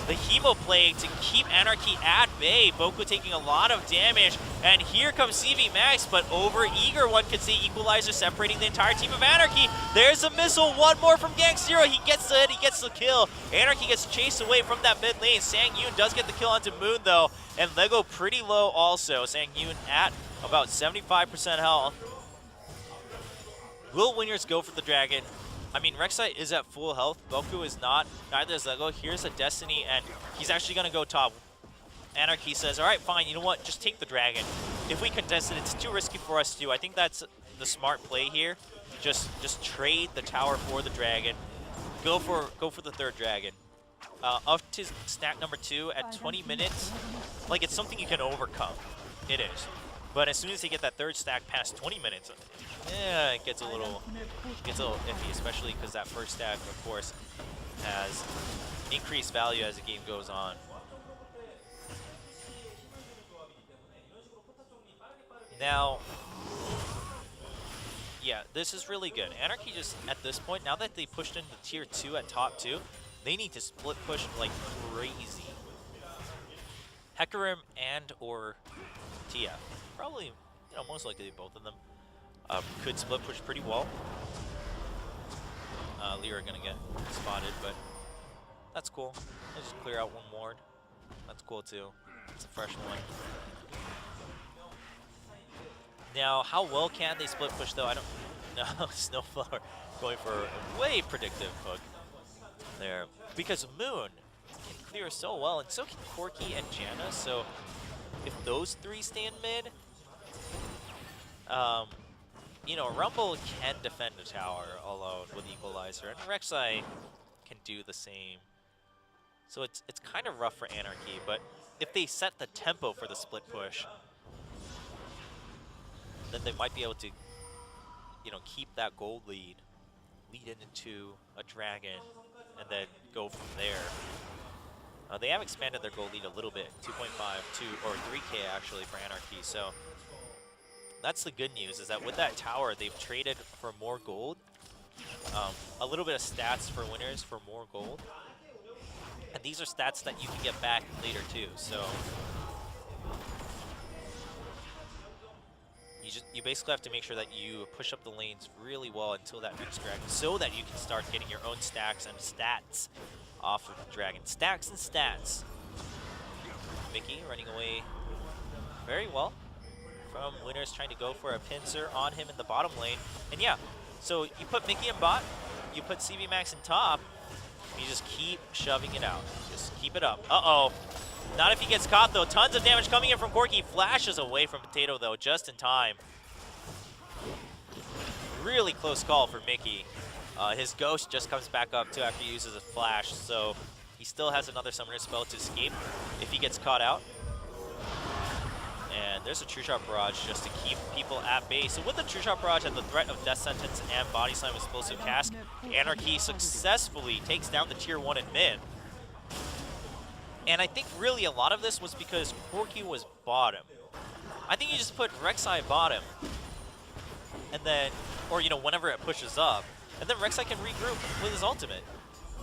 the Hemo Plague to keep Anarchy at bay. Boku taking a lot of damage, and here comes CV Max, but over eager, one could say, Equalizer separating the entire team of Anarchy. There's a missile, one more from Gang Zero. He gets the hit, he gets the kill. Anarchy gets chased away from that mid lane. Sangyun does get the kill onto Moon though, and Lego pretty low also. Sangyun at about 75% health. Will winners go for the dragon? I mean, Rek'Sai is at full health. Boku is not. Neither is Lego. Here's a Destiny, and he's actually going to go top. Anarchy says, all right, fine, you know what? Just take the dragon. If we contest it, it's too risky for us to. I think that's the smart play here. Just trade the tower for the dragon. Go for the third dragon. Up to stack number 2 at 20 minutes. Like, it's something you can overcome. It is. But as soon as you get that third stack past 20 minutes, yeah, it gets a little iffy, especially because that first stack, of course, has increased value as the game goes on. Now, Yeah, this is really good. Anarchy just, at this point, now that they pushed into tier 2 at top 2, they need to split push like crazy. Hecarim and or TF. Probably, you know, most likely both of them could split push pretty well. Lyra gonna get spotted, but that's cool. Let's just clear out one ward. That's cool too. It's a fresh one. Now, how well can they split push though? I don't know. Snowflower going for a way predictive hook there. Because Moon can clear so well, and so can Corki and Janna. So if those three stay in mid, you know, Rumble can defend a tower alone with Equalizer, and Rek'Sai can do the same. So it's kind of rough for Anarchy, but if they set the tempo for the split push, then they might be able to, you know, keep that gold lead into a dragon, and then go from there. They have expanded their gold lead a little bit, 2.5 to, or 3K actually for Anarchy. So that's the good news, is that with that tower, they've traded for more gold, a little bit of stats for winners for more gold, and these are stats that you can get back later too. So you basically have to make sure that you push up the lanes really well until that next dragon, so that you can start getting your own stacks and stats off of the dragon. Stacks and stats. Mickey running away very well from winners, trying to go for a pincer on him in the bottom lane. And yeah, so you put Mickey in bot, you put CV Max in top, you just keep shoving it out. Just keep it up. Uh-oh. Not if he gets caught, though. Tons of damage coming in from Corki. Flashes away from Potato, though, just in time. Really close call for Mickey. His Ghost just comes back up, too, after he uses a flash. So he still has another Summoner spell to escape if he gets caught out. And there's a True Shot Barrage just to keep people at bay. So with the True Shot Barrage and the threat of Death Sentence and Body Slam Explosive Cast, Anarchy successfully takes down the tier 1 in mid. And I think really a lot of this was because Corki was bottom. I think you just put Rek'Sai bottom, and then, or you know, whenever it pushes up, and then Rek'Sai can regroup with his ultimate.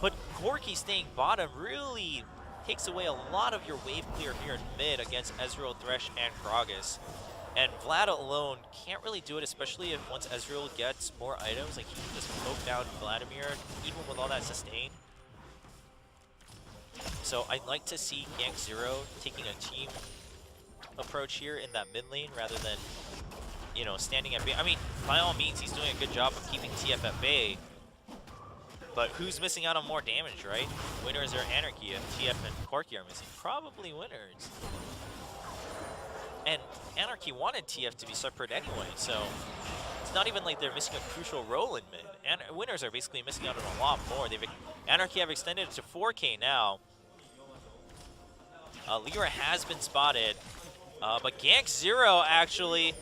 But Corki staying bottom really takes away a lot of your wave clear here in mid against Ezreal, Thresh, and Gragas. And Vlad alone can't really do it, especially if once Ezreal gets more items, like he can just poke down Vladimir, even with all that sustain. So I'd like to see Gank Zero taking a team approach here in that mid lane rather than, you know, standing at bay. I mean, by all means, he's doing a good job of keeping TF at bay. But who's missing out on more damage, right? Winners are Anarchy if TF and Corki are missing. Probably winners. And Anarchy wanted TF to be separate anyway, so it's not even like they're missing a crucial role in mid. And winners are basically missing out on a lot more. Anarchy have extended it to 4K now. Lyra has been spotted, but Gank Zero actually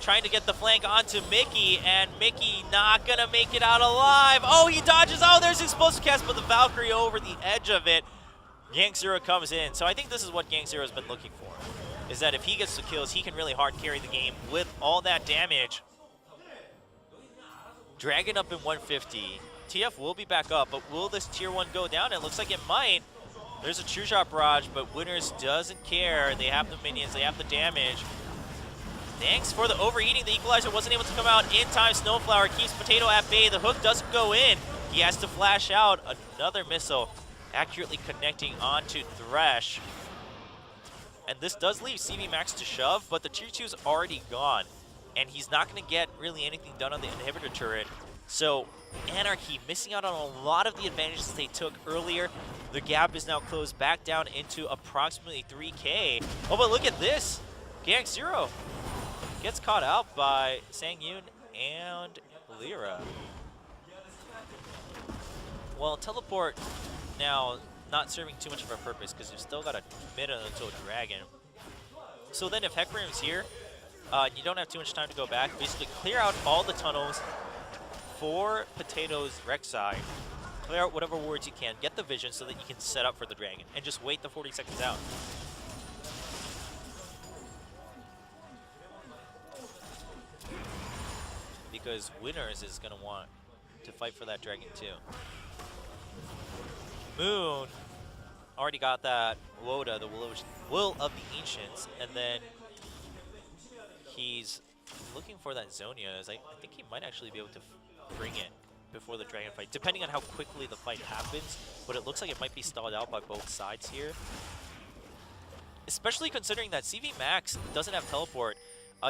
trying to get the flank onto Mickey, and Mickey not gonna make it out alive. Oh, he dodges. Oh, there's Explosive Cast, but the Valkyrie over the edge of it. Gank Zero comes in. So I think this is what Gank Zero has been looking for, is that if he gets the kills, he can really hard carry the game with all that damage. Dragon up in 150. TF will be back up, but will this tier 1 go down? It looks like it might. There's a True Shot Barrage, but Winners doesn't care. They have the minions, they have the damage. Thanks for the overheating. The Equalizer wasn't able to come out in time. Snowflower keeps Potato at bay. The hook doesn't go in. He has to flash out. Another missile accurately connecting onto Thresh. And this does leave CV Max to shove, but the tier 2's already gone. And he's not going to get really anything done on the inhibitor turret. So Anarchy missing out on a lot of the advantages they took earlier. The gap is now closed back down into approximately 3K. Oh, but look at this. Gank Zero gets caught out by Sang-Yoon and Lyra. Well, teleport now not serving too much of a purpose because you've still got a mid until dragon. So then if Hecarim's here, you don't have too much time to go back. Basically clear out all the tunnels for Potato's Rek'Sai. Clear out whatever wards you can, get the vision so that you can set up for the dragon, and just wait the 40 seconds out. because Winners is going to want to fight for that Dragon too. Moon already got that Woda, the Will of the Ancients, and then he's looking for that Zonia. I think he might actually be able to bring it before the Dragon fight, depending on how quickly the fight happens, but it looks like it might be stalled out by both sides here. Especially considering that CV Max doesn't have teleport.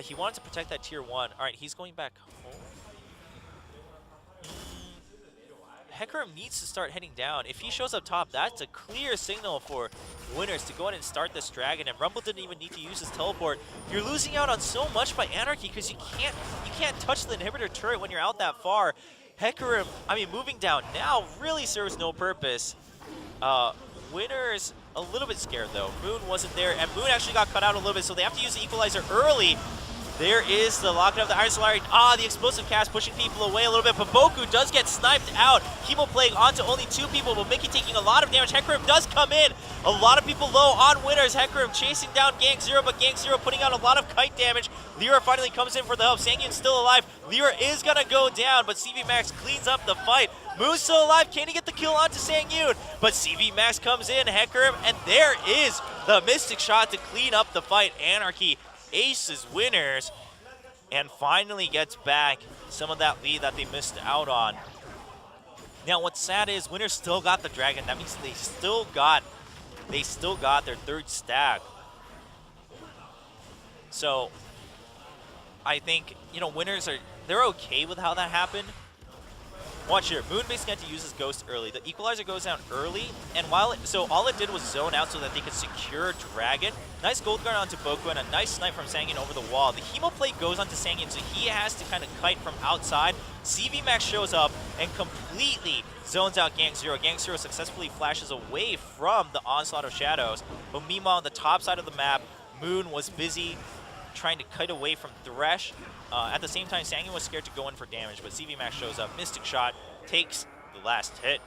He wanted to protect that tier 1. Alright, he's going back home. Hecarim needs to start heading down. If he shows up top, that's a clear signal for Winners to go ahead and start this Dragon, and Rumble didn't even need to use his teleport. You're losing out on so much by Anarchy because you can't touch the inhibitor turret when you're out that far. Hecarim, I mean, moving down now really serves no purpose. Winners a little bit scared though. Moon wasn't there, and Moon actually got cut out a little bit, so they have to use the equalizer early. There is the locking of the Iron Solari. The explosive cast pushing people away a little bit, but Boku does get sniped out. Chemo Plague onto only 2 people, but Mickey taking a lot of damage. Hecarim does come in. A lot of people low on Winners. Hecarim chasing down Gank Zero, but Gank Zero putting out a lot of kite damage. Lyra finally comes in for the help. Sangyun's still alive. Lyra is gonna go down, but CV Max cleans up the fight. Moon's still alive. Can he get the kill onto Sangyun? But CV Max comes in, Hecarim, and there is the Mystic Shot to clean up the fight. Anarchy aces Winners and finally gets back some of that lead that they missed out on. Now what's sad is Winners still got the Dragon. That means they still got their 3rd stack. So I think, you know, Winners they're okay with how that happened. Watch here, Moon basically had to use his Ghost early. The equalizer goes down early, and so all it did was zone out so that they could secure Dragon. Nice gold guard onto Boku, and a nice snipe from Sangyun over the wall. The Hemo Plate goes onto Sangyun, so he has to kind of kite from outside. CV Max shows up and completely zones out Gank Zero. Gank Zero successfully flashes away from the onslaught of shadows, but meanwhile on the top side of the map, Moon was busy trying to kite away from Thresh. At the same time, Sangyun was scared to go in for damage, but CV Max shows up. Mystic Shot takes the last hit.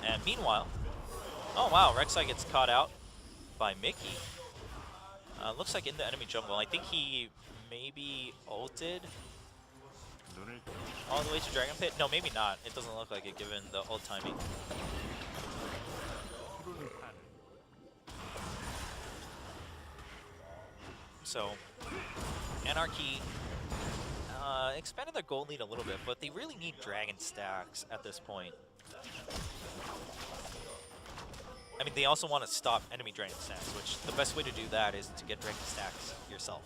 And meanwhile, oh wow, Rek'Sai gets caught out by Mickey. Looks like in the enemy jungle. I think he maybe ulted all the way to Dragon Pit. No, maybe not. It doesn't look like it given the ult timing. So Anarchy expanded their gold lead a little bit, but they really need Dragon stacks at this point. I mean, they also want to stop enemy Dragon stacks, which the best way to do that is to get Dragon stacks yourself.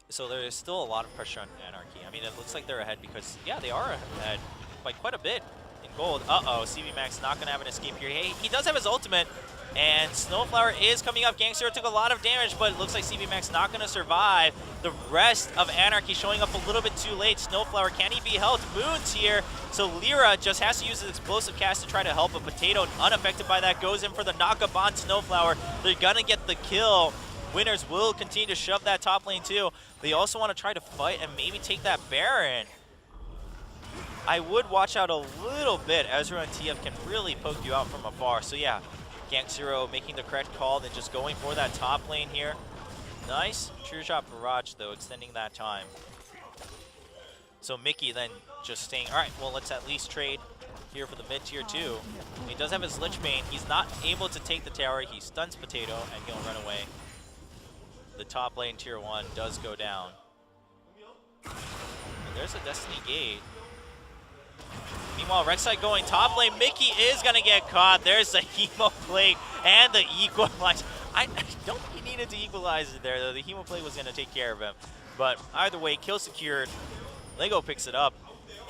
So there is still a lot of pressure on Anarchy. I mean, it looks like they're ahead because, yeah, they are ahead by quite a bit in gold. Uh-oh, CV Max not going to have an escape here. Hey, he does have his ultimate. And Snowflower is coming up. Gank Zero took a lot of damage, but it looks like CV Max not going to survive. The rest of Anarchy showing up a little bit too late. Snowflower, can he be helped? Moon's here, so Lyra just has to use his explosive cast to try to help. A Potato, unaffected by that, goes in for the knock-up on Snowflower. They're going to get the kill. Winners will continue to shove that top lane too. They also want to try to fight and maybe take that Baron. I would watch out a little bit. Ezra and TF can really poke you out from afar. So yeah, Gank Zero making the correct call, then just going for that top lane here. Nice True Shot Barrage though, extending that time. So Mickey then just staying, alright, well let's at least trade here for the mid tier 2. He does have his Lich Bane. He's not able to take the tower. He stuns Potato and he'll run away. The top lane tier 1 does go down. And there's a Destiny Gate. Meanwhile, Rek'Sai going top lane. Mickey is going to get caught. There's the Hemo Plate and the Equalize. I don't think he needed to equalize it there, though. The Hemo Plate was going to take care of him. But either way, kill secured. Lego picks it up.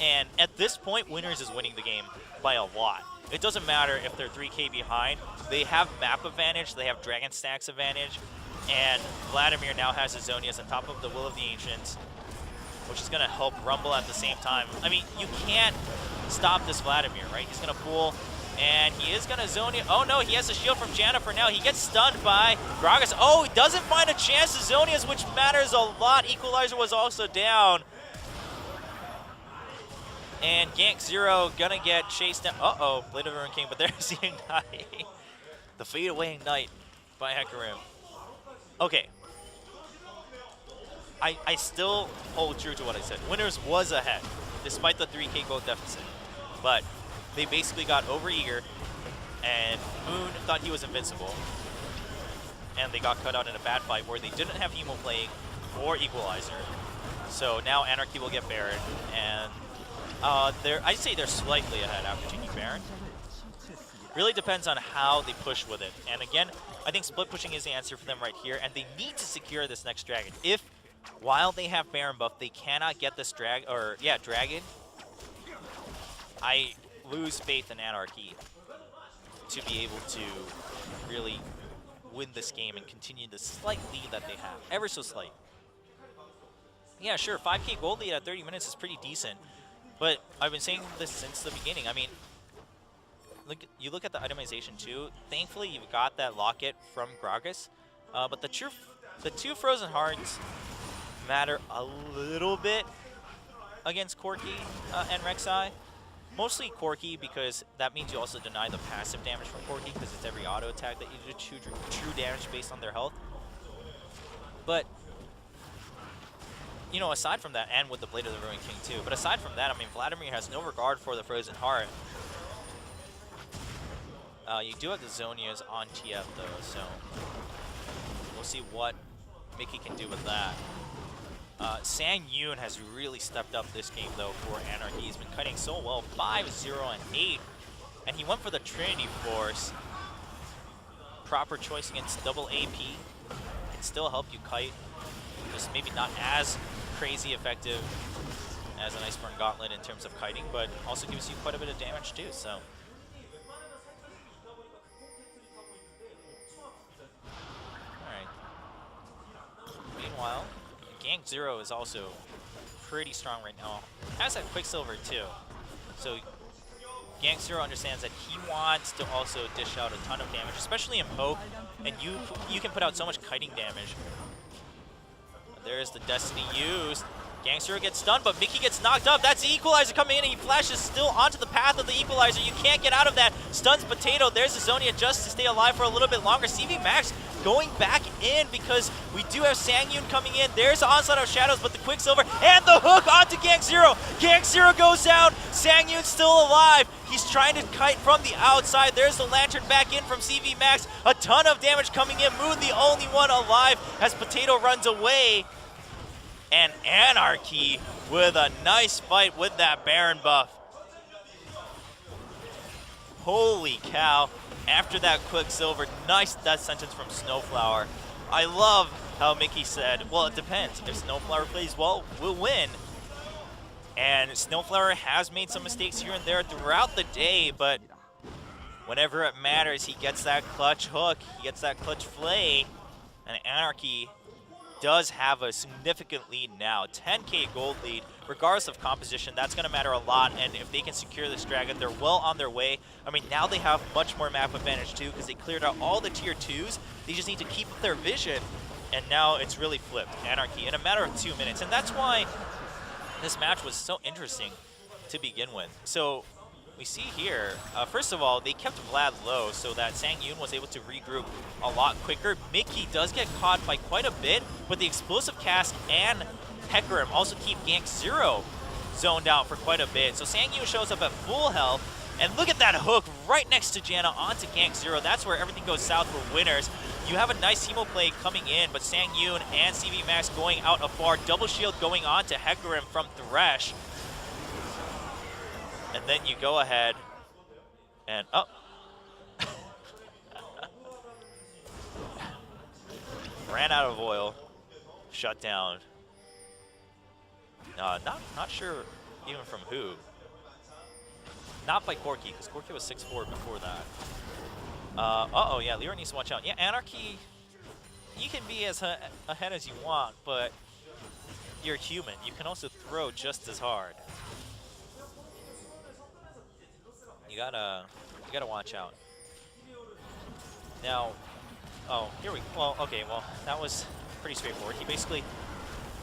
And at this point, Winners is winning the game by a lot. It doesn't matter if they're 3K behind. They have map advantage. They have Dragon Stacks advantage. And Vladimir now has his Zonias on top of the Will of the Ancients, which is going to help Rumble at the same time. I mean, you can't stop this Vladimir, right? He's going to pull, and he is going to Zonia. Oh, no, he has a shield from Janna for now. He gets stunned by Gragas. Oh, he doesn't find a chance to Zonias, which matters a lot. Equalizer was also down. And Gank Zero going to get chased down. Uh-oh, Blade of the Ruined King, but there's the Ignite. The Fade Away Ignite by Hecarim. Okay. I still hold true to what I said. Winners was ahead, despite the 3K gold deficit. But they basically got overeager, and Moon thought he was invincible. And they got cut out in a bad fight where they didn't have Emo playing or Equalizer. So now Anarchy will get Baron, and I'd say they're slightly ahead after taking Baron. Really depends on how they push with it. And again, I think split pushing is the answer for them right here, and they need to secure this next dragon. If, while they have Baron buff, they cannot get this dragon, I lose faith in Anarchy to be able to really win this game and continue the slight lead that they have, ever so slight. Yeah, sure, 5K gold lead at 30 minutes is pretty decent, but I've been saying this since the beginning. I mean, you look at the itemization too. Thankfully, you've got that locket from Gragas, but the two Frozen Hearts matter a little bit against Corki and Rek'Sai. Mostly Corki, because that means you also deny the passive damage from Corki, because it's every auto attack that you do true damage based on their health. But, you know, aside from that, and with the Blade of the Ruined King too, but aside from that, I mean, Vladimir has no regard for the Frozen Heart. You do have the Zonias on TF though, so we'll see what Mickey can do with that. Sang Yoon has really stepped up this game though for Anarchy. He's been cutting so well, 5-0 and 8, and he went for the Trinity Force. Proper choice against double AP can still help you kite, just maybe not as crazy effective as an Iceborne Gauntlet in terms of kiting, but also gives you quite a bit of damage too. So. Meanwhile, Gang Zero is also pretty strong right now. Has that Quicksilver too. So Gang Zero understands that he wants to also dish out a ton of damage, especially in poke, and you can put out so much kiting damage. There's the Destiny used. Gang Zero gets stunned, but Mickey gets knocked up. That's the Equalizer coming in, and he flashes still onto the path of the Equalizer. You can't get out of that. Stuns Potato. There's the Zonia just to stay alive for a little bit longer. CV Max going back in because we do have Sangyun coming in. There's the Onslaught of Shadows, but the Quicksilver and the hook onto Gang Zero. Gang Zero goes down. Sangyun's still alive. He's trying to kite from the outside. There's the Lantern back in from CV Max. A ton of damage coming in. Moon the only one alive as Potato runs away. And Anarchy with a nice fight with that Baron buff. Holy cow. After that Quicksilver, nice death sentence from Snowflower. I love how Mickey said, well, it depends. If Snowflower plays well, we'll win. And Snowflower has made some mistakes here and there throughout the day, but whenever it matters, he gets that clutch hook, he gets that clutch flay, and Anarchy does have a significant lead now, 10K gold lead. Regardless of composition, that's going to matter a lot, and if they can secure this dragon, they're well on their way. I mean, now they have much more map advantage too, because they cleared out all the tier 2s. They just need to keep up their vision, and now it's really flipped. Anarchy in a matter of 2 minutes, and that's why this match was so interesting to begin with. So we see here, first of all, they kept Vlad low so that Sangyun was able to regroup a lot quicker. Mickey does get caught by quite a bit, but the Explosive Cask and Hecarim also keep Gank Zero zoned out for quite a bit. So Sangyun shows up at full health, and look at that hook right next to Janna onto Gank Zero. That's where everything goes south for winners. You have a nice Hemo play coming in, but Sangyun and CV Max going out afar. Double shield going on to Hecarim from Thresh. And then you go ahead and, oh. Ran out of oil, shut down. Not sure even from who. Not by Corki, because Corki was 6'4" before that. Uh-oh, yeah, Leroy needs to watch out. Yeah, Anarchy, you can be as ahead as you want, but you're human. You can also throw just as hard. You gotta watch out. Now, oh, here we, well, okay, well, that was pretty straightforward. He basically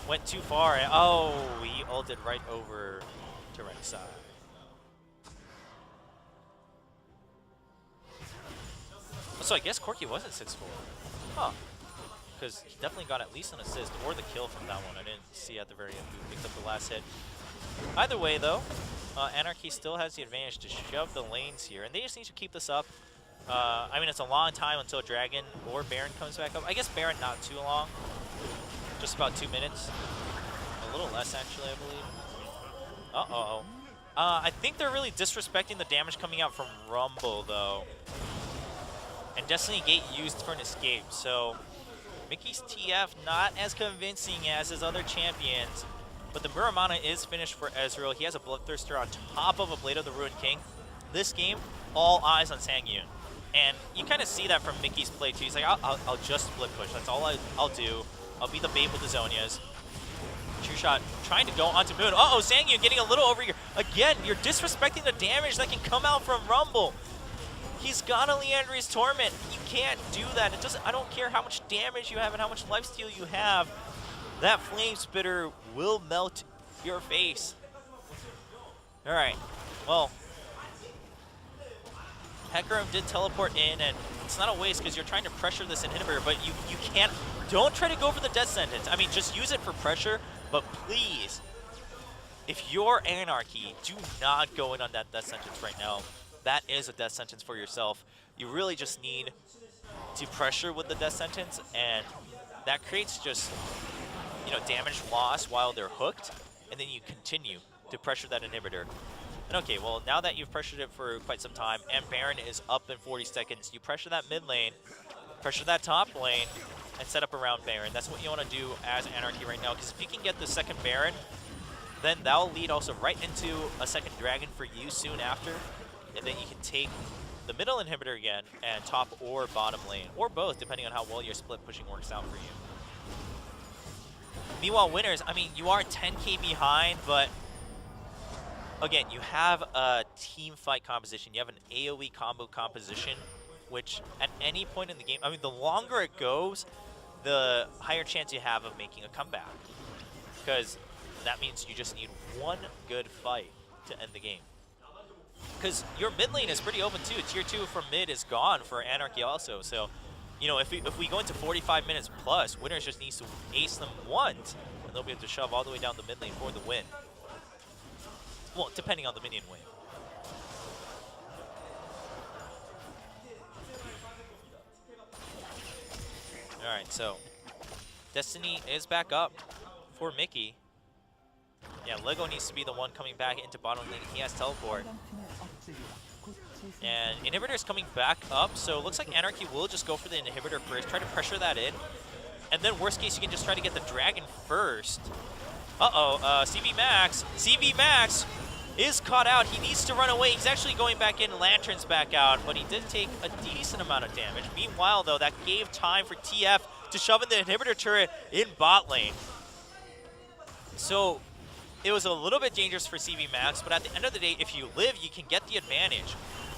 went too far, and oh, he ulted right over to Rek'Sai. So I guess Corki was at 6'4". Huh. because he definitely got at least an assist or the kill from that one. I didn't see at the very end who picked up the last hit. Either way, though, Anarchy still has the advantage to shove the lanes here, and they just need to keep this up. I mean, it's a long time until Dragon or Baron comes back up. I guess Baron not too long, just about 2 minutes. A little less, actually, I believe. Uh-oh. I think they're really disrespecting the damage coming out from Rumble, though. And Destiny Gate used for an escape, so Mickey's TF not as convincing as his other champions. But the Muramana is finished for Ezreal. He has a Bloodthirster on top of a Blade of the Ruined King. This game, all eyes on Sangyun. And you kind of see that from Mickey's play, too. He's like, I'll just split push. That's all I'll do. I'll be the bait with the Zhonyas. True Shot trying to go onto Moon. Uh-oh, Sangyun getting a little over here. Again, you're disrespecting the damage that can come out from Rumble. He's got a Leandri's Torment. You can't do that. It doesn't. I don't care how much damage you have and how much lifesteal you have. That Flame Spitter will melt your face. All right. Well, Hecarim did teleport in, and it's not a waste because you're trying to pressure this inhibitor, but you can't. Don't try to go for the death sentence. I mean, just use it for pressure, but please, if you're Anarchy, do not go in on that death sentence right now. That is a death sentence for yourself. You really just need to pressure with the death sentence, and that creates just, you know, damage loss while they're hooked, and then you continue to pressure that inhibitor. And okay, well, now that you've pressured it for quite some time, and Baron is up in 40 seconds, you pressure that mid lane, pressure that top lane, and set up around Baron. That's what you want to do as Anarchy right now, because if you can get the second Baron, then that'll lead also right into a second Dragon for you soon after, and then you can take the middle inhibitor again and top or bottom lane, or both, depending on how well your split pushing works out for you. Meanwhile, winners, I mean, you are 10k behind, but again, you have a team fight composition. You have an AoE combo composition, which at any point in the game, I mean, the longer it goes, the higher chance you have of making a comeback. Because that means you just need one good fight to end the game. Because your mid lane is pretty open too. Tier 2 from mid is gone for Anarchy also. So, you know, if we go into 45 minutes plus, winners just needs to ace them once, and they'll be able to shove all the way down the mid lane for the win. Well, depending on the minion wave. Alright, so Destiny is back up for Mickey. Yeah, Lego needs to be the one coming back into bottom lane. He has teleport. And Inhibitor is coming back up, so it looks like Anarchy will just go for the Inhibitor first, try to pressure that in. And then worst case, you can just try to get the Dragon first. Uh-oh, CV Max is caught out. He needs to run away. He's actually going back in, Lantern's back out, but he did take a decent amount of damage. Meanwhile, though, that gave time for TF to shove in the Inhibitor turret in bot lane. So it was a little bit dangerous for CV Max, but at the end of the day, if you live, you can get the advantage.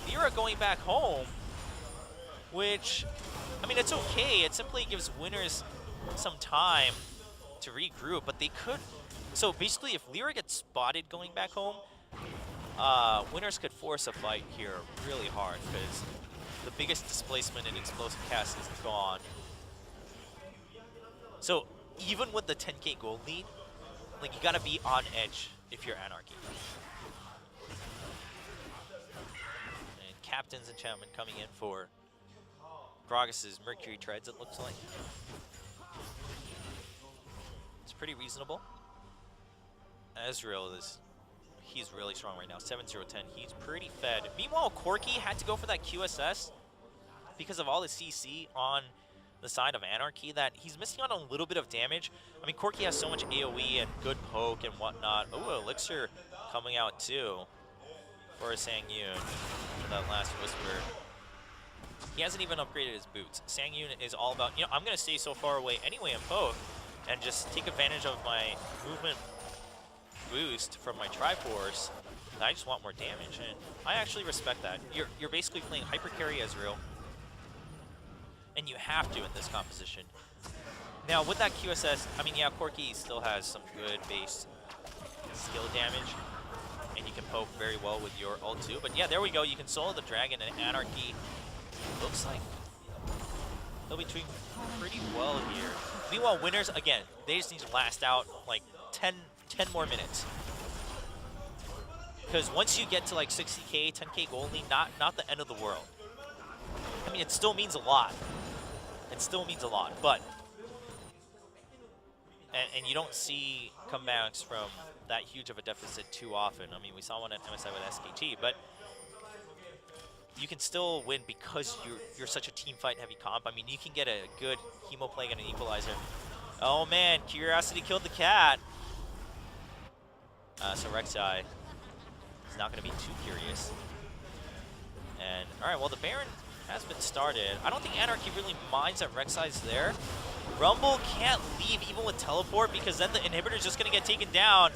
Lyra going back home, which, I mean, it's okay. It simply gives winners some time to regroup, but they could. So basically, if Lyra gets spotted going back home, winners could force a fight here really hard because the biggest displacement in explosive cast is gone. So even with the 10k gold lead, like, you gotta be on edge if you're Anarchy. And Captain's Enchantment coming in for Gragas's Mercury Treads, it looks like. It's pretty reasonable. Ezreal he's really strong right now, 7-0-10. He's pretty fed. Meanwhile, Corki had to go for that QSS because of all the CC on the side of Anarchy that he's missing on a little bit of damage. I mean, Corki has so much AoE and good poke and whatnot. Oh, Elixir coming out too for Sangyun for that last Whisper. He hasn't even upgraded his boots. Sangyun is all about, you know, I'm going to stay so far away anyway and poke and just take advantage of my movement boost from my Triforce. I just want more damage, and I actually respect that. You're basically playing hyper carry Ezreal, and you have to in this composition. Now with that QSS, I mean, yeah, Corki still has some good base skill damage, and you can poke very well with your ult too. But yeah, there we go. You can solo the dragon, and Anarchy looks like They'll be doing pretty well here. Meanwhile, winners, again, they just need to last out like 10 more minutes. Because once you get to like 60K, 10K gold lead, not the end of the world. I mean, it still means a lot. It still means a lot, but... And you don't see comebacks from that huge of a deficit too often. I mean, we saw one at MSI with SKT, but you can still win because you're such a team fight heavy comp. I mean, you can get a good Hemo play and an equalizer. Oh man, Curiosity killed the cat. So Rek'Sai is not going to be too curious. And all right, well the Baron has been started. I don't think Anarchy really minds that Rek'Sai's there. Rumble can't leave even with teleport because then the inhibitor is just going to get taken down.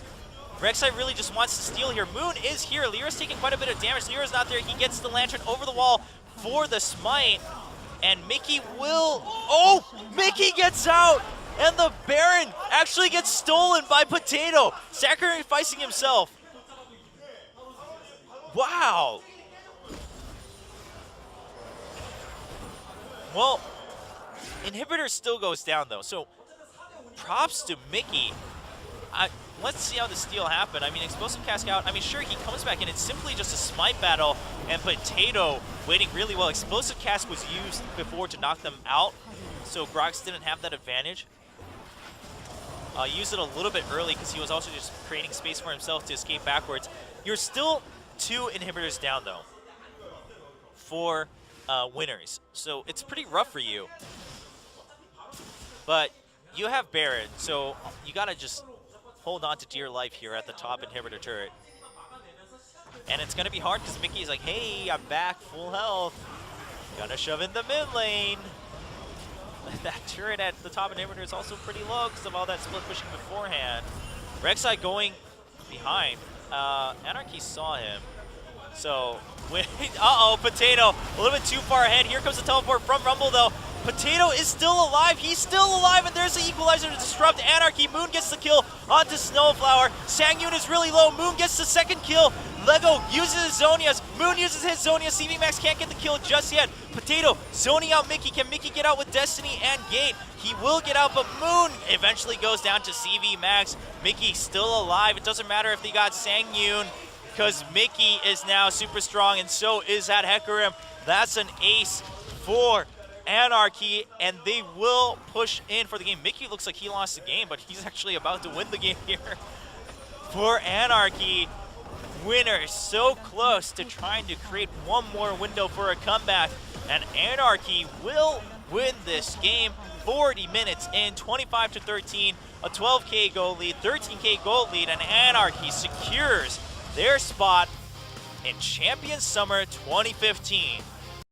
Rek'Sai really just wants to steal here. Moon is here. Lyra's taking quite a bit of damage. Lyra's not there. He gets the Lantern over the wall for the smite. And Mickey will... Oh! Mickey gets out! And the Baron actually gets stolen by Potato, sacrificing himself. Wow! Well, inhibitor still goes down though, so props to Mickey. Let's see how the steal happened. I mean, Explosive Cask out. I mean, sure, he comes back and it's simply just a smite battle, and Potato waiting really well. Explosive Cask was used before to knock them out, so Grox didn't have that advantage. Used it a little bit early because he was also just creating space for himself to escape backwards. You're still 2 inhibitors down though for winners, so it's pretty rough for you. But you have Baron, so you gotta just hold on to dear life here at the top inhibitor turret. And it's gonna be hard because Mickey's like, hey, I'm back, full health. Gonna shove in the mid lane. That turret at the top inhibitor is also pretty low because of all that split pushing beforehand. Rek'Sai going behind. Anarchy saw him. So, uh-oh, Potato, a little bit too far ahead. Here comes the teleport from Rumble, though. Potato is still alive. He's still alive, and there's the equalizer to disrupt Anarchy. Moon gets the kill onto Snowflower. Sangyun is really low. Moon gets the second kill. Lego uses his Zonias. Moon uses his Zonias. CV Max can't get the kill just yet. Potato zoning out Mickey. Can Mickey get out with Destiny and Gate? He will get out, but Moon eventually goes down to CV Max. Mickey still alive. It doesn't matter if they got Sangyun, because Mickey is now super strong, and so is that Hecarim. That's an ace for Anarchy, and they will push in for the game. Mickey looks like he lost the game, but he's actually about to win the game here for Anarchy. Winner so close to trying to create one more window for a comeback, and Anarchy will win this game. 40 minutes in, 25-13, a 12K gold lead, 13K gold lead, and Anarchy secures their spot in Champions Summer 2015.